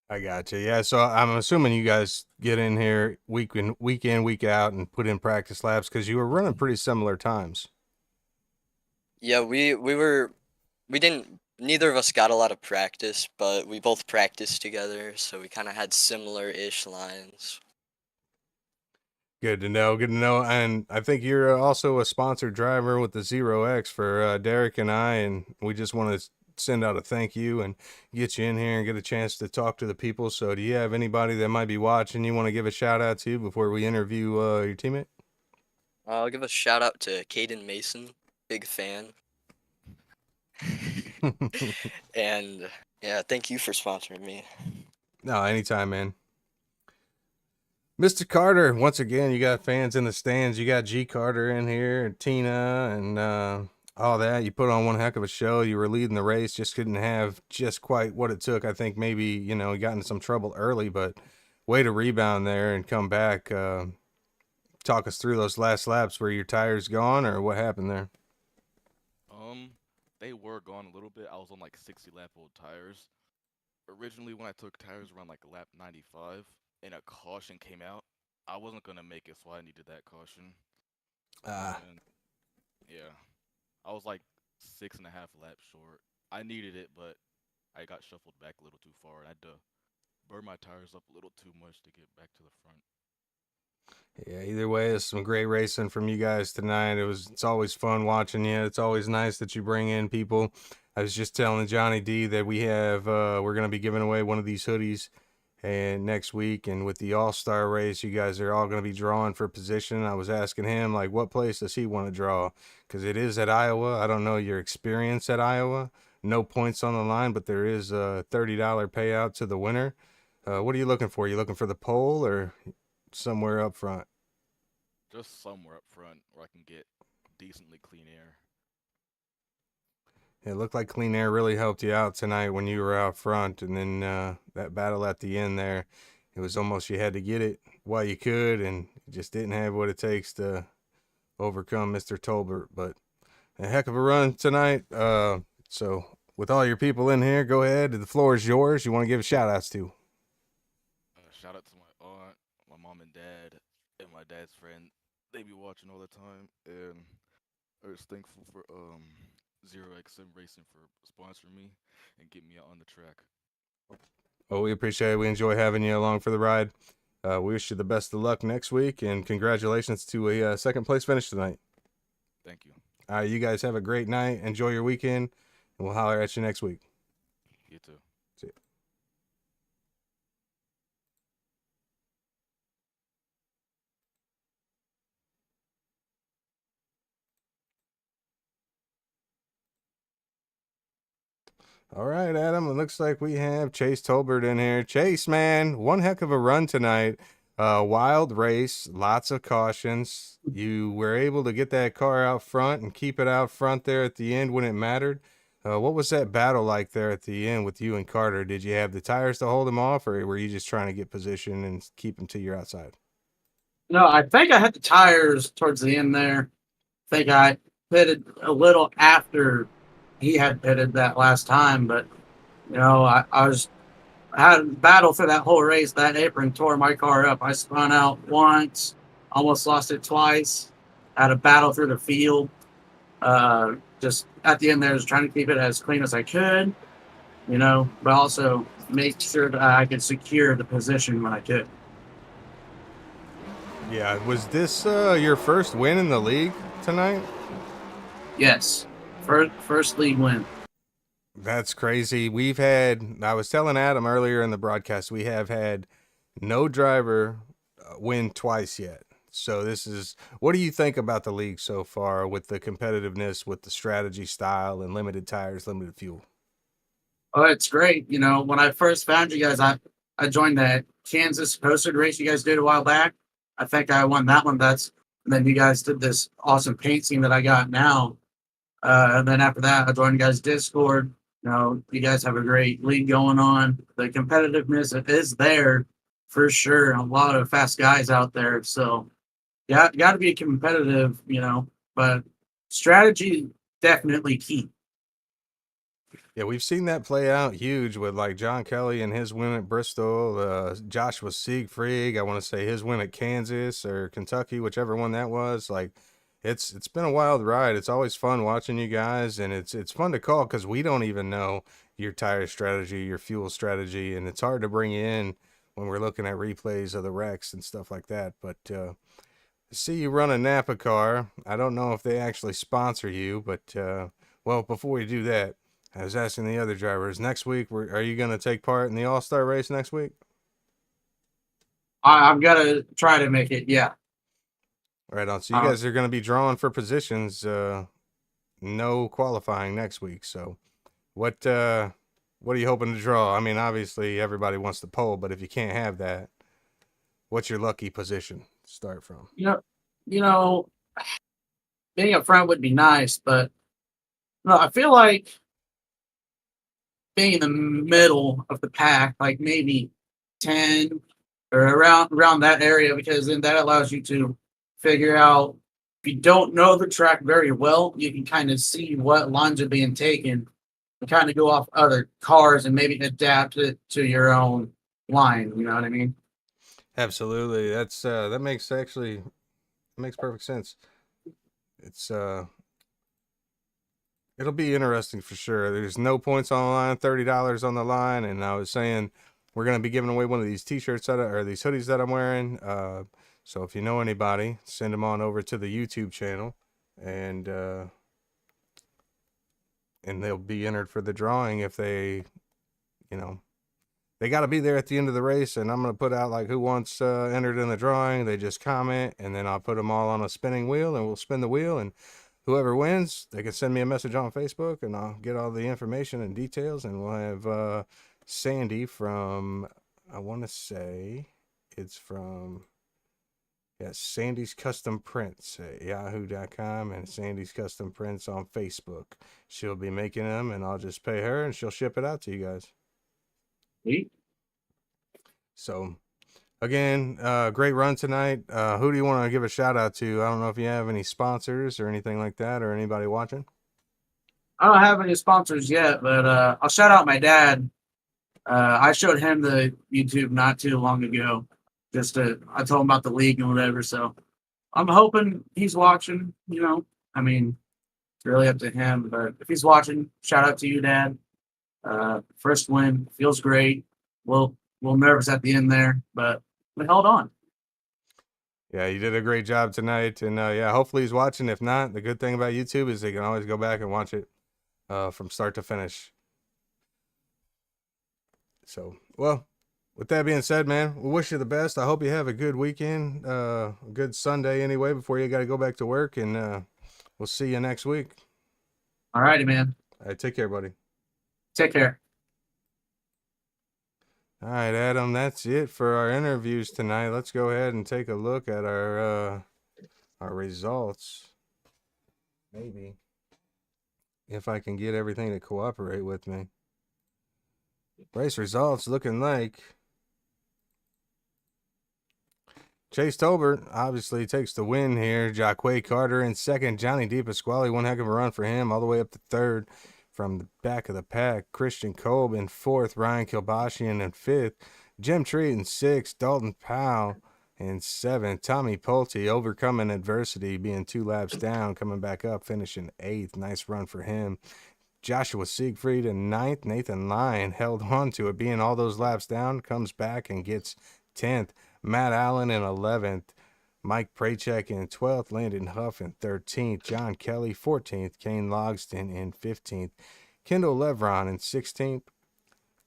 Speaker 3: I got you. Yeah, so I'm assuming you guys get in here week in, week out, and put in practice laps because you were running pretty similar times.
Speaker 11: Yeah, we didn't. Neither of us got a lot of practice, but we both practiced together, so we kind of had similar-ish lines.
Speaker 3: Good to know. Good to know. And I think you're also a sponsored driver with the Zero X for Derek and I, and we just want to send out a thank you and get you in here and get a chance to talk to the people. So do you have anybody that might be watching you want to give a shout out to before we interview your teammate?
Speaker 11: I'll give a shout out to Caden Mason, big fan. And yeah, thank you for sponsoring me.
Speaker 3: No, anytime, man. Mr. Carter, once again, you got fans in the stands. You got G Carter in here, and Tina, and all that. You put on one heck of a show. You were leading the race, just couldn't have just quite what it took. I think maybe, you got in some trouble early, but way to rebound there and come back. Talk us through those last laps. Were your tires gone, or what happened there?
Speaker 12: They were gone a little bit. I was on like 60 lap old tires. Originally, when I took tires around like lap 95 and a caution came out, I wasn't gonna make it, so I needed that caution. And, yeah, I was like 6.5 laps short. I needed it, but I got shuffled back a little too far, and I had to burn my tires up a little too much to get back to the front.
Speaker 3: Yeah, either way, it's some great racing from you guys tonight. It's always fun watching you. It's always nice that you bring in people. I was just telling Johnny D that we're going to be giving away one of these hoodies and next week, and with the All-Star race, you guys are all going to be drawing for position. I was asking him, like, what place does he want to draw? Because it is at Iowa. I don't know your experience at Iowa. No points on the line, but there is a $30 payout to the winner. What are you looking for? You looking for the pole or somewhere up front?
Speaker 12: Just somewhere up front where I can get decently clean air.
Speaker 3: It looked like clean air really helped you out tonight when you were out front, and then that battle at the end there, it was almost you had to get it while you could, and you just didn't have what it takes to overcome Mr. Tolbert. But a heck of a run tonight. So with all your people in here, go ahead. The floor is yours. You want to give shout-outs to?
Speaker 12: Shout out to my aunt, my mom and dad, and my dad's friend. They be watching all the time, and I was thankful for Zero XM Racing for sponsoring me and getting me out on the track.
Speaker 3: Well, we appreciate it. We enjoy having you along for the ride. We wish you the best of luck next week, and congratulations to a second place finish tonight.
Speaker 12: Thank you.
Speaker 3: All right, you guys have a great night. Enjoy your weekend, and we'll holler at you next week.
Speaker 12: You too.
Speaker 3: See ya. All right, Adam. It looks like we have Chase Tolbert in here. Chase, man, one heck of a run tonight. Wild race, lots of cautions. You were able to get that car out front and keep it out front there at the end when it mattered. What was that battle like there at the end with you and Carter? Did you have the tires to hold him off, or were you just trying to get position and keep him to your outside?
Speaker 13: No, I think I had the tires towards the end there. I think I pitted a little after he had pitted that last time, but I had a battle for that whole race. That apron tore my car up. I spun out once, almost lost it twice. Had a battle through the field. Just at the end there, I was trying to keep it as clean as I could, but also make sure that I could secure the position when I could.
Speaker 3: Yeah, was this your first win in the league tonight?
Speaker 13: Yes, first league win.
Speaker 3: That's crazy. I was telling Adam earlier in the broadcast, we have had no driver win twice yet. So what do you think about the league so far with the competitiveness, with the strategy style and limited tires, limited fuel?
Speaker 13: Oh, it's great. When I first found you guys, I joined that Kansas posted race you guys did a while back. I think I won that one. And then you guys did this awesome paint scene that I got now. And then after that, I joined you guys' Discord. You guys have a great league going on. The competitiveness is there for sure. A lot of fast guys out there. So, yeah, got to be competitive, but strategy definitely key.
Speaker 3: Yeah, we've seen that play out huge with like John Kelly and his win at Bristol, Joshua Siegfried, I want to say his win at Kansas or Kentucky, whichever one that was. Like, it's been a wild ride. It's always fun watching you guys, and it's fun to call because we don't even know your tire strategy, your fuel strategy, and it's hard to bring you in when we're looking at replays of the wrecks and stuff like that. But see you run a Napa car. I don't know if they actually sponsor you, but well, before we do that, I was asking the other drivers next week. Are you going to take part in the All-Star race next week?
Speaker 13: I'm gonna try to make it. Yeah.
Speaker 3: Right on. So you guys are going to be drawing for positions. No qualifying next week. So what are you hoping to draw? I mean, obviously everybody wants the pole, but if you can't have that, what's your lucky position to start from?
Speaker 13: Being up front would be nice, but no, I feel like being in the middle of the pack, like maybe 10 or around that area, because then that allows you to figure out, if you don't know the track very well, you can kind of see what lines are being taken and kind of go off other cars and maybe adapt it to your own line. You know what I mean?
Speaker 3: Absolutely. That makes perfect sense. It'll be interesting for sure. There's no points on the line, $30 on the line, and I was saying we're going to be giving away one of these t-shirts or these hoodies that I'm wearing. So if you know anybody, send them on over to the YouTube channel, and they'll be entered for the drawing if they got to be there at the end of the race, and I'm going to put out like who wants entered in the drawing. They just comment, and then I'll put them all on a spinning wheel, and we'll spin the wheel, and whoever wins, they can send me a message on Facebook, and I'll get all the information and details, and we'll have Sandy from, I want to say it's from, Sandy's Custom Prints at yahoo.com and Sandy's Custom Prints on Facebook. She'll be making them, and I'll just pay her, and she'll ship it out to you guys.
Speaker 13: Sweet.
Speaker 3: So, again, great run tonight. Who do you want to give a shout out to? I don't know if you have any sponsors or anything like that, or anybody watching.
Speaker 13: I don't have any sponsors yet, but I'll shout out my dad. I showed him the YouTube not too long ago. I told him about the league and whatever. So I'm hoping he's watching. I mean, it's really up to him. But if he's watching, shout out to you, Dad. First win, feels great. We'll nervous at the end there, but we held on.
Speaker 3: Yeah, you did a great job tonight, and yeah, hopefully he's watching. If not, the good thing about YouTube is they can always go back and watch it from start to finish. So, well, with that being said, man, we wish you the best. I hope you have a good weekend, a good Sunday anyway, before you got to go back to work, and we'll see you next week.
Speaker 13: All righty, man.
Speaker 3: All right, take care, buddy.
Speaker 13: Take care.
Speaker 3: All right, Adam, that's it for our interviews tonight. Let's go ahead and take a look at our results. Maybe. If I can get everything to cooperate with me. Race results looking like Chase Tolbert obviously takes the win here. Jacquet Carter in second. Johnny DePasquale, one heck of a run for him, all the way up to third from the back of the pack. Christian Kolb in fourth. Ryan Kilbashian in fifth. Jim Treat in sixth. Dalton Powell in seventh. Tommy Pulte overcoming adversity, being 2 laps down, coming back up, finishing eighth. Nice run for him. Joshua Siegfried in ninth. Nathan Lyon held on to it, being all those laps down, comes back and gets 10th. Matt Allen in 11th. Mike Prachek in 12th. Landon Huff in 13th. John Kelly 14th. Kane Logston in 15th. Kendall Levron in 16th.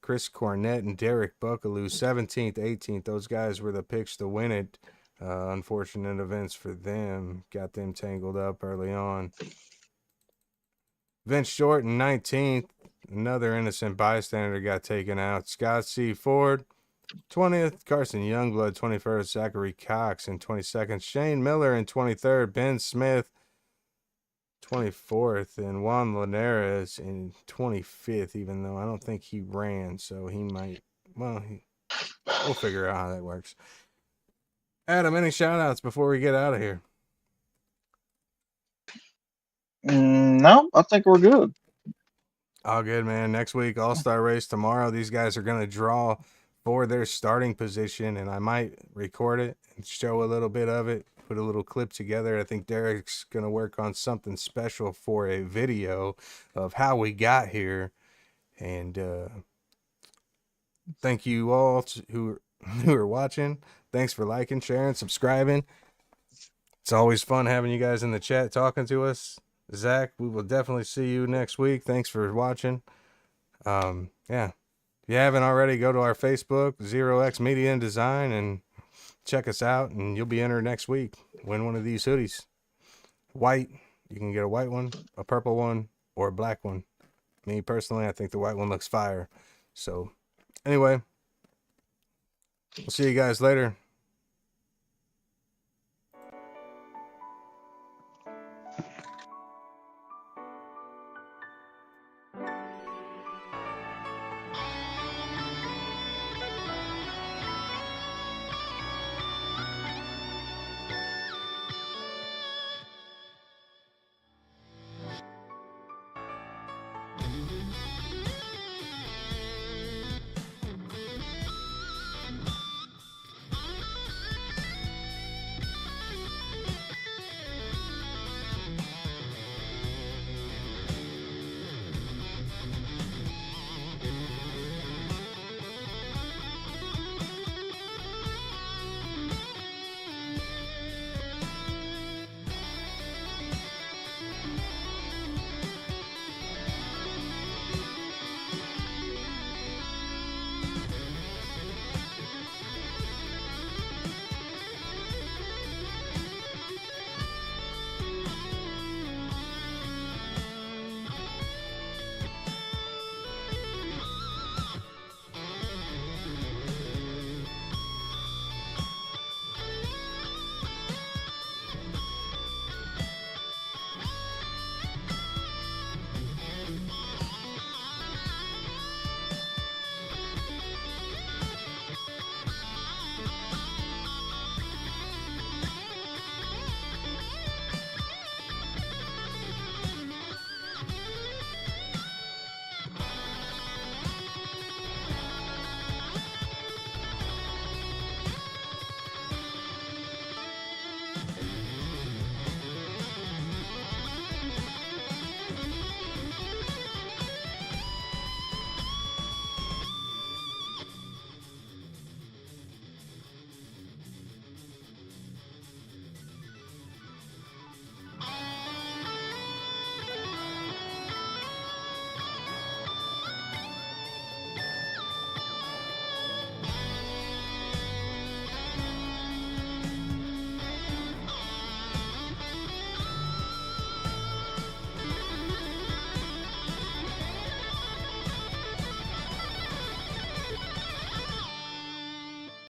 Speaker 3: Chris Cornett and Derek Buckaloo 17th, 18th. Those guys were the picks to win it. Unfortunate events for them. Got them tangled up early on. Vince Short in 19th. Another innocent bystander got taken out. Scott C. Ford 20th. Carson Youngblood 21st. Zachary Cox in 22nd. Shane Miller in 23rd. Ben Smith 24th. And Juan Linares in 25th, even though I don't think he ran. So he might, well, we'll figure out how that works. Adam, any shout outs before we get out of here?
Speaker 2: No, I think we're good.
Speaker 3: All good, man. Next week, All-Star race tomorrow. These guys are going to draw for their starting position, and I might record it and show a little bit of it, put a little clip together. I think Derek's going to work on something special for a video of how we got here. And thank you all who are watching. Thanks for liking, sharing, subscribing. It's always fun having you guys in the chat talking to us. Zach, we will definitely see you next week. Thanks for watching. Yeah. If you haven't already, go to our Facebook, 0X Media and Design, and check us out, and you'll be entered next week. Win one of these hoodies. White. You can get a white one, a purple one, or a black one. Me, personally, I think the white one looks fire. So, anyway, we'll see you guys later.